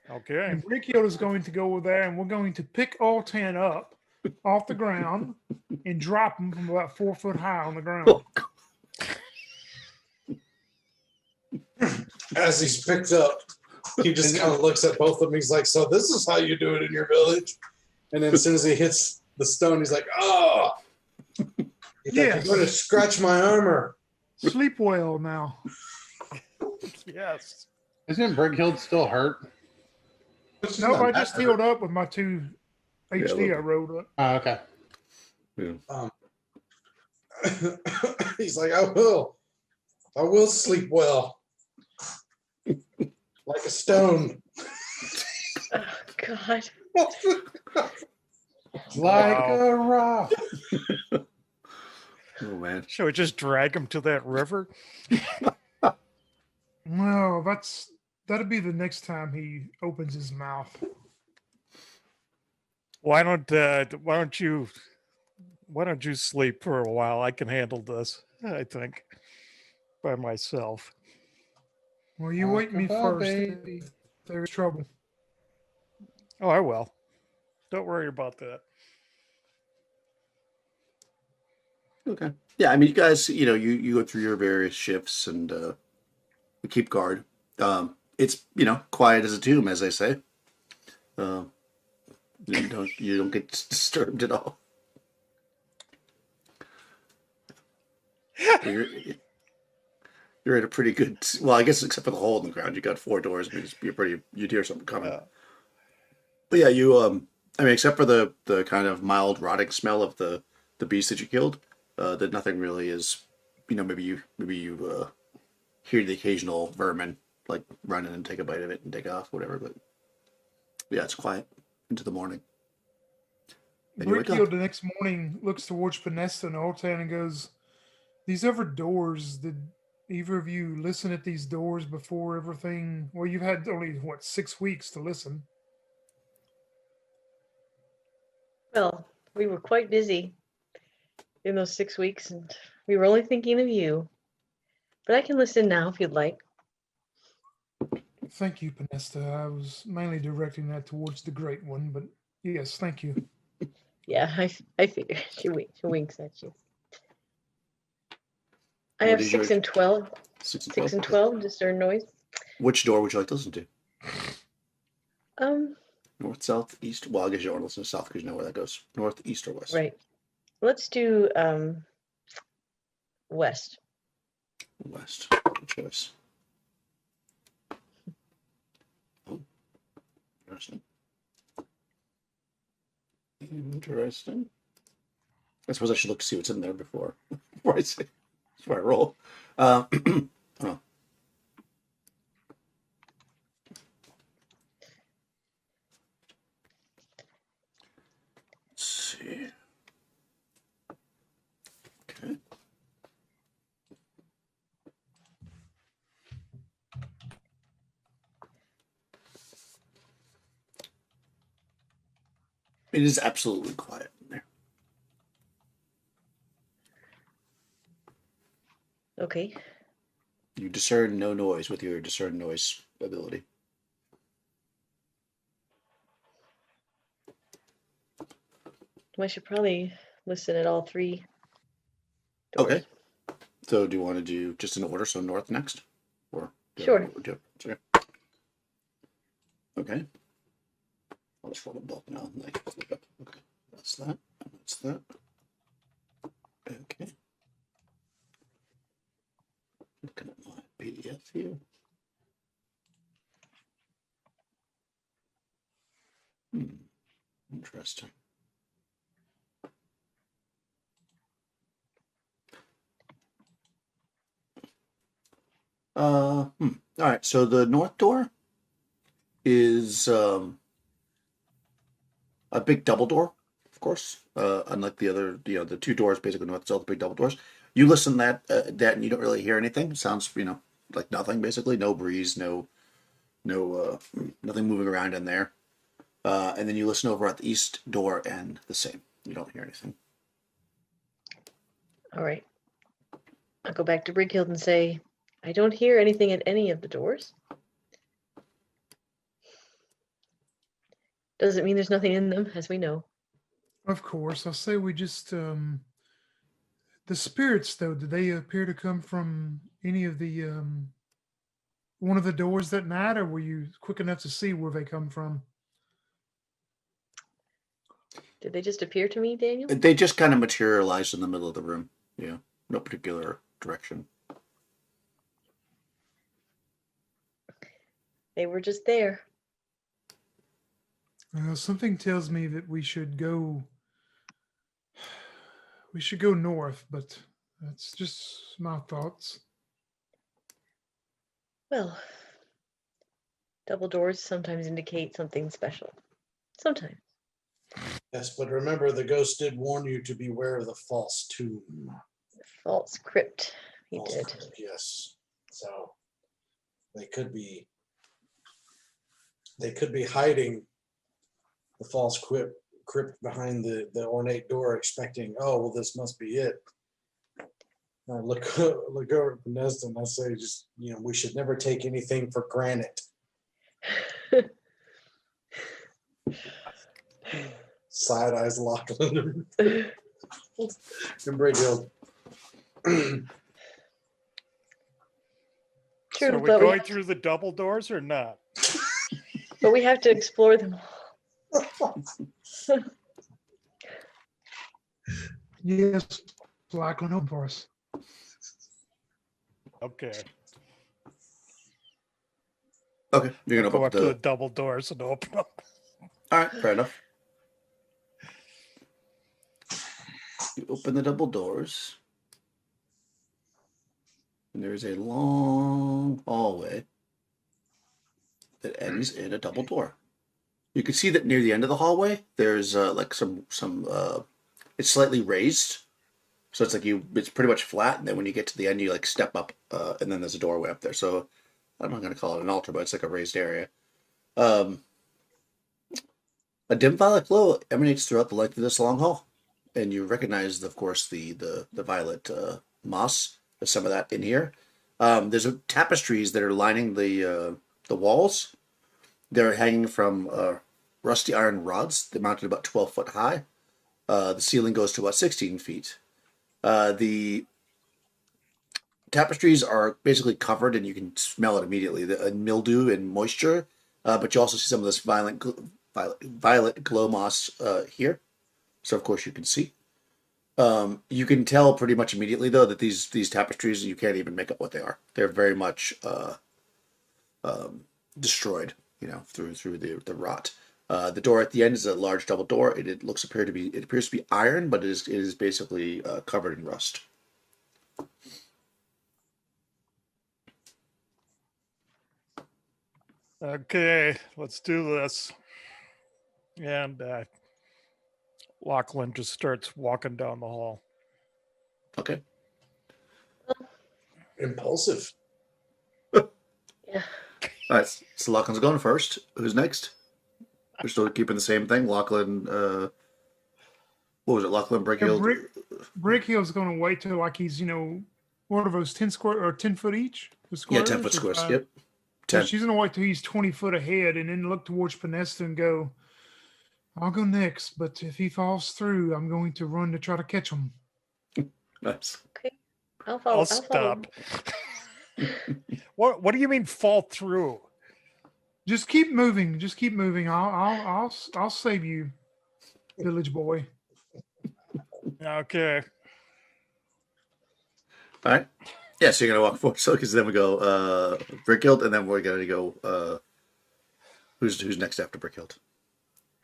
Okay. And Brighild is going to go over there and we're going to pick Old Tan up off the ground and drop him from about 4 foot high on the ground." As he's picked up, he just kind of looks at both of them. He's like, "So this is how you do it in your village?" And then as soon as he hits the stone, he's like, "Oh!" He's like, Yes. "You're going to scratch my armor." Sleep well now. Yes. Isn't Brighild still hurt? Nope, I just healed up with my 2 HD Yeah, I rolled up. Oh, okay. Yeah. He's like, I will sleep well, like a stone." Oh, God. Like Wow. a rock. Oh man. Shall we just drag him to that river? Well, that'll be the next time he opens his mouth. Why don't you sleep for a while? I can handle this, I think, by myself. Well, you wake me Rock-a-bye, first baby. if there's trouble. Oh, I will. Don't worry about that. Okay. Yeah, I mean, you guys, you go through your various shifts and keep guard. It's quiet as a tomb, as they say. You don't get disturbed at all. You're in a pretty good. Well, I guess except for the hole in the ground, you got 4 doors. I mean, you'd hear something coming. But yeah, you I mean, except for the kind of mild rotting smell of the beast that you killed, that nothing really is. You know, maybe you hear the occasional vermin like run in and take a bite of it and take off, whatever. But yeah, it's quiet into the morning. And you wake Brickyard up. the next morning looks towards Panesta and Altan and goes, "These other doors, did either of you listen at these doors before everything? Well, you've had only, what, 6 weeks to listen." Well, we were quite busy in those 6 weeks, and we were only thinking of you. But I can listen now if you'd like. Thank you, Panesta. I was mainly directing that towards the Great One, but yes, thank you. Yeah, I figured. She winks at you. I What have is 6 your- and 12. 6 and 6 and 12. 12, discern noise. Which door would you like to listen to? Um, North, south, east. Well, I guess you don't want to listen to south because you know where that goes. North, east, or west. right. Let's do west. West. Good choice. Oh, interesting. Interesting. I suppose I should look to see what's in there before I say before I roll. Oh. Let's see. Okay. It is absolutely quiet in there. Okay. You discern no noise with your discern noise ability. I should probably listen at all 3 doors. Okay. So do you want to do just in order? So north next? Or Sure. Sorry. Okay. I'll just roll them both now. Okay. That's that. That's that. Okay. Looking at my PDF here. Interesting. All right. So the north door is a big double door, of course. Unlike the other, the 2 doors basically north south, big double doors. You listen that and you don't really hear anything. It sounds, like nothing basically. No breeze, no nothing moving around in there. And then you listen over at the east door and the same. You don't hear anything. All right. I'll go back to Brighild and say, I don't hear anything at any of the doors. Doesn't mean there's nothing in them, as we know. Of course, I'll say we just the spirits, though, did they appear to come from any of the one of the doors that night, or were you quick enough to see where they come from? Did they just appear to me, Daniel? They just kind of materialized in the middle of the room. Yeah, no particular direction. They were just there. Something tells me that we should go. We should go north, but that's just my thoughts. Well, double doors sometimes indicate something special. Sometimes. Yes, but remember, the ghost did warn you to beware of the false tomb. False crypt. He False did. crypt, yes. So they could be hiding the false crypt behind the ornate door, expecting, oh well, this must be it. I look over at Nesta and I say, just we should never take anything for granted. Side eyes Lachlan and Brighild. True, So are we but going through the double doors or not? but we have to explore them. Yes, Lachlan, open for us. Okay. Okay, you're gonna Go open up to the the. double doors and open them. All right, fair enough. You open the double doors, and there is a long hallway that ends in a double door. You can see that near the end of the hallway, there's like some it's slightly raised, so it's like it's pretty much flat, and then when you get to the end, you like step up, and then there's a doorway up there. So I'm not going to call it an altar, but it's like a raised area. Um, a dim violet glow emanates throughout the length of this long hall, and you recognize, of course, the violet moss. There's some of that in here. There's tapestries that are lining the walls. They're hanging from rusty iron rods. They're mounted about 12 foot high. The ceiling goes to about 16 feet. The tapestries are basically covered, and you can smell it immediately. The mildew and moisture, but you also see some of this violet glow moss here. So of course you can see. You can tell pretty much immediately though that these tapestries, you can't even make up what they are. They're very much destroyed, through the rot. The door at the end is a large double door. It appears to be iron, but it is basically covered in rust. Okay, let's do this. And Lachlan just starts walking down the hall. Okay. Impulsive. Yeah. All right. So Lachlan's going first. Who's next? We're still keeping the same thing. Lachlan. What was it? Lachlan Brickhill. Brickhill's going to wait till like he's what are those 10 square or 10 foot each? The Yeah, squares, 10 foot or squares. 5? Yep. So 10. she's going to wait till he's 20 foot ahead and then look towards Panesta and go, I'll go next, but if he falls through, I'm going to run to try to catch him. Nice. Okay. I'll follow. I'll stop. What do you mean fall through? Just keep moving. Just keep moving. I'll save you, village boy. Okay. All right. Yeah, so you're going to walk forward. So, because then we go Brickhill, and then we're going to go. Who's next after Brickhill?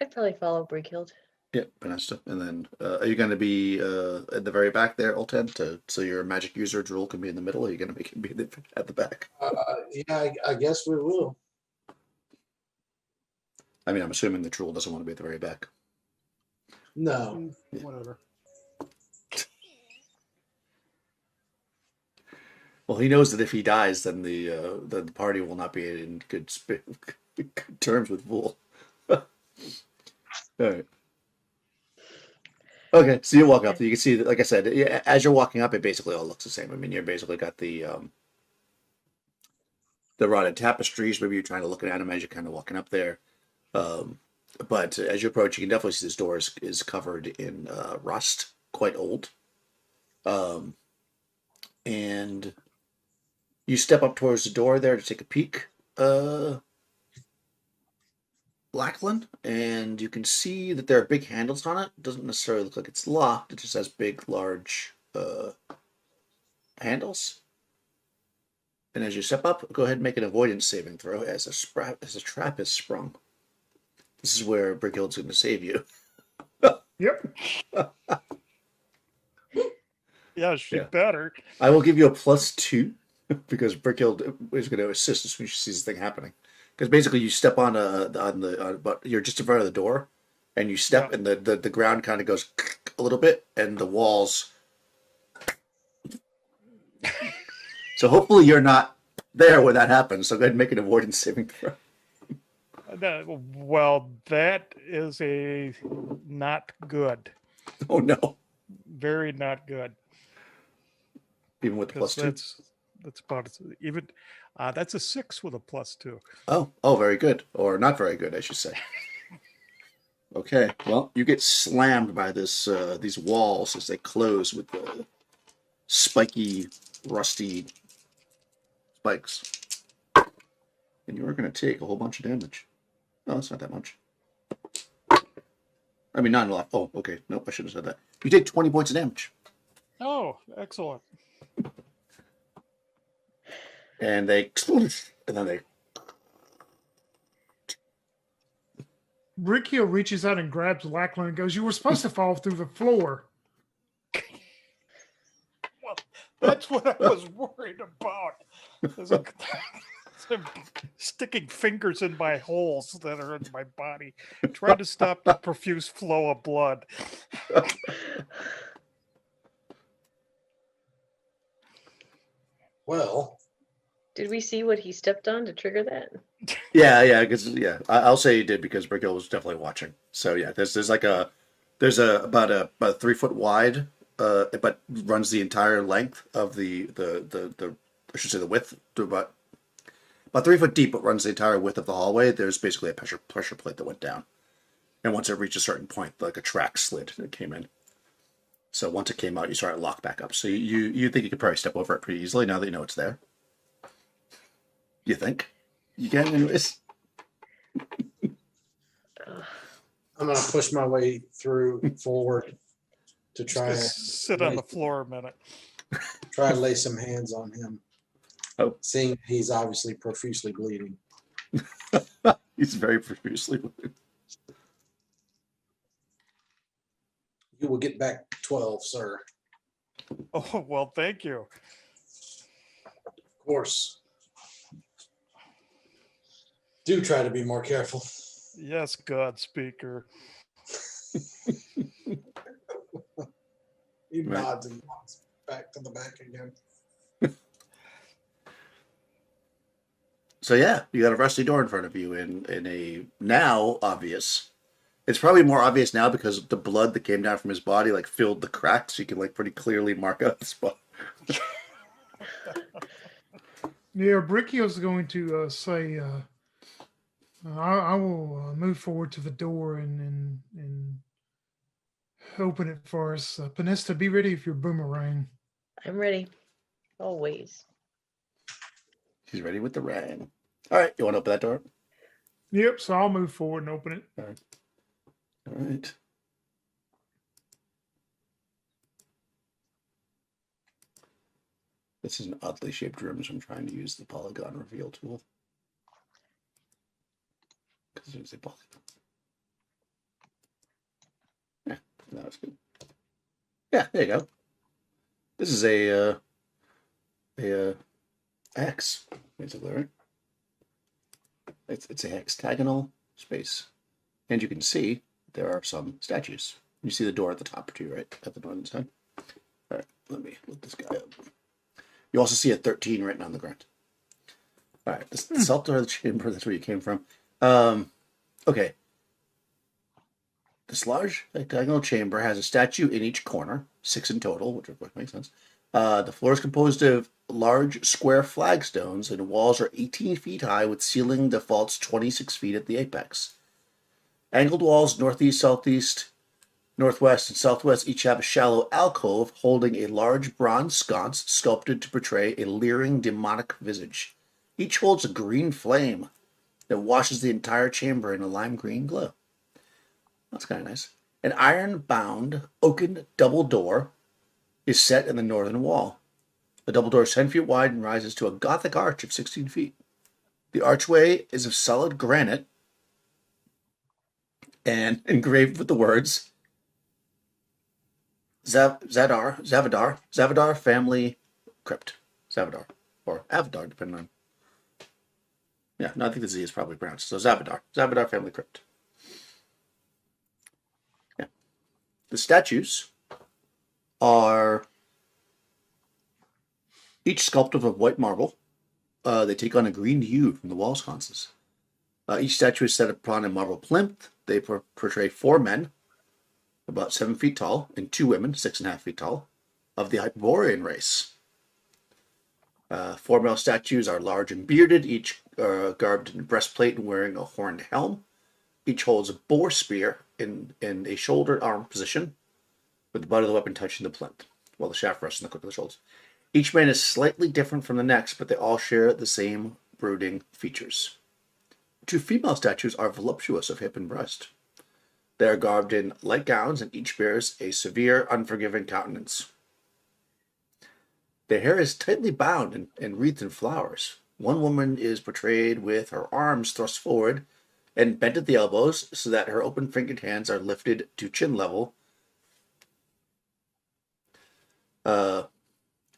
I'd probably follow Brickhill. Yeah, Panesta. And then are you going to be at the very back there, Olten? So your magic user Drool can be in the middle, or are you going to make him be at the back? Yeah, I guess we will. I mean, I'm assuming the Drool doesn't want to be at the very back. No. Whatever. Well, he knows that if he dies, then the party will not be in good terms with Vool. All right. Okay, so you walk up. You can see that, like I said, as you're walking up, it basically all looks the same. I mean, you're basically got the rotted tapestries. Maybe you're trying to look at them as you're kind of walking up there. But as you approach, you can definitely see this door is covered in rust, quite old. And you step up towards the door there to take a peek, Lachlan, and you can see that there are big handles on it. It doesn't necessarily look like it's locked. It just has big, large handles. And as you step up, go ahead and make an avoidance saving throw as a trap is sprung. This is where Brickhild's going to save you. Yep. Yeah, she Yeah. better. I will give you a +2 because Brickhild is going to assist as soon as she sees the thing happening. Because basically, you step but you're just in front of the door, and you step, and the ground kind of goes a little bit, and the walls. So hopefully, you're not there when that happens. So go ahead and make an avoidance saving throw. Well, that is a not good. Oh no! Very not good. Even with the +2. That's about even. That's a 6 with a +2. Oh, very good, or not very good, I should say. Okay, well, you get slammed by these walls as they close with the spiky, rusty spikes, and you are going to take a whole bunch of damage. No, it's not that much. I mean, not a lot. Oh, okay. Nope, I shouldn't have said that. You take 20 points of damage. Oh, excellent. and they explode, and then they. Riccio reaches out and grabs Lackland and goes, "You were supposed to fall through the floor." Well, that's what I was worried about. Is it- I'm sticking fingers in my holes that are in my body, trying to stop the profuse flow of blood. Well, Did we see what he stepped on to trigger that? Yeah, because I'll say he did because Brickhill was definitely watching. So yeah, there's about a 3 foot wide, but runs the entire length of the I should say the width to about 3 foot deep, but runs the entire width of the hallway. There's basically a pressure plate that went down, and once it reached a certain point, like a track slid and it came in. So once it came out, you saw it lock back up. So you think you could probably step over it pretty easily now that you know it's there. You think? You can, anyways. I'm gonna push my way forward to try Sit on the floor a minute. to lay some hands on him. Oh. Seeing he's obviously profusely bleeding. He's very profusely bleeding. You will get back 12, sir. Oh, well, thank you. Of course. Do try to be more careful. Yes, God speaker. He Right. nods and walks back to the back again. So yeah, you got a rusty door in front of you in a now obvious. It's probably more obvious now because the blood that came down from his body like filled the cracks. So you can like pretty clearly mark out the spot. Yeah, Brickio's going to say, I will move forward to the door and open it for us. Panista, be ready if you're boomerang. I'm ready. Always. He's ready with the rang. All right, you want to open that door? Yep, so I'll move forward and open it. All right. This is an oddly shaped room, so I'm trying to use the polygon reveal tool. Because there's a polygon. Yeah, that was good. Yeah, there you go. This is a hex, basically, right? It's a hexagonal space, and you can see there are some statues. You see the door at the top too, right? At the northern side. All right, let me look this guy up. You also see a 13 written on the ground. All right, this the south door of the chamber. That's where you came from. Okay. This large hexagonal chamber has a statue in each corner, 6 in total, which of course makes sense. The floor is composed of large square flagstones, and walls are 18 feet high, with ceiling defaults 26 feet at the apex. Angled walls northeast, southeast, northwest, and southwest each have a shallow alcove holding a large bronze sconce sculpted to portray a leering demonic visage. Each holds a green flame that washes the entire chamber in a lime green glow. That's kind of nice. An iron-bound oaken double door is set in the northern wall. The double door is 10 feet wide and rises to a Gothic arch of 16 feet. The archway is of solid granite and engraved with the words Zavadar family crypt. Zavadar. Or Avadar, depending on. Yeah, no, I think the Z is probably pronounced. So Zavadar family crypt. Yeah. The statues are each sculpted of white marble. They take on a green hue from the wall sconces. Each statue is set upon a marble plinth. They portray 4 men, about 7 feet tall, and 2 women, 6.5 feet tall, of the Hyperborean race. 4 male statues are large and bearded, each garbed in breastplate and wearing a horned helm. Each holds a boar spear in a shoulder arm position, with the butt of the weapon touching the plinth, while the shaft rests on the crook of the shoulders. Each man is slightly different from the next, but they all share the same brooding features. 2 female statues are voluptuous of hip and breast. They are garbed in light gowns, and each bears a severe, unforgiving countenance. Their hair is tightly bound and wreathed in flowers. One woman is portrayed with her arms thrust forward and bent at the elbows so that her open fingered hands are lifted to chin level. Uh,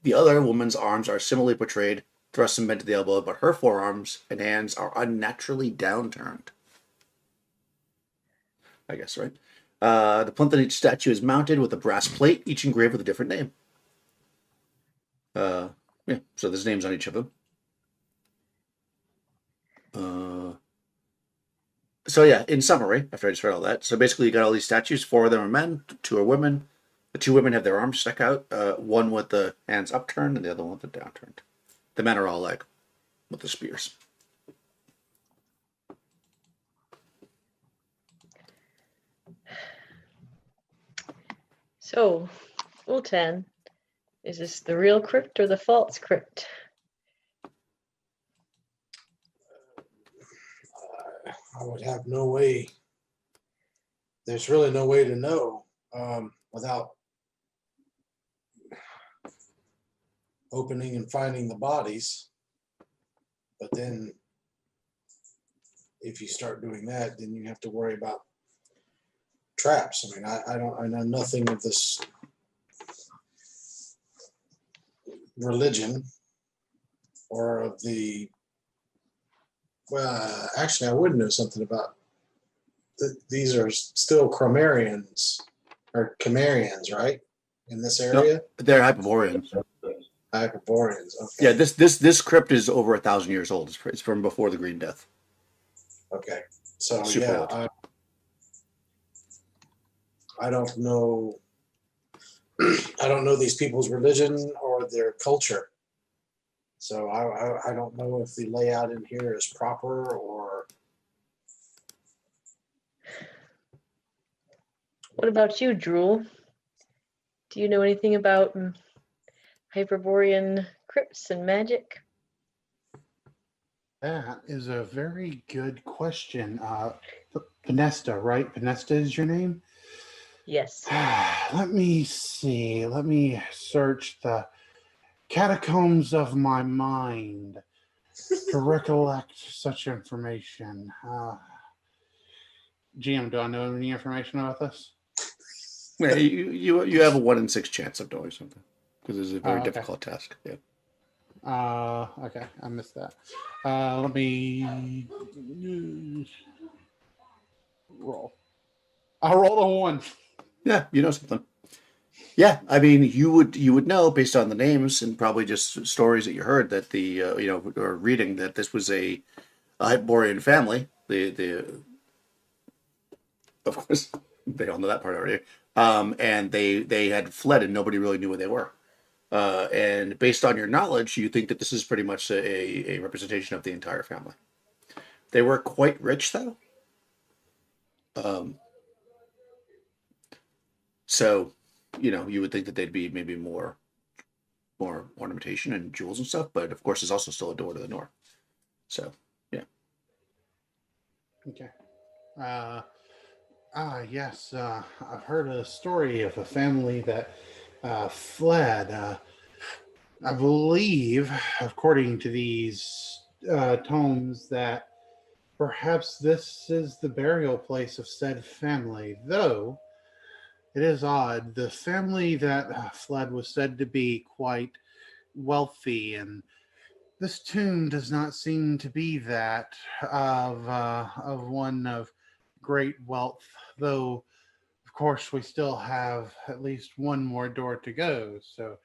the other woman's arms are similarly portrayed, thrust and bent at the elbow, but her forearms and hands are unnaturally downturned. I guess, right? The plinth on each statue is mounted with a brass plate, each engraved with a different name. Yeah, so there's names on each of them. So yeah, in summary, after I just read all that, so basically you got all these statues. 4 of them are men, 2 are women. The 2 women have their arms stuck out, one with the hands upturned and the other one with the downturned. The men are all like with the spears. So, Ultan, is this the real crypt or the false crypt? I would have no way. There's really no way to know without opening and finding the bodies. But then if you start doing that, then you have to worry about traps. I mean, I know nothing of this religion or of the, well, actually I would know something about these are still Chimerians or Chimerians, right? In this area? No, they're Hyperboreans. Hyperboreans. Okay. Yeah, this crypt is over 1,000 years old. It's from before the Green Death. Okay. So Super yeah, old. I don't know. I don't know these people's religion or their culture. So I don't know if the layout in here is proper or. What about you, Drool? Do you know anything about Hyperborean crypts and magic? That is a very good question. Pinesta, right? Pinesta is your name? Yes. Let me see. Let me search the catacombs of my mind to recollect such information. GM, do I know any information about this? Yeah, you have a 1 in 6 chance of knowing something because it's a very okay. difficult task. Yeah. Okay, I missed that. Let me roll. I rolled a 1. Yeah, you know something. Yeah, I mean, you would know based on the names and probably just stories that you heard that the or reading that this was a Hyperborean family. The of course they all know that part already. And they had fled and nobody really knew where they were. And based on your knowledge, you think that this is pretty much a representation of the entire family. They were quite rich though. So, you would think that they'd be maybe more ornamentation and jewels and stuff, but of course there's also still a door to the north. So, yeah. Okay. Yes. I've heard a story of a family that fled. I believe, according to these tomes, that perhaps this is the burial place of said family, though it is odd. The family that fled was said to be quite wealthy, and this tomb does not seem to be that of one of great wealth, though of course we still have at least one more door to go, so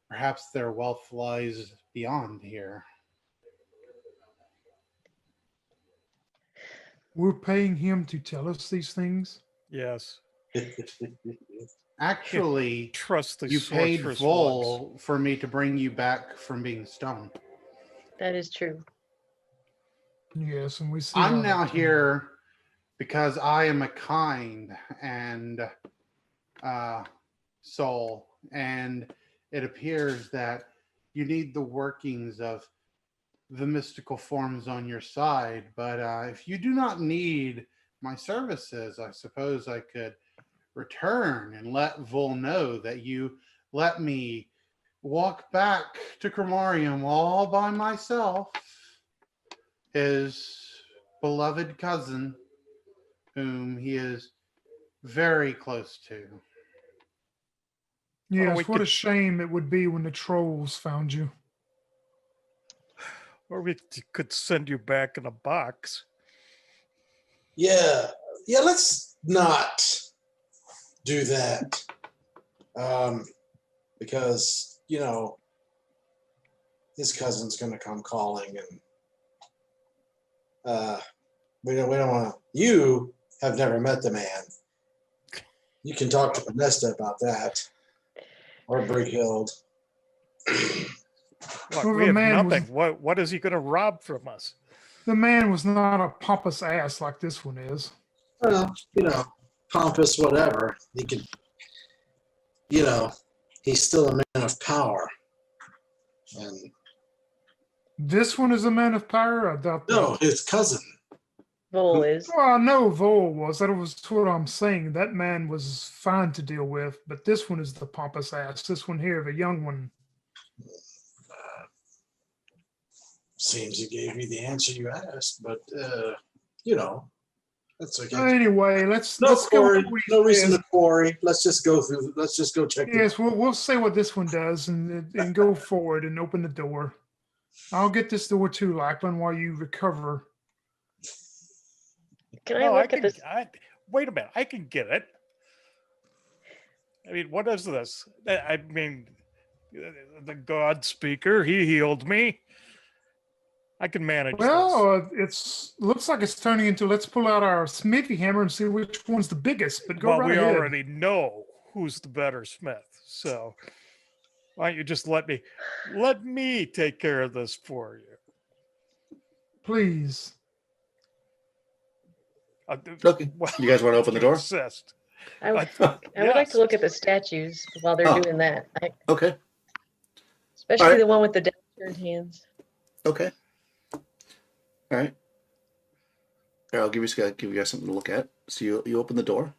perhaps their wealth lies beyond here. We're paying him to tell us these things. Yes. Actually, Trust the you paid sorceress full for me to bring you back from being stoned. That is true. Yes, and we see. I'm why now that came here because I am a kind and soul, and it appears that you need the workings of the mystical forms on your side. But if you do not need my services, I suppose I could return and let Vul know that you let me walk back to Cremorium all by myself, his beloved cousin, whom he is very close to. Yes, we what a could- shame it would be when the trolls found you. Or we could send you back in a box. Yeah, let's not do that. Because, his cousin's going to come calling, and we don't want to. You have never met the man. You can talk to Panesta about that, or Brighild. What, Well, we the have man was- nothing. What is he going to rob from us? The man was not a pompous ass like this one is. Well, pompous, whatever. He could, he's still a man of power. And This one is a man of power? I doubt that. no, his cousin. Vol is. Well, I know Vol was. That was what I'm saying. That man was fine to deal with, but this one is the pompous ass. This one here, the young one. Seems he gave you the answer you asked, but that's okay. Anyway, let's No go. quarry, with what he no reason says. to quarry. Let's just go through. Let's just go check. Yes, we'll say what this one does and go forward and open the door. I'll get this door too, Lachlan, while you recover. Can I No, look at this? Wait a minute. I can get it. I mean, what is this? I mean, the God Speaker, he healed me. I can manage this. Well, it's looks like it's turning into let's pull out our smithy hammer and see which one's the biggest. But go Well, right we ahead. already know who's the better smith. So why don't you just let me take care of this for you? Please. Okay. Well, You guys want to open the you door? insist. I would Oh, like yes. to look at the statues while they're Oh. doing that, okay. especially Alright. the one with the downturned hands. Okay. All right. I'll give you guys something to look at. So you open the door.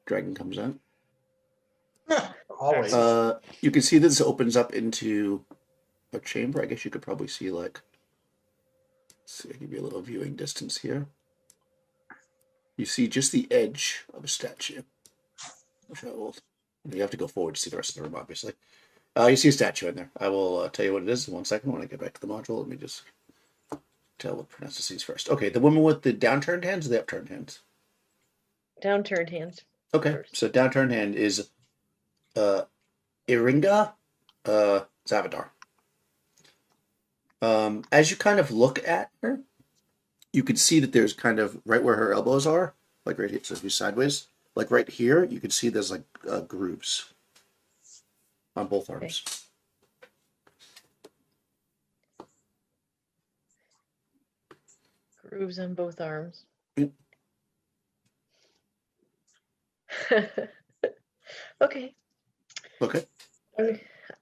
Dragon comes out. Always. You can see that this opens up into a chamber. I guess you could probably see like. Let's see, I'll give you a little viewing distance here. You see just the edge of a statue. Which I will. You have to go forward to see the rest of the room, obviously. You see a statue in there. I will tell you what it is in 1 second when I get back to the module. Let me just tell what Pernesta sees first. Okay, the woman with the downturned hands or the upturned hands? Downturned hands. Okay, First. so downturned hand is Iringa Zavadar. As you kind of look at her, you can see that there's kind of right where her elbows are, like right here, so if you sideways, like right here, you can see there's like grooves on both arms. Grooves on both arms. Yep. Okay. Okay.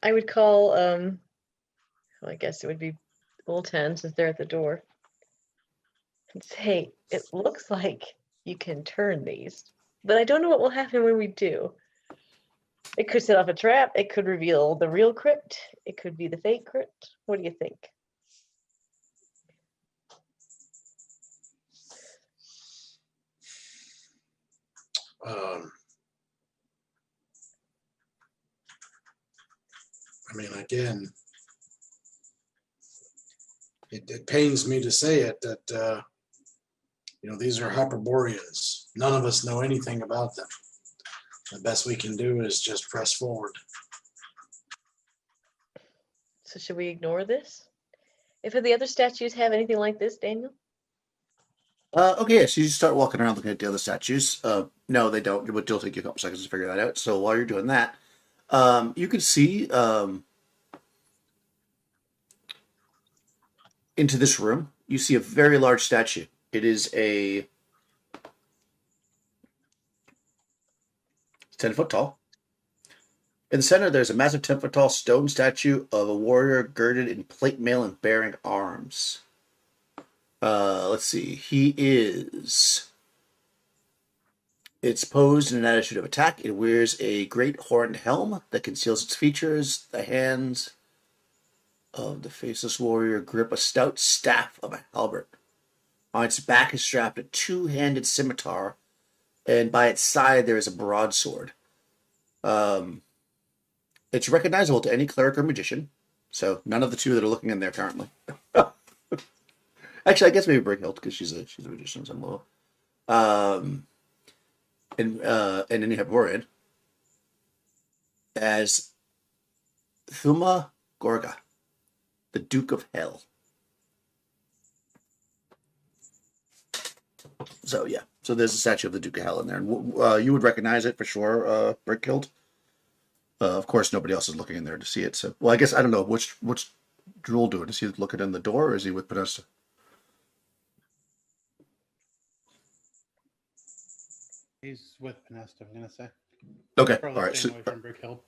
I would call, well, I guess it would be Bull 10 since they're at the door. And say, it looks like you can turn these, but I don't know what will happen when we do. It could set off a trap. It could reveal the real crypt. It could be the fake crypt. What do you think? Again, it pains me to say it that these are Hyperboreans. None of us know anything about them. The best we can do is just press forward. So should we ignore this? If the other statues have anything like this, Daniel? Okay, so you start walking around looking at the other statues. No, they don't. It would still take you a couple seconds to figure that out. So while you're doing that, you can see into this room. You see a very large statue. It is a 10-foot tall. In the center, there's a massive 10-foot tall stone statue of a warrior girded in plate mail and bearing arms. Let's see. He is It's posed in an attitude of attack. It wears a great horned helm that conceals its features. The hands of the faceless warrior grip a stout staff of a halberd. On its back is strapped a two-handed scimitar, and by its side there is a broadsword. It's recognizable to any cleric or magician, so none of the two that are looking in there currently. Actually, I guess maybe Brickhilt because she's a magician as well. And in Hyperborean as Thuma Gorga, the Duke of Hell. So yeah, so there's a statue of the Duke of Hell in there, and you would recognize it for sure, Brickhilt. Of course, nobody else is looking in there to see it. So, well, I guess I don't know what's Drool doing. Is he looking in the door, or is he with Panessa? He's with Panesta, I'm gonna say. Okay, Probably all right. staying So, away from Brickhill.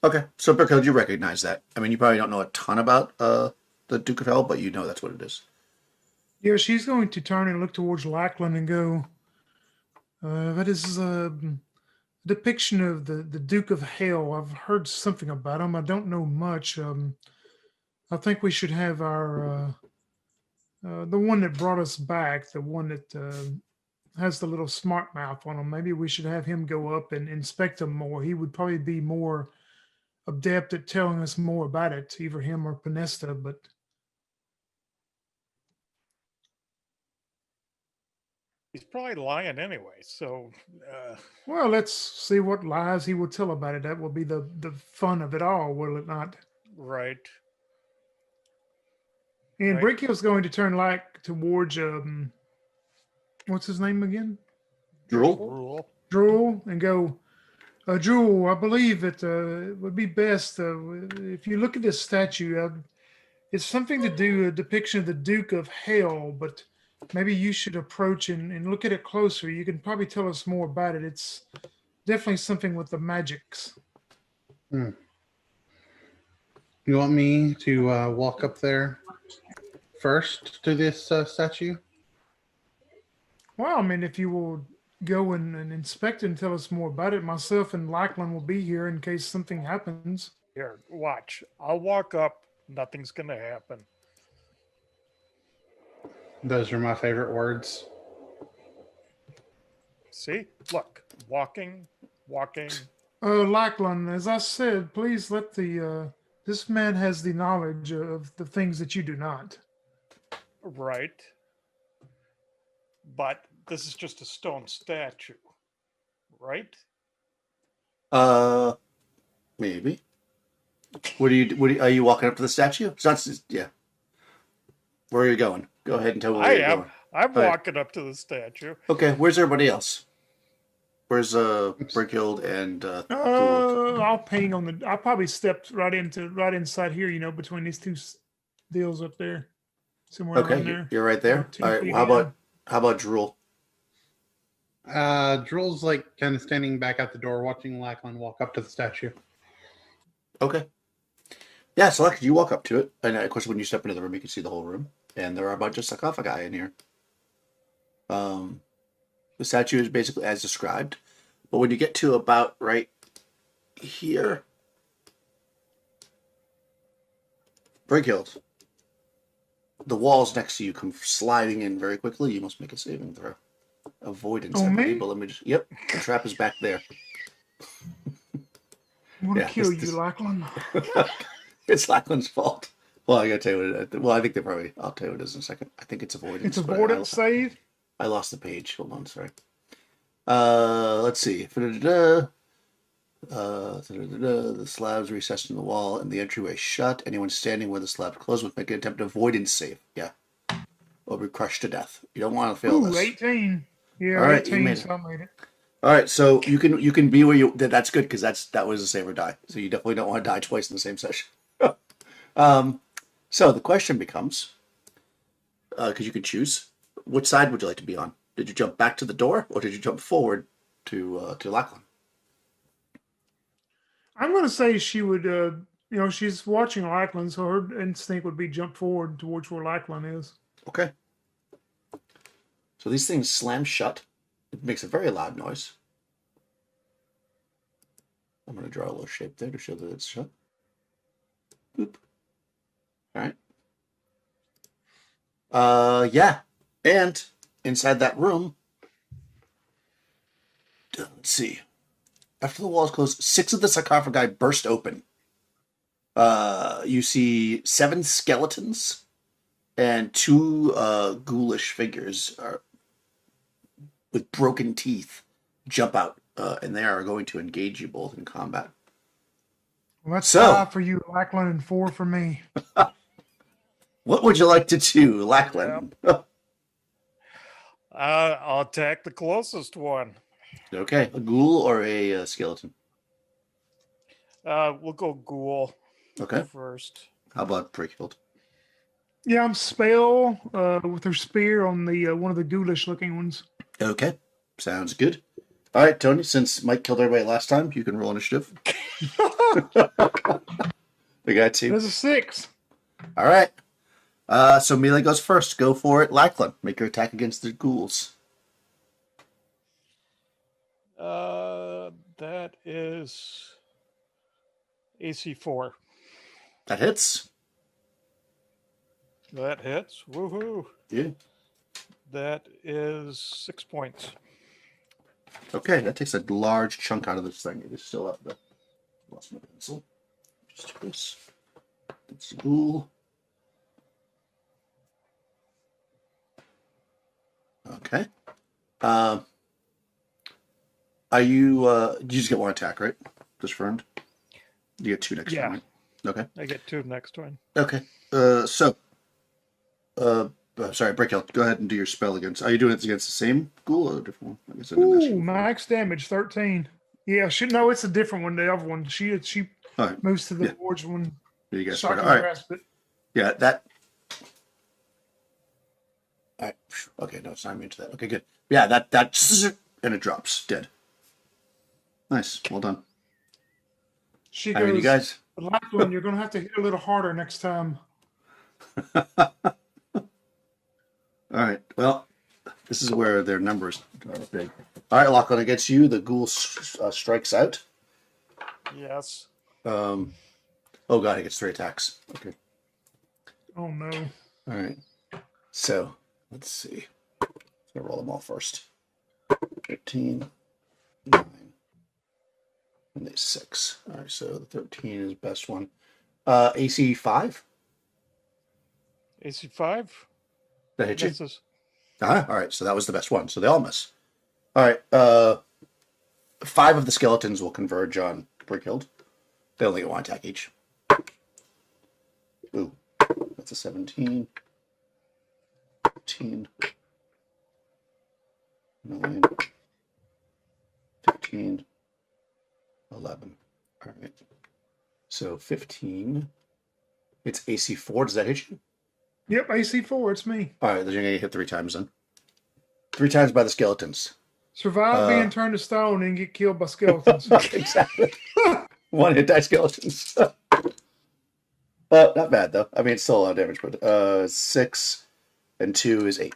okay, so Brickhill, you recognize that? I mean, you probably don't know a ton about the Duke of Hell, but you know that's what it is. Yeah, she's going to turn and look towards Lackland and go, that is a depiction of the Duke of Hell. I've heard something about him. I don't know much. I think we should have our, the one that brought us back, the one that has the little smart mouth on him. Maybe we should have him go up and inspect him more. He would probably be more adept at telling us more about it, either him or Panesta, but He's probably lying anyway. So, well, let's see what lies he will tell about it. That will be the fun of it all, will it not? right. And Right. Brickhill's going to turn like towards what's his name again? Drool? Rule. Drool, and go, Drool, I believe it would be best if you look at this statue. It's something to do a depiction of the Duke of Hell, but maybe you should approach and look at it closer. You can probably tell us more about it. It's definitely something with the magics. You want me to walk up there first to this statue? Well, I mean, if you will go and inspect it and tell us more about it, myself and Lackland will be here in case something happens. Here, watch. I'll walk up. Nothing's going to happen. Those are my favorite words. See? Look. Walking. Lackland, as I said, please let the this man has the knowledge of the things that you do not. Right. But this is just a stone statue. Right? Maybe. What are you walking up to the statue? So that's yeah. Where are you going? Go ahead and tell me where you're going. I'm All right. walking up to the statue. Okay, where's everybody else? Where's Brickhill and I'll ping on the. I'll probably step right inside here. You know, between these two deals up there, somewhere Okay, around there. you're right there. About 2 All right, feet well, how in. about Drool? Drool's like kind of standing back at the door watching Lackland walk up to the statue. Okay. Yeah, so like you walk up to it, and of course when you step into the room, you can see the whole room, and there are a bunch of sarcophagi in here. The statue is basically as described, but when you get to about right here, Brickhill, the walls next to you come sliding in very quickly. You must make a saving throw. Avoidance. Oh, I me? believe. But let me just. Yep, the trap is back there. I'm gonna Yeah, kill this- you, Lackland. It's Lackland's fault. Well, I gotta tell you what it. Well, I think they probably. I'll tell you what it is in a second. I think it's avoidance. It's but avoidance save. I lost the page. Hold on, sorry. Let's see. The slabs recessed in the wall and the entryway shut. Anyone standing where the slab closed would make an attempt at avoidance save. Yeah. Or be crushed to death. You don't want to fail Ooh, this. 18. Yeah, All right, you 18. made it. So I made it. All right, so you can be where you. That's good because that was a save or die. So you definitely don't want to die twice in the same session. So the question becomes, because you can choose, which side would you like to be on? Did you jump back to the door, or did you jump forward to Lackland? I'm gonna say she would. She's watching Lackland, so her instinct would be jump forward towards where Lackland is. Okay. So these things slam shut. It makes a very loud noise. I'm going to draw a little shape there to show that it's shut. Boop. All right. Yeah. And inside that room, let's see. After the walls close, 6 of the sarcophagi burst open. You see 7 skeletons and 2 ghoulish figures with broken teeth jump out, and they are going to engage you both in combat. Well, that's So- 5 for you, Lackland, and 4 for me. What would you like to do, Lackland? I'll attack the closest one. Okay, a ghoul or a skeleton? We'll go ghoul Okay. first. How about Brickhild? Yeah, I'm spell with her spear on the one of the ghoulish looking ones. Okay, sounds good. All right, Tony, since Mike killed everybody last time, you can roll initiative. We got 2. There's a 6. All right. So melee goes first. Go for it, Lackland. Make your attack against the ghouls. That is AC 4. That hits. That hits. Woohoo! Yeah. That is 6 points. Okay, that takes a large chunk out of this thing. It is still up there. Lost my pencil. Just do this. That's the ghoul. Okay. Are you? You just get 1 attack, right? Just confirmed. You get 2 next Yeah. time. Right? Okay. I get 2 next turn. Okay. Sorry, Brickhill. Go ahead and do your spell against. Are you doing it against the same ghoul or a different one? I guess I didn't ask Ooh, you. max damage 13. Yeah, no, it's a different one. The other one. She All right. moves to the Yeah. forge one. You guys So I spread. can All right. grasp it. Yeah, that. All right. Okay, no, it's not immune to that. Okay, good. Yeah, that and it drops dead. Nice. Well done. She I mean, you goes, guys. Lackland, you're going to have to hit a little harder next time. All right. Well, this is where their numbers are big. All right, Lachlan, against you, the ghoul strikes out. Yes. Oh god, he gets 3 attacks. Okay. Oh, no. All right. So let's see. I'm gonna roll them all first. 13, 9, and a 6. All right. So the 13 is the best one. AC 5. AC 5. That hit you. Misses. All right. So that was the best one. So they all miss. All right. 5 of the skeletons will converge on Brickhild. They only get 1 attack each. Ooh, that's a 17. 15. 9. 15. 11. All right. So 15. It's AC 4. Does that hit you? Yep, AC 4. It's me. All right. Then you're going to get hit 3 times then. 3 times by the skeletons. Survive being turned to stone and get killed by skeletons. Exactly. 1 hit die skeletons. Not bad though. I mean, it's still a lot of damage, but 6 and 2 is 8.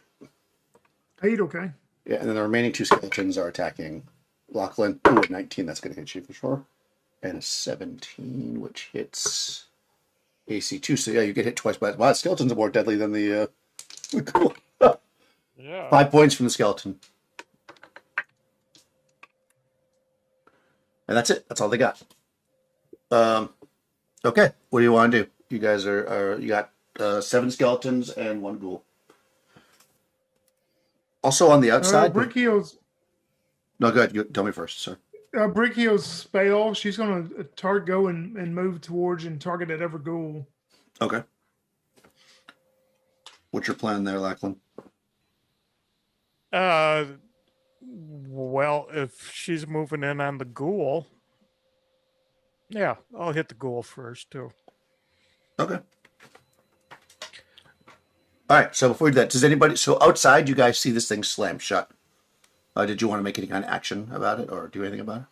8, okay. Yeah, and then the remaining 2 skeletons are attacking Lachlan. Ooh, a 19, that's going to hit you for sure. And a 17, which hits AC 2. So yeah, you get hit twice by. Wow, skeletons are more deadly than the cool. Yeah. 5 points from the skeleton. And that's it. That's all they got. Okay. What do you want to do? You guys are you got 7 skeletons and 1 ghoul. Also on the outside. Brickheel's No, go ahead. You tell me first, sir. Brickheel's spell. She's going to go and move towards and target that other ghoul. Okay. What's your plan there, Lachlan? Well, if she's moving in on the ghoul, yeah, I'll hit the ghoul first too. Okay. All right. So before we do that, does anybody? So outside, you guys see this thing slam shut. Did you want to make any kind of action about it or do anything about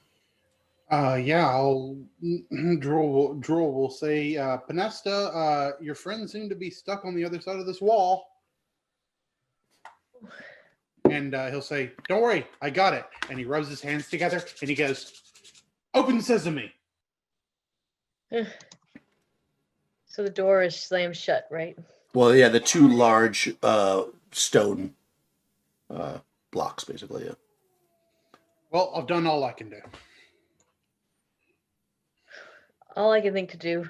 it? Yeah, I'll Drool will say, Panesta, your friends seem to be stuck on the other side of this wall. and he'll say, "Don't worry, I got it." And he rubs his hands together and he goes, "Open sesame." So the door is slammed shut, right? Well, yeah, the two large stone blocks, basically. Yeah. Well, I've done all I can do. All I can think to do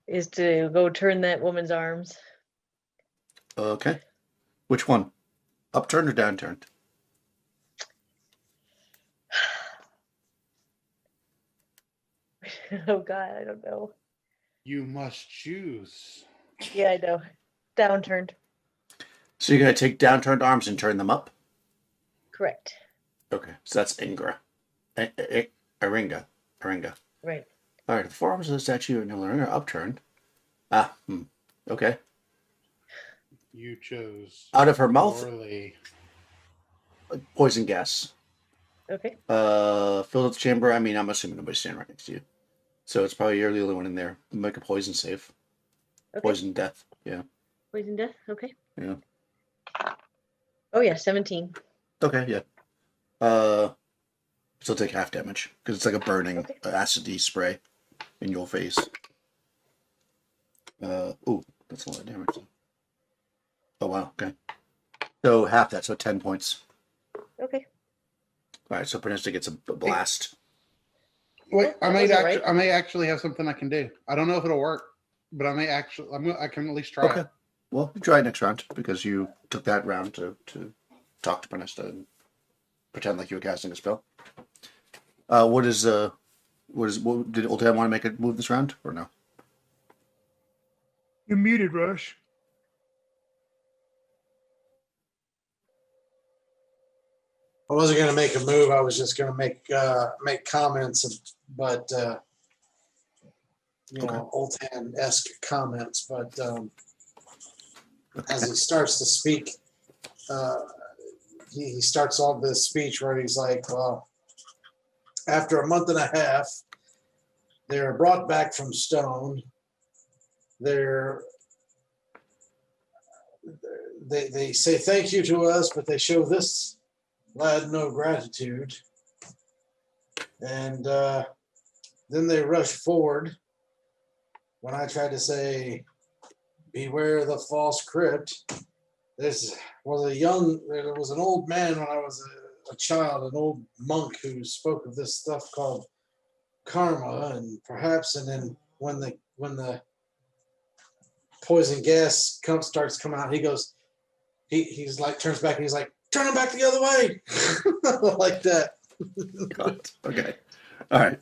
is to go turn that woman's arms. Okay. Which one? Upturned or downturned? Oh God, I don't know. You must choose. Yeah, I know. Downturned. So you're gonna take downturned arms and turn them up? Correct. Okay. So that's Ingra. Aringa. Right. All right. The forearms of the statue and Aringa are upturned. Okay. You chose Out of her mouth, poorly. poison gas. Okay. Filled up the chamber. I mean, I'm assuming nobody's standing right next to you. So it's probably you're the only one in there. Make a poison save. Okay. Poison death. Yeah. Poison death. Okay. Yeah. Oh yeah, 17. Okay, yeah. Still take half damage because it's like a burning Okay. acidy spray in your face. Ooh, that's a lot of damage. Oh wow, okay. So half that, so 10 points. Okay. All right, so Pernista gets a blast. Wait, I That may wasn't actually, right. I may actually have something I can do. I don't know if it'll work, but I may actually, I can at least try Okay. it. Well, you try it next round because you took that round to talk to Pernista and pretend like you were casting a spell. What did Ultan want to make a move this round or no? You're muted, Rush. I wasn't going to make a move. I was just going to make comments, but Ultan-esque comments. But as he starts to speak, he starts off this speech where he's like, "Well, after a month and a half, they're brought back from stone. They say thank you to us, but they show this lad no gratitude. And then they rush forward. When I tried to say, beware the false crypt, there was an old man when I was a child, an old monk who spoke of this stuff called karma, and then when the poison gas starts coming out, he goes, he's like turns back and he's like, turn him back the other way, like that. God. Okay. All right.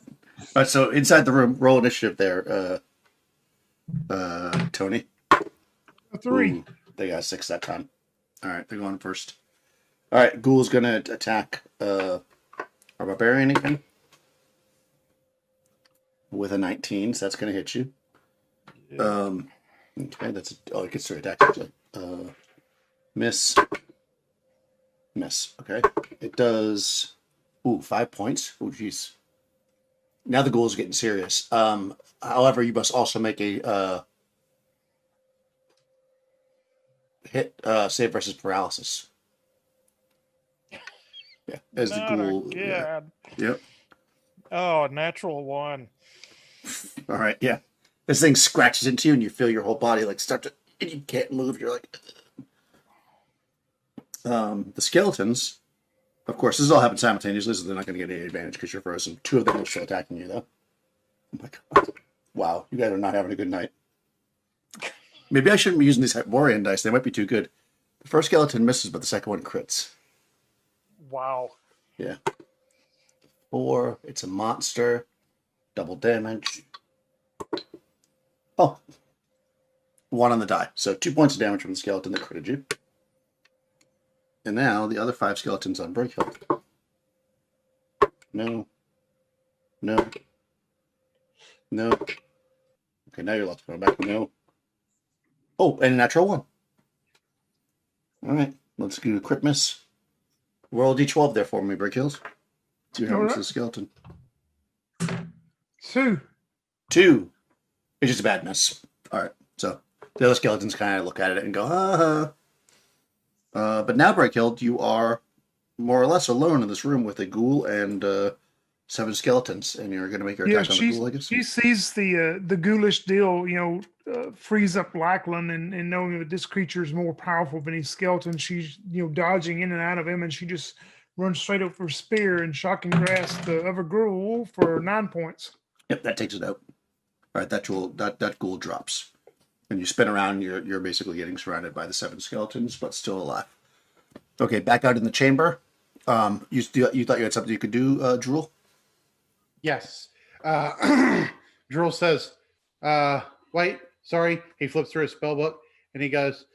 So inside the room, roll initiative there, Tony. A 3. Ooh, they got 6 that time. All right, they're going first. All right, Ghoul's gonna attack our barbarian again with a 19, so that's gonna hit you. Okay, it gets 3 attacks actually. Miss. Okay, it does. 5 points. Oh, jeez. Now the Ghoul's getting serious. However, you must also make a hit save versus paralysis. Yeah, as the Not Ghoul. Yeah. again. Yep. Oh, natural 1. All right. Yeah. This thing scratches into you, and you feel your whole body like start to, and you can't move. You're like, the skeletons. Of course, this all happens simultaneously, so they're not going to get any advantage because you're frozen. 2 of them are still attacking you, though. Oh my God! Wow, you guys are not having a good night. Maybe I shouldn't be using these Hyperborean dice. They might be too good. The first skeleton misses, but the second one crits. Wow. Yeah. 4. It's a monster. Double damage. Oh. 1 on the die. So 2 points of damage from the skeleton that critted you. And now the other 5 skeletons on break health. No. Okay, now you're allowed to go back. No. Oh, and a natural 1. All right. Let's do a crit miss. Roll a d12 there for me, break heals. See what happens to the skeleton. 2. 2. It's just a bad miss. All right. So the other skeletons kind of look at it and go, But now, Breakhild, you are more or less alone in this room with a ghoul and 7 skeletons, and you're going to make your Yeah, attack on the ghoul, I guess. she sees the ghoulish deal, freeze up Lackland, and knowing that this creature is more powerful than his skeleton, she's dodging in and out of him, and she just runs straight up for her spear and shocking grasp the other ghoul for 9 points. Yep, that takes it out. All right, that ghoul drops, and you spin around. You're basically getting surrounded by the 7 skeletons, but still alive. Okay, back out in the chamber. You thought you had something you could do, Drool? Yes. Drool says, wait, sorry. He flips through his spell book and he goes,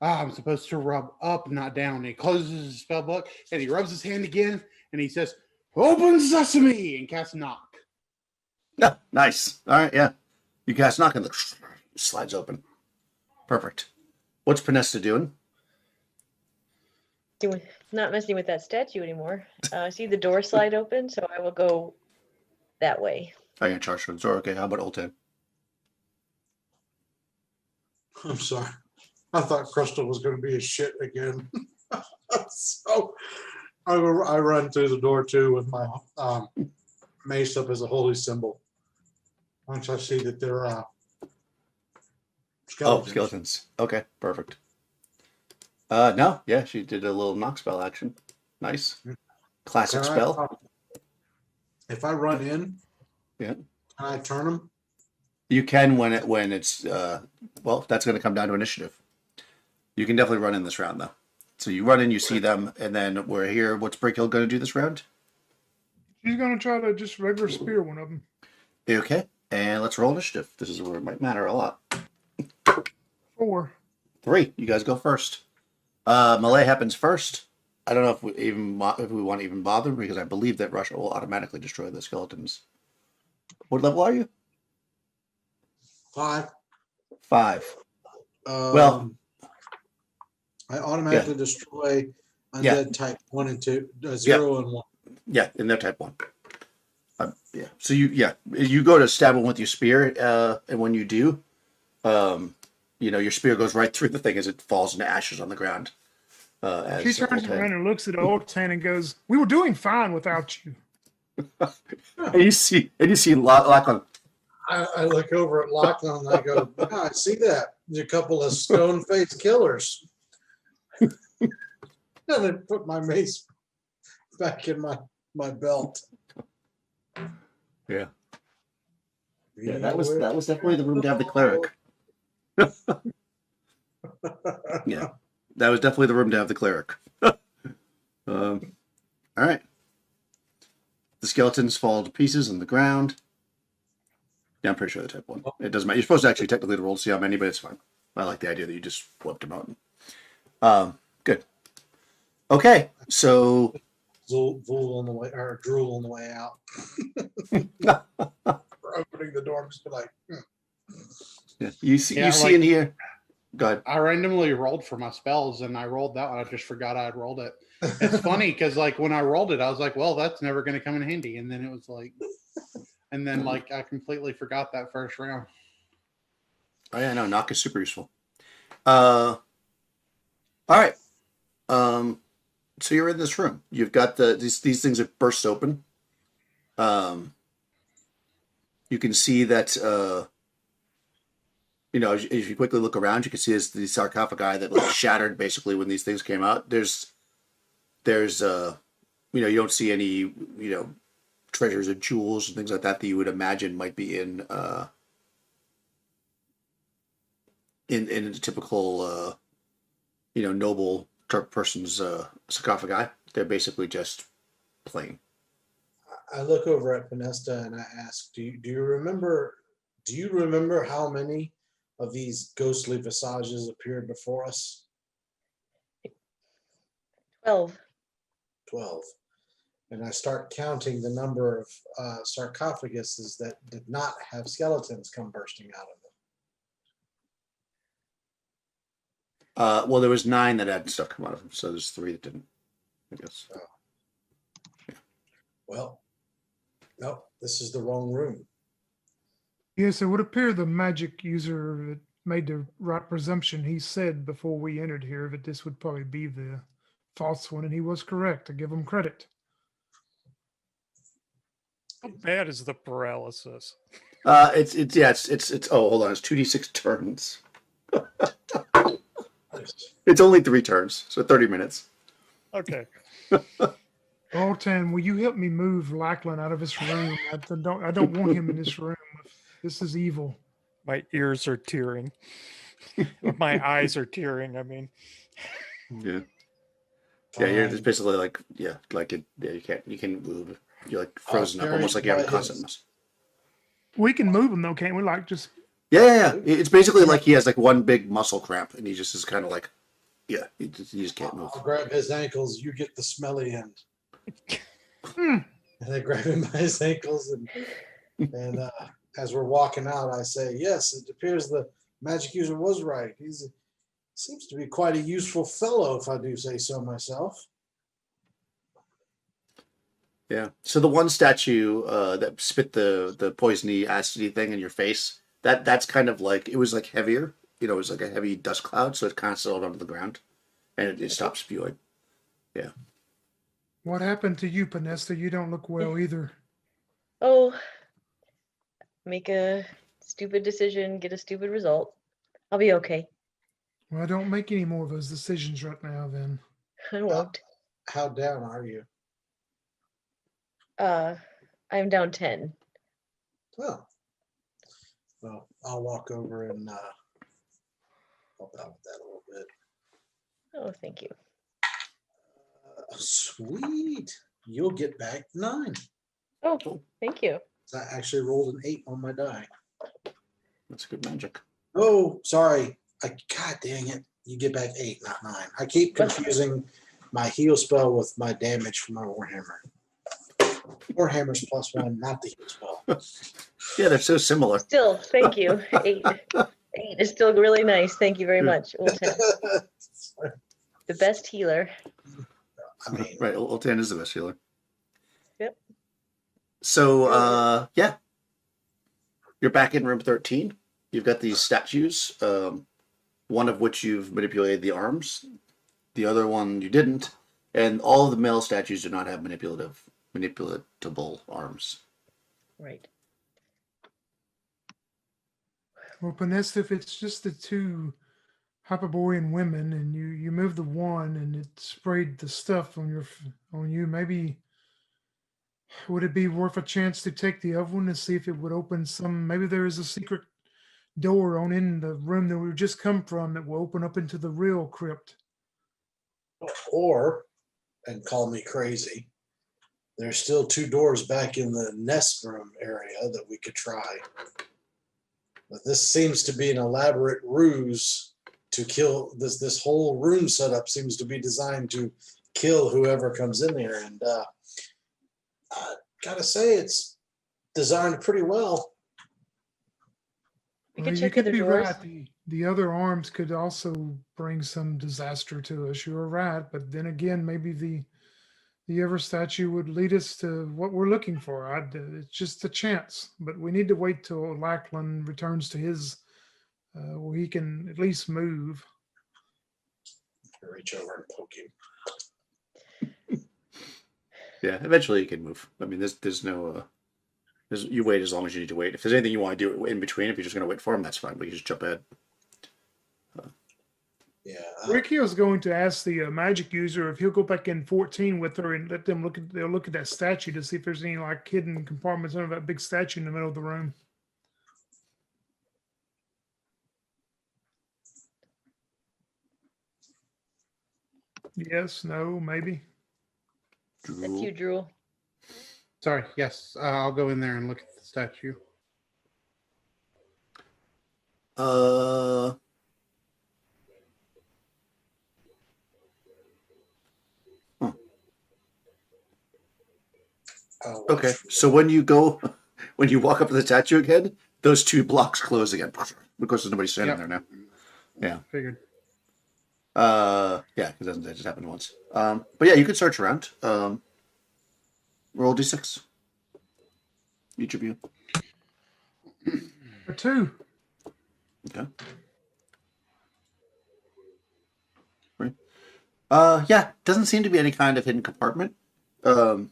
I'm supposed to rub up, not down. And he closes his spell book and he rubs his hand again and he says, open sesame, and casts knock. Yeah, nice. All right, yeah. You cast knock and the slides open. Perfect. What's Panesta doing? Not messing with that statue anymore. I see the door slide open, so I will go that way. I'm going to charge for the door. Okay, how about Oltan? I'm sorry. I thought Crystal was going to be a shit again. So I run through the door too with my mace up as a holy symbol. Once I see that they're skeletons. Oh, skeletons. Okay, perfect. No, yeah, she did a little knock spell action. Nice. Classic Can spell. If I run in, Yeah. can I turn them? You can when it's well, that's going to come down to initiative. You can definitely run in this round though. So you run in, you see them, and then we're here. What's Breakhill going to do this round? She's going to try to just regular spear one of them. Okay, and let's roll initiative. This is where it might matter a lot. 4. 3. You guys go first. Melee happens first. I don't know if we want to even bother because I believe that Russia will automatically destroy the skeletons. What level are you? 5. 5. Well, I automatically destroy undead type 1 and 2, 0 and 1. Yeah, and they're type 1. Yeah. So you go to stab them with your spear, and when you do, your spear goes right through the thing as it falls into ashes on the ground. She turns around and looks at Oltan and goes, "We were doing fine without you." and you see Lachlan. I look over at Lachlan and I go, I see that. There's a couple of stone-faced killers. And then put my mace back in my belt. Yeah. Yeah, that was definitely the room to have the cleric. Yeah. That was definitely the room to have the cleric. All right. The skeletons fall to pieces on the ground. Yeah, I'm pretty sure they're type 1. It doesn't matter. You're supposed to actually technically roll to see how many, but it's fine. I like the idea that you just flipped them out. Good. Okay, so Drool on the way out. For opening the door, I'm just like, yeah, you see like, in here. Go ahead. I randomly rolled for my spells, and I rolled that one. I just forgot I had rolled it. It's funny because, like, when I rolled it, I was like, "Well, that's never going to come in handy." And then it was like, I completely forgot that first round. Oh yeah, no, knock is super useful. All right. So you're in this room. You've got these things that burst open. You can see that. If you quickly look around, you can see there's the sarcophagi that shattered basically when these things came out. There's you don't see any, treasures and jewels and things like that you would imagine might be in a typical, noble Turk person's sarcophagi. They're basically just plain. I look over at Panesta and I ask, do you remember how many of these ghostly visages appeared before us? 12. 12. And I start counting the number of sarcophaguses that did not have skeletons come bursting out of them. Well, there was 9 that had stuff come out of them, so there's 3 that didn't, I guess. Oh. Yeah. Well, no, this is the wrong room. Yes, it would appear the magic user made the right presumption. He said before we entered here that this would probably be the false one, and he was correct. I give him credit. How bad is the paralysis? It's oh, hold on, it's 2d6 turns. It's only 3 turns, so 30 minutes. Okay. Altan, will you help me move Lackland out of this room? I don't want him in this room. This is evil. My ears are tearing. My eyes are tearing, I mean. Yeah. Yeah, you're just basically like, yeah, like it, yeah, you can't move. You're like frozen up, almost like you have a constant muscle. We can move him though, can't we? Like just Yeah. It's basically like he has like one big muscle cramp, and he just is kind of like, yeah, he just can't move. I'll grab his ankles. You get the smelly end. And I grab him by his ankles, and as we're walking out, I say, "Yes, it appears the magic user was right. Seems to be quite a useful fellow, if I do say so myself." Yeah. So the one statue that spit the poisony acidy thing in your face, that's kind of like, it was like heavier. You know, it was like a heavy dust cloud, so it kind of settled onto the ground, and it stopped spewing. Yeah. what happened to you, Panesta? You don't look well either. Oh, make a stupid decision, get a stupid result. I'll be okay. Well, don't make any more of those decisions right now, then. I won't. How down are you? I'm down 10. Oh. Well, I'll walk over and help out with that a little bit. Oh, thank you. Sweet. You'll get back 9. Oh, thank you. So I actually rolled an 8 on my die. That's good magic. Oh, sorry. God dang it. You get back 8, not 9. I keep confusing my heal spell with my damage from my Warhammer. Warhammer's +1, not the heal spell. Yeah, they're so similar. Still, thank you. 8. 8 is still really nice. Thank you very much. Ultan. The best healer. I mean, Right, Ultan is the best healer. Yep. So, yeah. You're back in room 13. You've got these statues, one of which you've manipulated the arms, the other one you didn't, and all of the male statues do not have manipulatable arms. Right. Well, Panesta, if it's just the 2 Hyperborean women, and you move the one, and it sprayed the stuff on you, maybe would it be worth a chance to take the other one and see if it would open some? Maybe there is a secret door on in the room that we've just come from that will open up into the real crypt. or, and call me crazy, there's still 2 doors back in the nest room area that we could try. But this seems to be an elaborate ruse to kill. This whole room setup seems to be designed to kill whoever comes in there. And I gotta say, it's designed pretty well. We Well, could you check could other be doors. right. The other arms could also bring some disaster to us. You're right, but then again, maybe the other statue would lead us to what we're looking for. It's just a chance, but we need to wait till Lackland returns to his, where he can at least move. Reach over and poke him. Yeah, eventually you can move. I mean, there's no, you wait as long as you need to wait. If there's anything you want to do in between, if you're just going to wait for him, that's fine, but you just jump ahead. Yeah. Ricky's going to ask the magic user if he'll go back in 14 with her and let them they'll look at that statue to see if there's any like hidden compartments under that big statue in the middle of the room. Yes, no, maybe. That's you, Drool. Sorry, yes, I'll go in there and look at the statue. Okay, so when you walk up to the statue again, those 2 blocks close again. Of course, there's nobody standing there now. Yeah. Figured. Yeah, because that just happened once. But yeah, you can search around. Roll d6. Each of you. For 2. Okay. Yeah, doesn't seem to be any kind of hidden compartment. Um,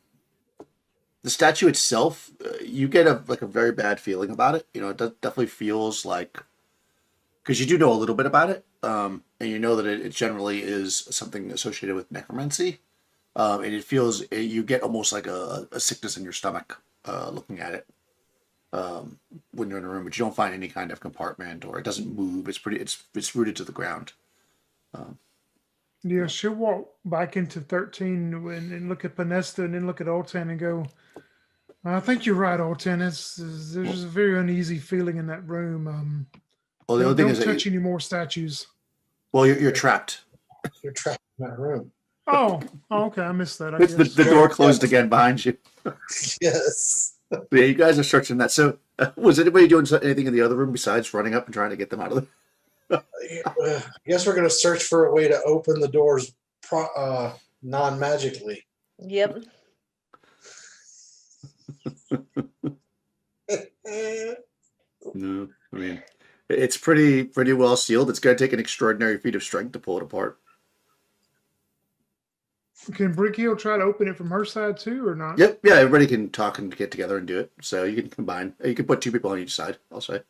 the statue itself, you get a very bad feeling about it. You know, it definitely feels like because you do know a little bit about it, and you know that it generally is something associated with necromancy. And it feels you get almost like a sickness in your stomach looking at it when you're in a room, but you don't find any kind of compartment or it doesn't move. It's rooted to the ground. Um, Yeah, she'll walk back into 13 and look at Panesta and then look at Oltan and go, I think you're right, Oltan. There's a very uneasy feeling in that room. well, the only thing Don't is that touch any more statues. well, you're trapped. You're trapped in that room. Oh, okay. I missed that. I With guess. the door closed again behind you. Yes. But yeah, you guys are searching that. So, was anybody doing anything in the other room besides running up and trying to get them out of there? I guess we're going to search for a way to open the doors non-magically. Yep. No, I mean, it's pretty well sealed. It's going to take an extraordinary feat of strength to pull it apart. Can Brickhill try to open it from her side too, or not? Yep, yeah, everybody can talk and get together and do it. So you can combine. You can put 2 people on each side. I'll say.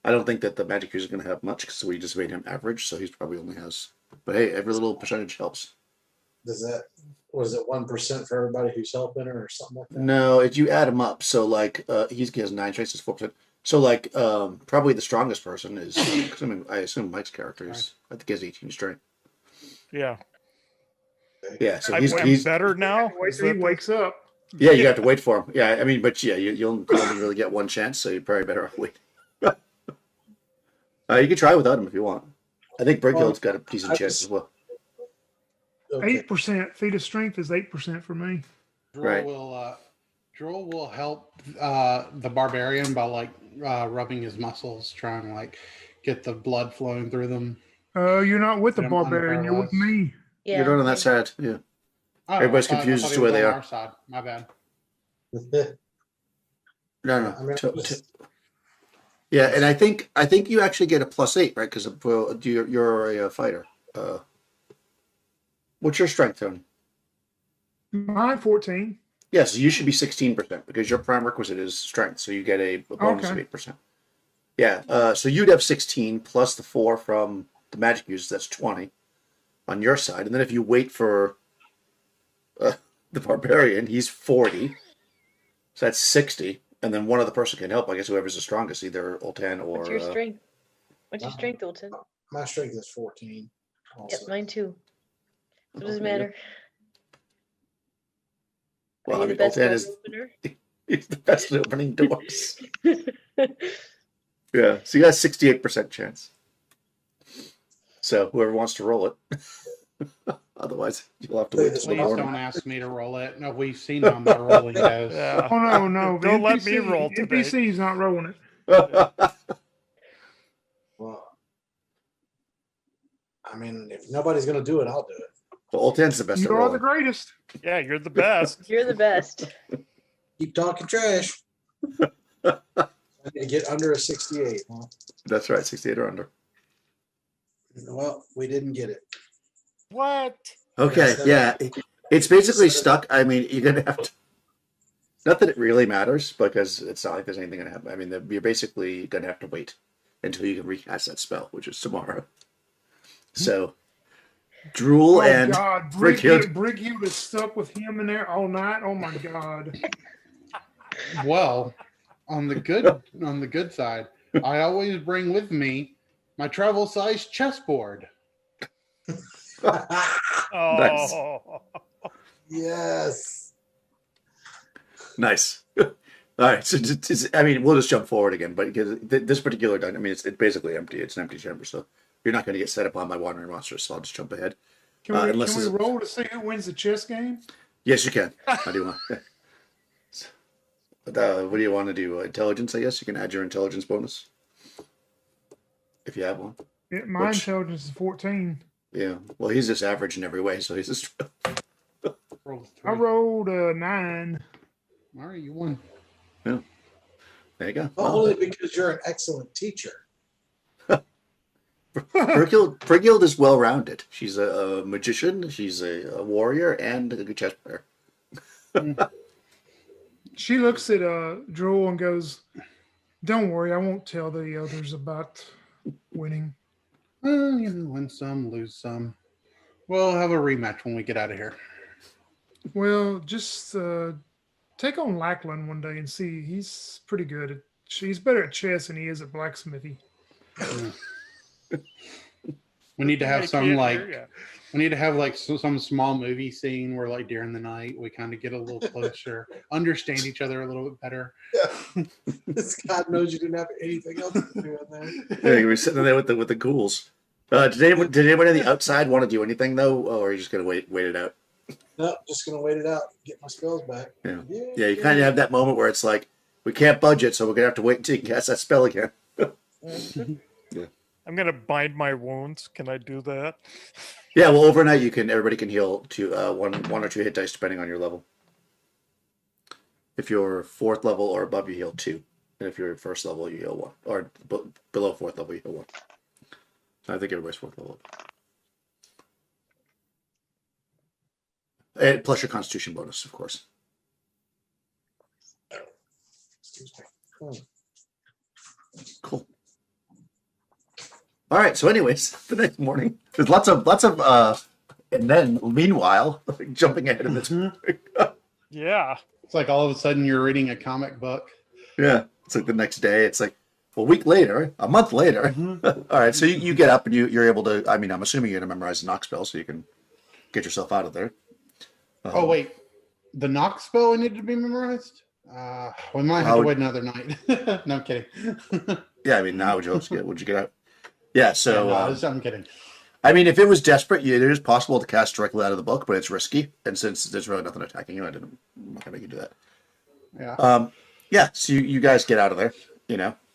I don't think that the magic user is going to have much because we just made him average, so he's probably only has. But hey, every little percentage helps. Does that, was it 1% for everybody who's helping her or something like that? No, if you add him up, so like he has 9 strengths, it's 4%. So like probably the strongest person is. I assume Mike's character is. I think he has 18 strength. Yeah. Yeah, so I'm he's better now. Wait till he wakes up. yeah. You have to wait for him. Yeah, I mean, but yeah, you'll only really get one chance, so you're probably better off waiting. You can try without him if you want. I think Brickhill's got a decent chance as well. Okay. 8% feat of strength is 8% for me. Right. Droll will help the barbarian by like rubbing his muscles, trying to like get the blood flowing through them. You're not with the Yeah, I'm barbarian. You're with me. Yeah. You're not on that side. Yeah. Oh, Everybody's I thought confused as he to was where they on are. Our side. My bad. No. I mean, Yeah, and I think you actually get a +8, right? Because you're a fighter. What's your strength, Tony? Mine 14. Yes, you should be 16% because your prime requisite is strength, so you get a bonus of Okay. 8%. Yeah, so you'd have 16 plus the 4 from the magic users, that's 20 on your side. And then if you wait for the barbarian, he's 40. So that's 60. And then one other person can help, I guess whoever's the strongest, either Oltan or... What's your strength? What's your strength, Olton? my strength is 14. Also. Yep, mine too. So it doesn't there you matter. Well, Are I you mean, the best Oltan door is opener? he's the best at opening doors. Yeah, so you got a 68% chance. So whoever wants to roll it. Otherwise, you'll have to wait till the Please morning. don't ask me to roll it. No, we've seen how my rolling goes. Yeah. Oh, no. The Don't let me roll today. NPC's not rolling it. Well, I mean, if nobody's going to do it, I'll do it. Well, Oltan's the best at You are the rolling. greatest. Yeah, you're the best. You're the best. Keep talking trash. I need to get under a 68. Huh? That's right, 68 or under. Well, we didn't get it. What? Okay, yeah. It's basically stuck. I mean, you're going to have to... Not that it really matters, because it's not like there's anything going to happen. I mean, you're basically going to have to wait until you can recast that spell, which is tomorrow. So, Drool and God, Brickhill... Brickhill is stuck with him in there all night. Oh my God. Well, on the good side, I always bring with me my travel size chessboard. Oh. Yes. Nice. All right, so I mean, we'll just jump forward again, but because this particular dungeon, I mean, it's basically empty. It's an empty chamber, so you're not going to get set upon by wandering monsters, so I'll just jump ahead. Can we unless it's- roll to see who wins the chess game? Yes, you can. How do you want? What do you want to do? Intelligence, I guess. You can add your intelligence bonus. If you have one. Yeah, my Which- intelligence is 14. Yeah. Well, he's just average in every way, so he's just... Roll I 3. rolled a 9. All right, you won. There you go. Only because you're an excellent teacher. For Brighild is well rounded. She's a magician. She's a warrior and a good chess player. She looks at Drool and goes, "Don't worry, I won't tell the others about winning." Well, win some, lose some. We'll have a rematch when we get out of here. Well, just take on Lackland one day and see. He's pretty good. He's better at chess than he is at blacksmithy. We need to I have can't some hear like ya. we need to have like some small movie scene where like during the night we kind of get a little closer, understand each other a little bit better. Yeah. God knows you didn't have anything else to do in there. Yeah, you were sitting there with the ghouls. Did anyone on the outside want to do anything though, or are you just gonna wait it out? No, just gonna wait it out, get my spells back. Yeah, you kind of have that moment where it's like we can't budget, so we're gonna have to wait until you can cast that spell again. I'm gonna bind my wounds. Can I do that? Yeah, well, overnight everybody can heal to one or two hit dice depending on your level. If you're 4th level or above, you heal 2, and if you're 1st level, you heal 1, or below 4th level, you heal 1. So I think everybody's 4th level. And plus your Constitution bonus, of course. Excuse me. Oh. Cool. All right. So, anyways, the next morning, there's lots of, and then meanwhile, jumping ahead of this. Yeah. It's like all of a sudden you're reading a comic book. Yeah, it's like the next day. It's like a week later, a month later. All right. So you get up and you're able to. I mean, I'm assuming you're gonna memorize the knock spell so you can get yourself out of there. Oh wait, the knock spell needed to be memorized. We might have to wait another night. No, I'm kidding. Yeah, I mean, now would you get out? Yeah. So I'm kidding. I mean, if it was desperate, it is possible to cast directly out of the book, but it's risky. And since there's really nothing attacking you, I'm not gonna make you do that. Yeah. Yeah. So you guys get out of there,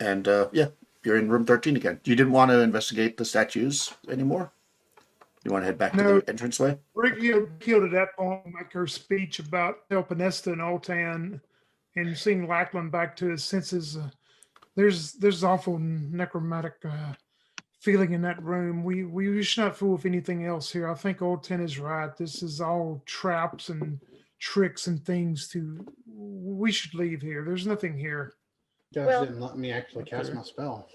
and yeah, you're in room 13 again. You didn't want to investigate the statues anymore. You want to head back to the entranceway? Rick killed at that point, like her speech about Elpinesta and Oltan, and seeing Lackland back to his senses. There's awful necromantic feeling in that room. We should not fool with anything else here. I think Oltan is right. This is all traps and tricks and things. We should leave here. There's nothing here. You guys didn't let me actually cast my spell.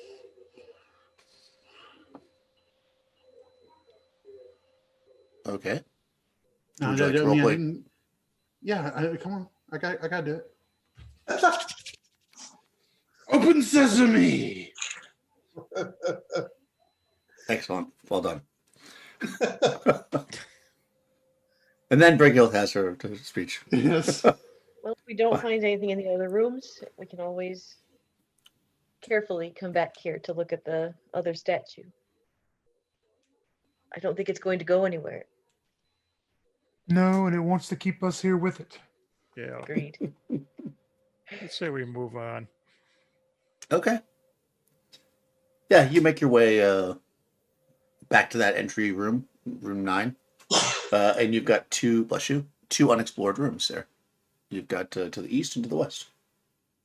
Okay. No, Would you like to roleplay? Come on. I got to do it. Open sesame. Excellent. Well done. And then Brighild has her speech. Yes. Well, if we don't find anything in the other rooms, we can always carefully come back here to look at the other statue. I don't think it's going to go anywhere. No, and it wants to keep us here with it. Yeah. Agreed. Let's say we move on. Okay. Yeah, you make your way back to that entry room, room 9, and you've got two unexplored rooms there. You've got to the east and to the west.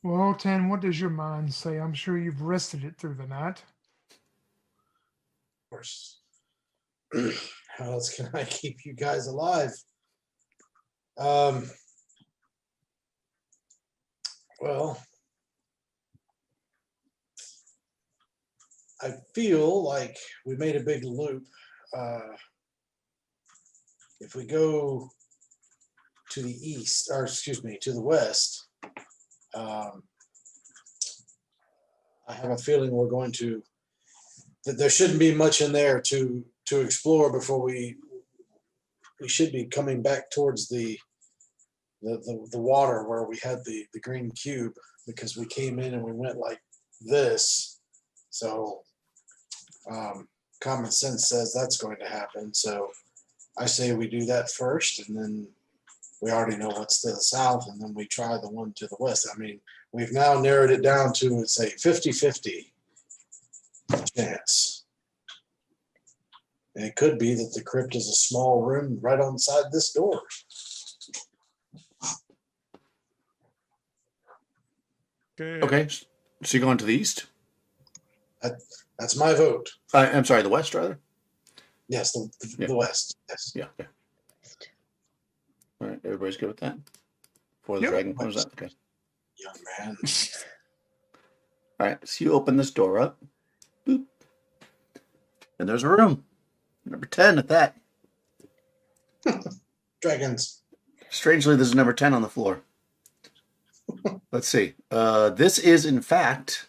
Well, Oltan, what does your mind say? I'm sure you've rested it through the night. Of course. How else can I keep you guys alive? Well, I feel like we made a big loop. If we go to the east, or excuse me, to the west, I have a feeling we're going to, that there shouldn't be much in there to explore before we should be coming back towards the water where we had the green cube, because we came in and we went like this. So common sense says that's going to happen. So I say we do that first, and then we already know what's to the south, and then we try the one to the west. I mean, we've now narrowed it down to, let's say, 50-50 chance. And it could be that the crypt is a small room right on the side of this door. Okay, so you're going to the east? That's my vote. I'm sorry, the west, rather? Yes, the Yeah. West. Yes. Yeah. All right, everybody's good with that? Before the Yep. dragon comes up? Okay. Young man. All right, so you open this door up. Boop. And there's a room. Number 10 at that. Dragons. Strangely, there's a number 10 on the floor. Let's see. This is, in fact,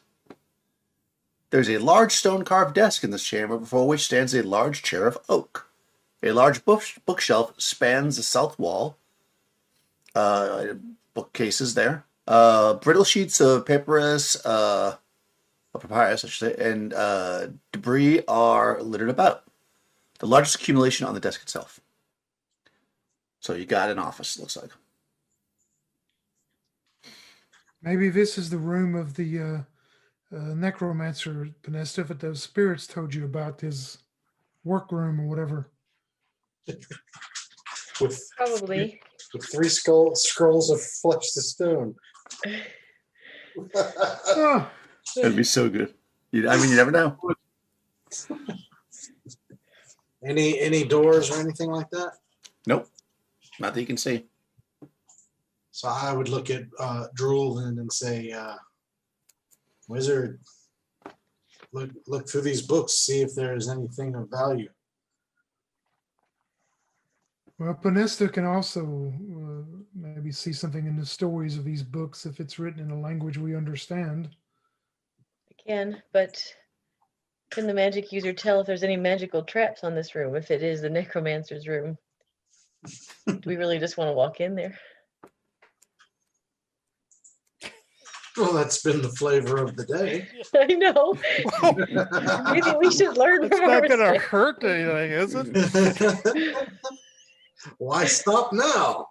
there's a large stone-carved desk in this chamber before which stands a large chair of oak. A large bookshelf spans the south wall. Bookcases there. Brittle sheets of papyrus, papyrus, I should say, and debris are littered about. The largest accumulation on the desk itself. So you got an office, looks like. Maybe this is the room of the necromancer, Panesta, that those spirits told you about, his workroom or whatever. With Probably. with 3 scrolls of flesh to stone. Oh, That'd be so good. You never know. Any doors or anything like that? Nope. Not that you can see. So I would look at Drool and say, Wizard, look through these books, see if there's anything of value. well, Panesta can also maybe see something in the stories of these books if it's written in a language we understand. I can, but can the magic user tell if there's any magical traps on this room, if it is the necromancer's room? Do we really just want to walk in there? Well, that's been the flavor of the day. I know. Maybe we should learn It's from our not going to mistakes. hurt anything, is it? Why stop now?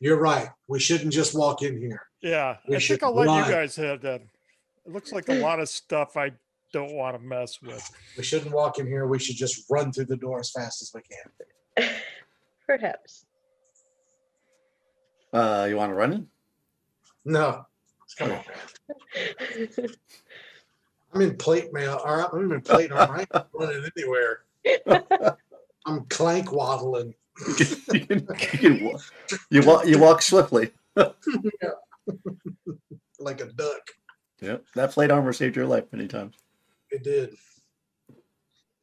You're right. We shouldn't just walk in here. Yeah, We I should think I'll let run. you guys have that. It looks like a lot of stuff I don't want to mess with. We shouldn't walk in here. We should just run through the door as fast as we can. Perhaps. You want to run in? No. Come on, man. I'm in plate mail. All right, I'm in plate armor. I ain't running anywhere. I'm clank waddling. you walk swiftly. Like a duck. Yep. That plate armor saved your life many times. It did.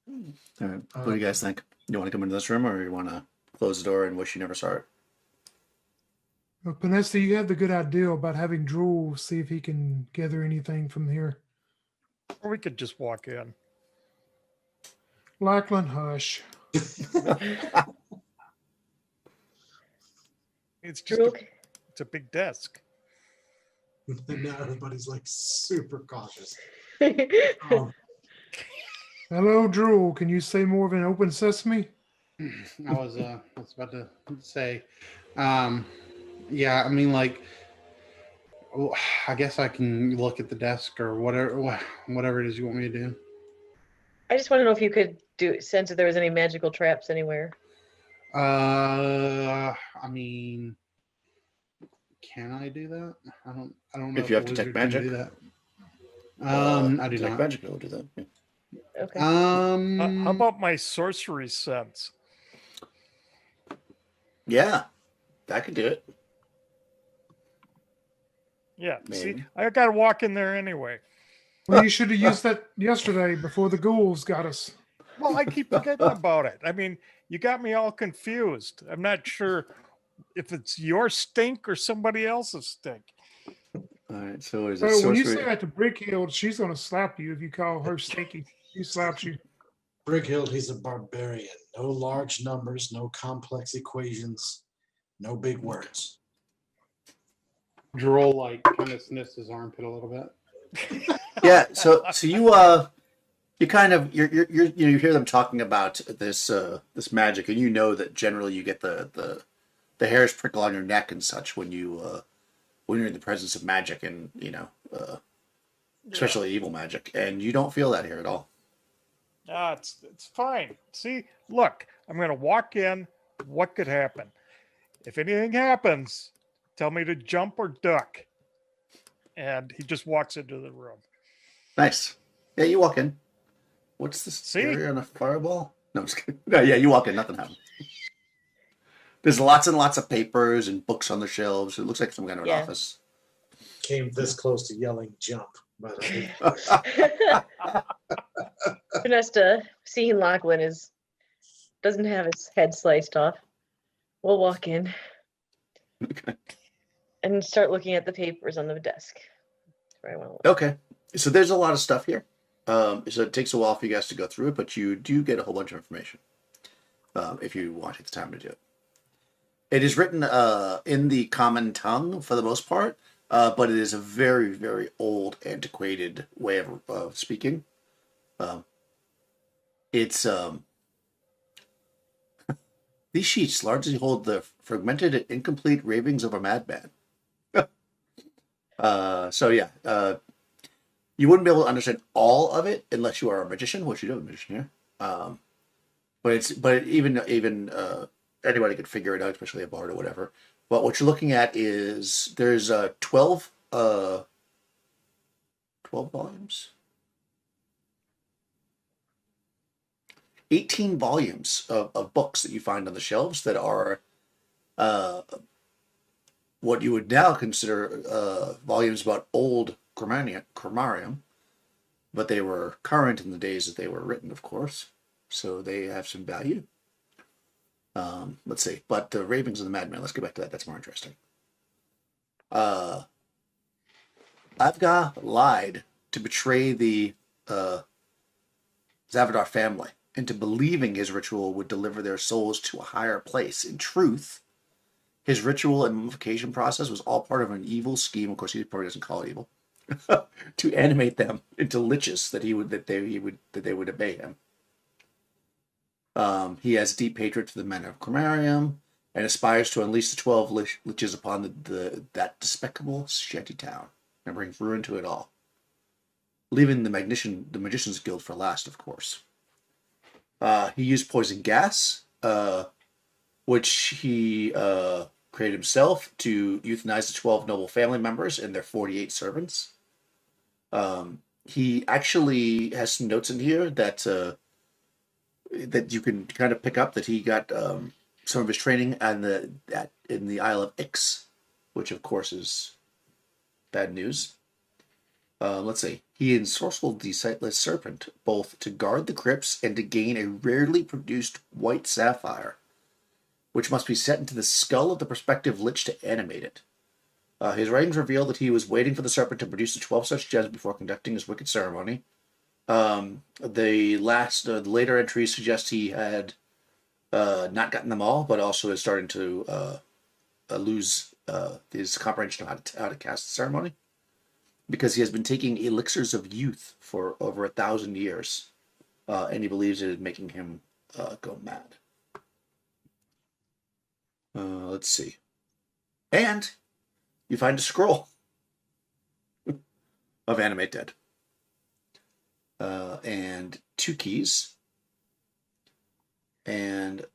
All right. What do you guys think? You want to come into this room or you want to close the door and wish you never saw it? Well, Panesta, you have the good idea about having Drool see if he can gather anything from here. Or we could just walk in. Lackland, hush. It's just Drool, it's a big desk. Now everybody's like super cautious. Hello, Drool. Can you say more of an open sesame? I was about to say, yeah, I mean, like, I guess I can look at the desk or whatever it is you want me to do. I just want to know if you could sense if there was any magical traps anywhere. I mean, can I do that? I don't know If you have the detect wizard can magic? do that. I do Detect not. magic will do that. Yeah. Okay. How about my sorcery sense? Yeah, that could do it. Yeah, see, Maybe. I got to walk in there anyway. Well, you should have used that yesterday before the ghouls got us. Well, I keep forgetting about it. I mean, you got me all confused. I'm not sure if it's your stink or somebody else's stink. All right. So is it So when you say sorcery? that to Brickhill, she's going to slap you if you call her stinky. She slaps you. Brighild, he's a barbarian. No large numbers, no complex equations, no big words. Droll like kind of sniffs his armpit a little bit. Yeah. So you kind of you hear them talking about this magic, and you know that generally you get the hairs prickle on your neck and such when you're in the presence of magic, and especially evil magic, and you don't feel that here at all. It's fine. See, look, I'm going to walk in. What could happen? If anything happens, tell me to jump or duck. and he just walks into the room. Nice. Yeah, you walk in. What's this See? area on a fireball? No, I'm just kidding. No, yeah, you walk in. Nothing happens. There's lots and lots of papers and books on the shelves. It looks like some kind of an Yeah. office. Came this close to yelling jump, but I Vanessa, seeing Lachlan doesn't have his head sliced off. We'll walk in Okay. and start looking at the papers on the desk. That's where I want to look. Okay. So there's a lot of stuff here. So it takes a while for you guys to go through it, but you do get a whole bunch of information if you want to take the time to do it. It is written in the common tongue for the most part, but it is a very, very old, antiquated way of speaking. It's these sheets largely hold the fragmented and incomplete ravings of a madman. So yeah, you wouldn't be able to understand all of it unless you are a magician, which you do have a magician here. But even anybody could figure it out, especially a bard or whatever. But what you're looking at is there's 12 volumes. 18 volumes of books that you find on the shelves that are what you would now consider volumes about old grammarium, but they were current in the days that they were written, of course, so they have some value. Let's see, but the Ravings of the Madman, let's get back to that. That's more interesting. Avgar lied to betray the Zavadar family into believing his ritual would deliver their souls to a higher place. In truth, his ritual and mummification process was all part of an evil scheme. Of course, he probably doesn't call it evil, to animate them into liches that they would obey him. He has deep hatred for the men of Cromarium and aspires to unleash the 12 liches upon that despicable shanty town and bring ruin to it all, leaving the Magician's Guild for last, of course. He used poison gas, which he created himself to euthanize the 12 noble family members and their 48 servants. He actually has some notes in here that you can kind of pick up that he got some of his training in the Isle of Ix, which of course is bad news. Let's see. He ensorcelled the sightless serpent both to guard the crypts and to gain a rarely produced white sapphire, which must be set into the skull of the prospective lich to animate it. His writings reveal that he was waiting for the serpent to produce the 12 such gems before conducting his wicked ceremony. The later entries suggest he had not gotten them all, but also is starting to lose his comprehension of how to cast the ceremony, because he has been taking elixirs of youth for over 1,000 years, and he believes it is making him go mad. Let's see. And you find a scroll of Animate Dead. And 2 keys. And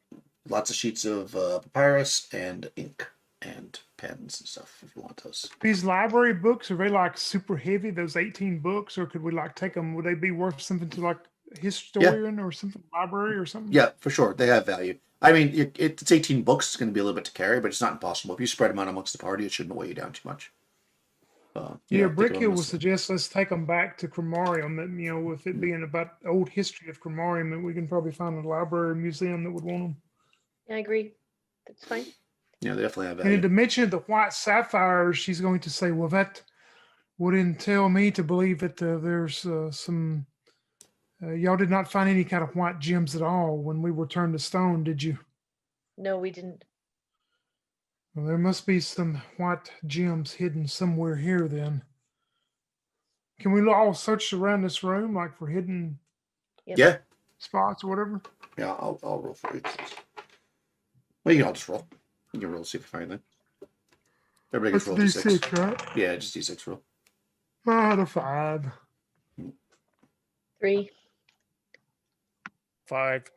lots of sheets of papyrus and ink and pens and stuff if you want those. These library books, are they like super heavy, those 18 books, or could we like take them? Would they be worth something to like a historian or something, library or something? Yeah, for sure. They have value. I mean, it's 18 books. It's going to be a little bit to carry, but it's not impossible. If you spread them out amongst the party, it shouldn't weigh you down too much. Yeah, Brickhill would suggest let's take them back to Cromarium. And, with it being about old history of Cromarium, that we can probably find a library or museum that would want them. Yeah, I agree. That's fine. Yeah, they definitely have And value. in the mention of the white sapphires, she's going to say, well, that would entail me to believe that there's some... y'all did not find any kind of white gems at all when we were turned to stone, did you? No, we didn't. Well, there must be some white gems hidden somewhere here then. Can we all search around this room, like for hidden Yep. Yeah. spots or whatever? Yeah, I'll roll for you. Well, you can all just roll. You can roll to see if you find anything. Everybody gets roll D6. D6, right? Yeah, just D6 roll. Out of 5. 3. 5.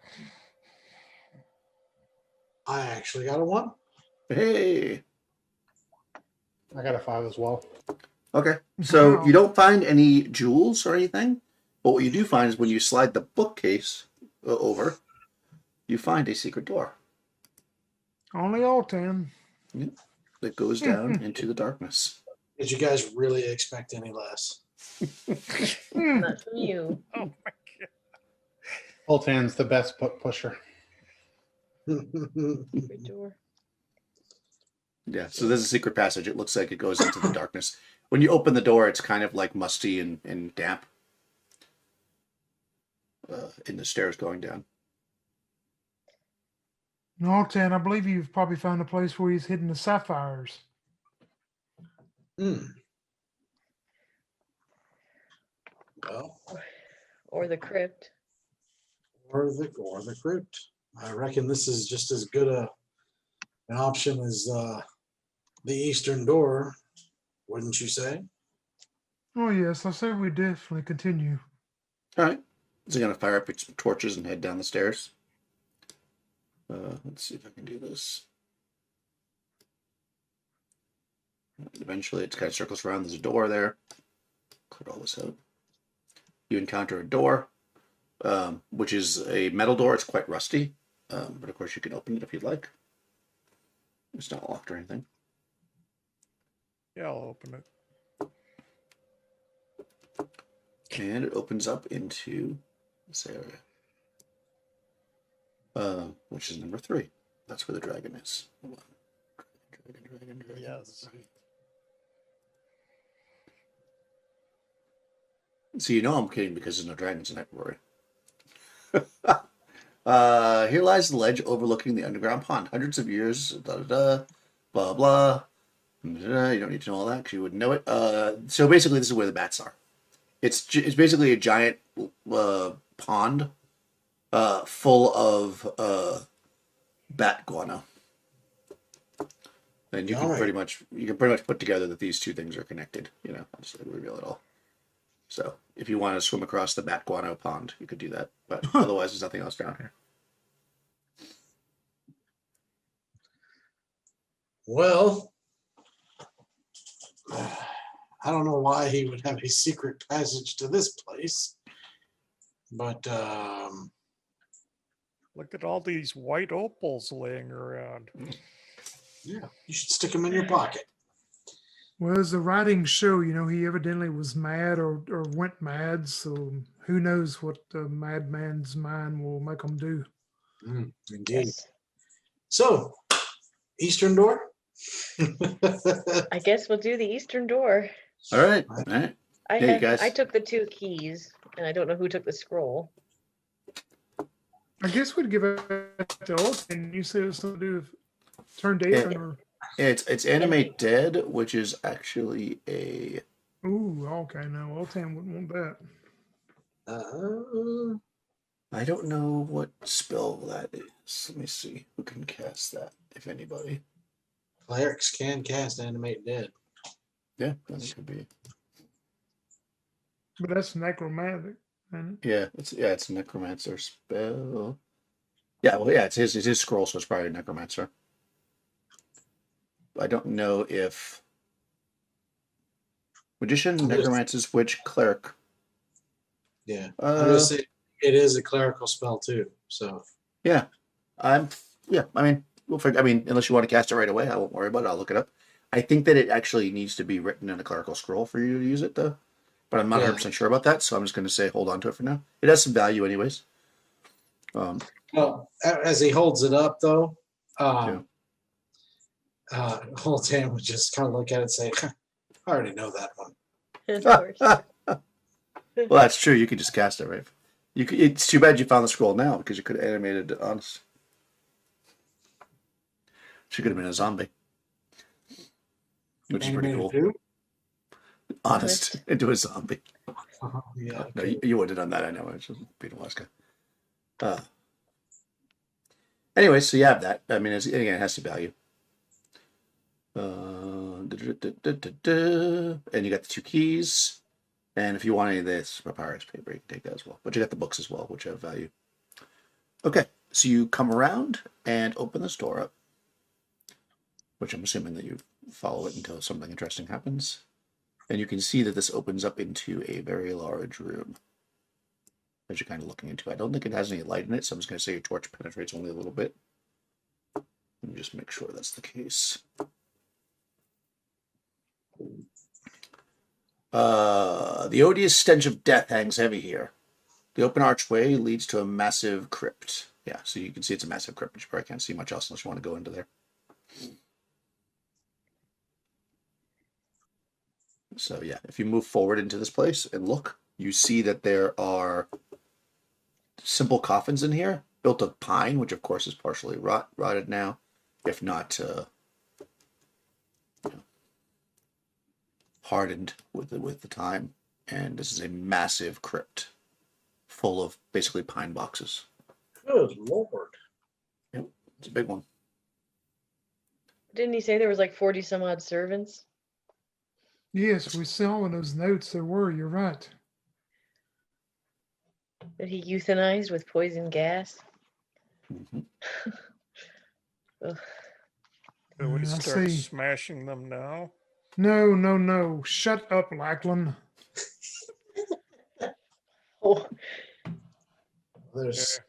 I actually got a 1. Hey. I got a 5 as well. Okay. So Wow. you don't find any jewels or anything, but what you do find is when you slide the bookcase over, you find a secret door. Only Altan. Yep. That goes down into the darkness. Did you guys really expect any less? Hmm. Not from you. Oh my god. Oltan's the best book pusher. Secret door. Yeah, so there's a secret passage. It looks like it goes into the darkness. When you open the door, it's kind of like musty and damp in the stairs going down. Altan, I believe you've probably found a place where he's hidden the sapphires. Hmm. Well, Or the crypt. or the crypt. I reckon this is just as good an option as the eastern door, wouldn't you say? Oh, yes. I say we definitely continue. All right. So you're going to fire up some torches and head down the stairs. Let's see if I can do this. Eventually, it kind of circles around. There's a door there. Clear all this out. You encounter a door, which is a metal door. It's quite rusty, but of course you can open it if you'd like. It's not locked or anything. Yeah, I'll open it. And it opens up into this area, which is number 3. That's where the dragon is. Hold on. Dragon. Yes. So you know I'm kidding because there's no dragons in Hyperborea. Here lies the ledge overlooking the underground pond. Hundreds of years, blah, blah. You don't need to know all that because you wouldn't know it. So basically, this is where the bats are. It's basically a giant pond full of bat guano. And you can pretty much put together that these two things are connected. You know, I'll just reveal it all. So if you want to swim across the bat guano pond, you could do that. But otherwise, there's nothing else down here. Well, I don't know why he would have a secret passage to this place, but Look at all these white opals laying around. yeah, you should stick them in your pocket. Well, as the writings show, he evidently was mad or went mad. So who knows what the madman's mind will make him do. Indeed. Yes. So, eastern door. I guess we'll do the eastern door. All right. I Yeah, you guys. I took the 2 keys, and I don't know who took the scroll. I guess we'd give it to Altan. You said it's something to do with turn different or. It's animate dead, which is actually a. Ooh, okay. No, Altan wouldn't want that. I don't know what spell that is. Let me see who can cast that, if anybody. Clerics can cast animate dead. Yeah, that could be. But that's necromantic. Isn't it? Yeah, it's a necromancer spell. Yeah, well, yeah, it's his scroll, so it's probably a necromancer. I don't know if magician, necromancer's witch, cleric. Yeah, I'm gonna say it is a clerical spell too. So I mean, we'll figure. I mean, unless you want to cast it right away, I won't worry about it. I'll look it up. I think that it actually needs to be written in a clerical scroll for you to use it, though. But I'm not 100% sure about that, so I'm just going to say hold on to it for now. It has some value, anyways. well, as he holds it up though, Holtan would just kind of look at it and say, "I already know that one." Of course. Well, that's true. You could just cast it, right? It's too bad you found the scroll now because you could have animated it honest. She could have been a zombie, which is pretty cool. Animated Honest into a zombie. who? Yeah. No, you wouldn't have done that. I know. It's just Peter Alaska. Anyway, so you have that. I mean, again, it has some value. And you got the 2 keys. And if you want any of this papyrus paper, you can take that as well. But you got the books as well, which have value. Okay, so you come around and open this door up, which I'm assuming that you follow it until something interesting happens. And you can see that this opens up into a very large room that you're kind of looking into. I don't think it has any light in it, so I'm just going to say your torch penetrates only a little bit. Let me just make sure that's the case. The odious stench of death hangs heavy here. The open archway leads to a massive crypt. Yeah, so you can see it's a massive crypt, but you probably can't see much else unless you want to go into there. So yeah, if you move forward into this place and look, you see that there are simple coffins in here, built of pine, which of course is partially rotted now, if not hardened with the time. And this is a massive crypt full of basically pine boxes. Good Lord. Yep, it's a big one. Didn't he say there was like 40 some odd servants? Yes, we saw in those notes there were. You're right. That he euthanized with poison gas? Mm-hmm. Ugh. Do we I start see. smashing them now? No, no, no. Shut up, Lackland. Oh, There's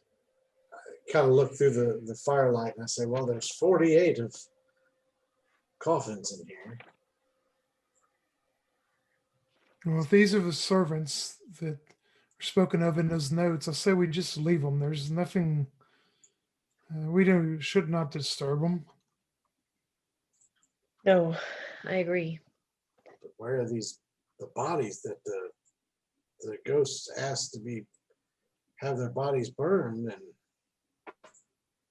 kind of look through the firelight and I say, well, there's 48 of coffins in here. Well, if these are the servants that are spoken of in those notes, I say we just leave them. There's nothing. Should not disturb them. no, I agree. But where are the bodies that the ghosts asked to have their bodies burned,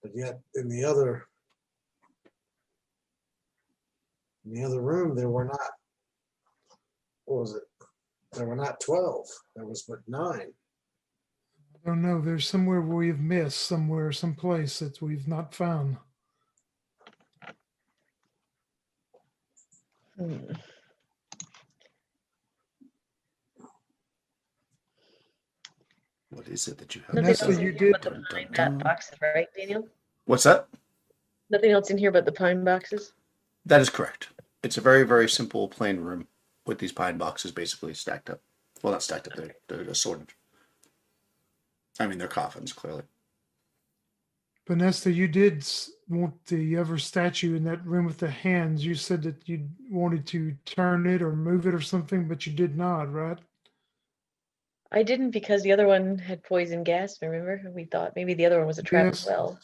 but yet in the other room there were not. What was it? There were not 12. There was but 9. I don't know. There's somewhere we've missed, someplace that we've not found. Hmm. What is it that you have? Nothing Vanessa, else in you here did. but the pine boxes, right, Daniel? What's that? Nothing else in here but the pine boxes? That is correct. It's a very, very simple, plain room with these pine boxes basically stacked up. Well, not stacked up, they're assorted. I mean, they're coffins, clearly. Vanessa, you did want the other statue in that room with the hands. You said that you wanted to turn it or move it or something, but you did not, right? I didn't because the other one had poison gas, remember? We thought maybe the other one was a trap as well.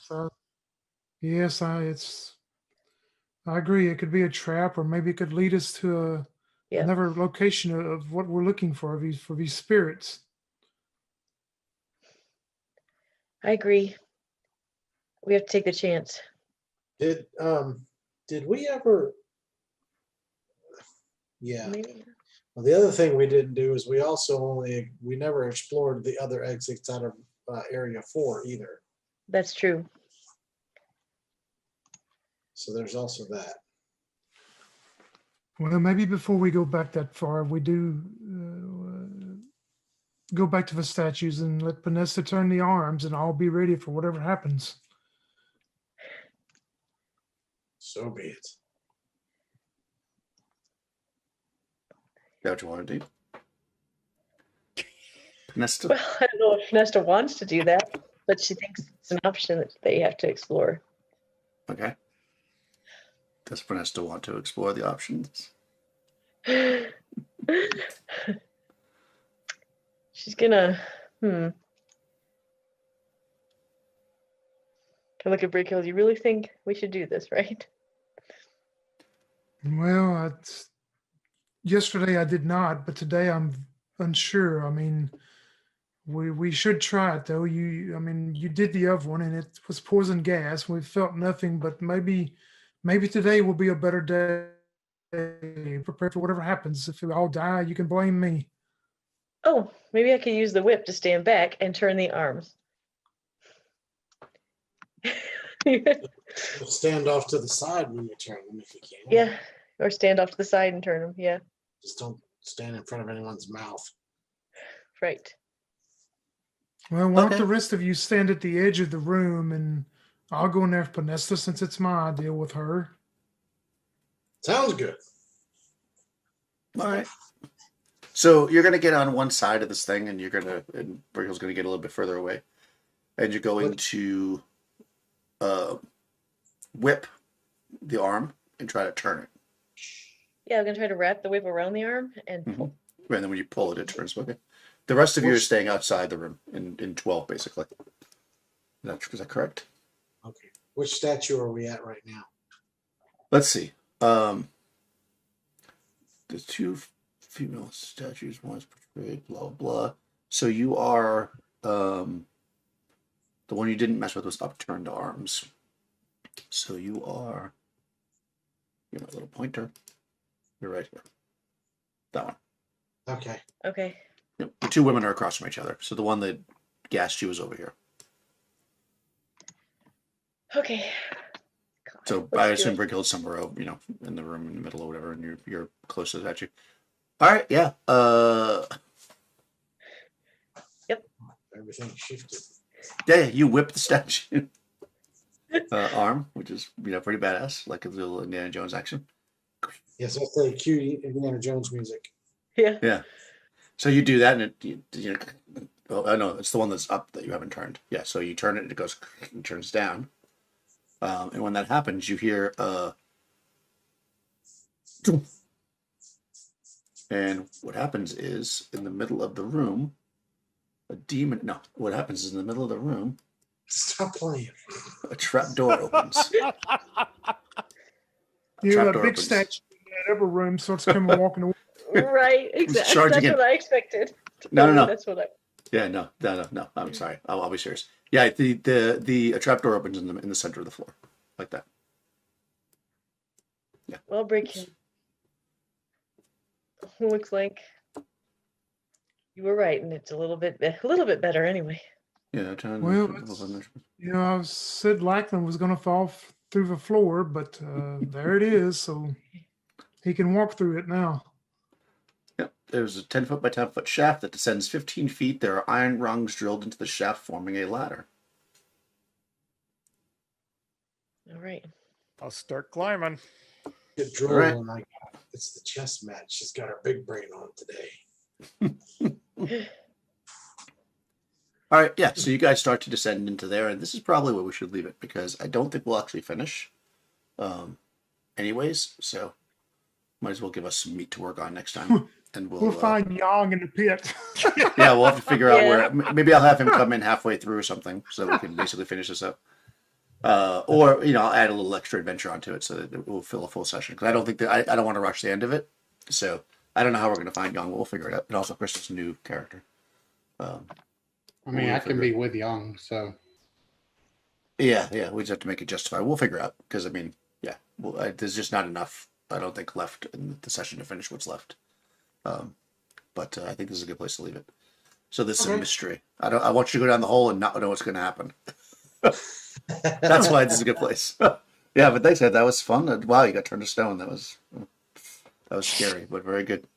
Yes, I agree. It could be a trap, or maybe it could lead us to Yeah, another location of what we're looking for these spirits. I agree. We have to take the chance. Did we ever? Yeah. Maybe. Well, the other thing we didn't do is we never explored the other exits out of Area 4 either. That's true. So there's also that. Well, maybe before we go back that far, we do go back to the statues and let Vanessa turn the arms, and I'll be ready for whatever happens. So be it. Is that what you want to do? Nesta? Well, I don't know if Nesta wants to do that, but she thinks it's an option that they have to explore. Okay. Does Nesta want to explore the options? She's gonna, I look at Brick Hills. You really think we should do this, right? Well, yesterday I did not, but today I'm unsure. I mean, we should try it though. You did the other one, and it was poison gas. We felt nothing, but maybe today will be a better day. Prepare for whatever happens. If we all die, you can blame me. Oh, maybe I could use the whip to stand back and turn the arms. Stand off to the side when you turn them if you can. Yeah, or stand off to the side and turn them. Yeah, Just don't stand in front of anyone's mouth. right. Well, why don't Okay. the rest of you stand at the edge of the room, and I'll go in there for Panesta since it's my deal with her. Sounds good. All right. So you're gonna get on one side of this thing, and and Brickle's gonna get a little bit further away, and you're going to whip the arm and try to turn it. Yeah, I'm gonna try to wrap the whip around the arm and pull. And then when you pull it, it turns. Okay. The rest of you are staying outside the room in 12, basically. Is that correct? Okay. Which statue are we at right now? Let's see. The two female statues, one is portrayed, blah, blah. So you are, the one you didn't mess with was upturned arms. So you are, you're my little pointer. You're right here. That one. Okay. Okay. Yep. The two women are across from each other. So the one that gassed you is over here. Okay. So Let's I do assume it. Brigild's somewhere, in the room in the middle or whatever, and you're close to the statue. All right, yeah. Everything shifted. Yeah, you whip the statue arm, which is pretty badass, like a little Indiana Jones action. Yes, that's the cute Indiana Jones music. Yeah. Yeah. So you do that, and oh no, it's the one that's up that you haven't turned. Yeah. So you turn it, and it goes, and turns down. And when that happens, you hear and what happens is in the middle of the room, a demon. No, what happens is in the middle of the room, Stop playing. a trap door opens. Yeah, that Trapdoor big opens. statue in that upper room starts coming walking away. Right. Exactly. charging That's in. what I expected. No. That's what I. Yeah, no. I'm sorry. I'll be serious. Yeah, the trapdoor opens in the center of the floor, like that. Yeah. Well, break him. Looks like you were right, and it's a little bit better anyway. Yeah. Well, I said Lackland was going to fall through the floor, but there it is. So he can walk through it now. Yep. There's a 10-foot by 10-foot shaft that descends 15 feet. There are iron rungs drilled into the shaft, forming a ladder. All right. I'll start climbing. Get drool, All right. and it's the chess match. She's got her big brain on today. All right, yeah. So you guys start to descend into there, and this is probably where we should leave it because I don't think we'll actually finish, anyways. So might as well give us some meat to work on next time, and We'll find Yang in the pit. yeah, we'll have to figure out Yeah. where. Maybe I'll have him come in halfway through or something, so we can basically finish this up. Or I'll add a little extra adventure onto it so that it will fill a full session. Because I don't think that I don't want to rush the end of it. So I don't know how we're going to find Young. We'll figure it out. And also, Crystal's a new character. I mean, I can be with Young, so Yeah. We just have to make it justify. We'll figure it out because there's just not enough. I don't think left in the session to finish what's left. But I think this is a good place to leave it. So there's some mystery. I want you to go down the hole and not know what's going to happen. That's why this is a good place. Yeah, but thanks, Ed. That was fun. Wow, you got turned to stone. That was scary, but very good.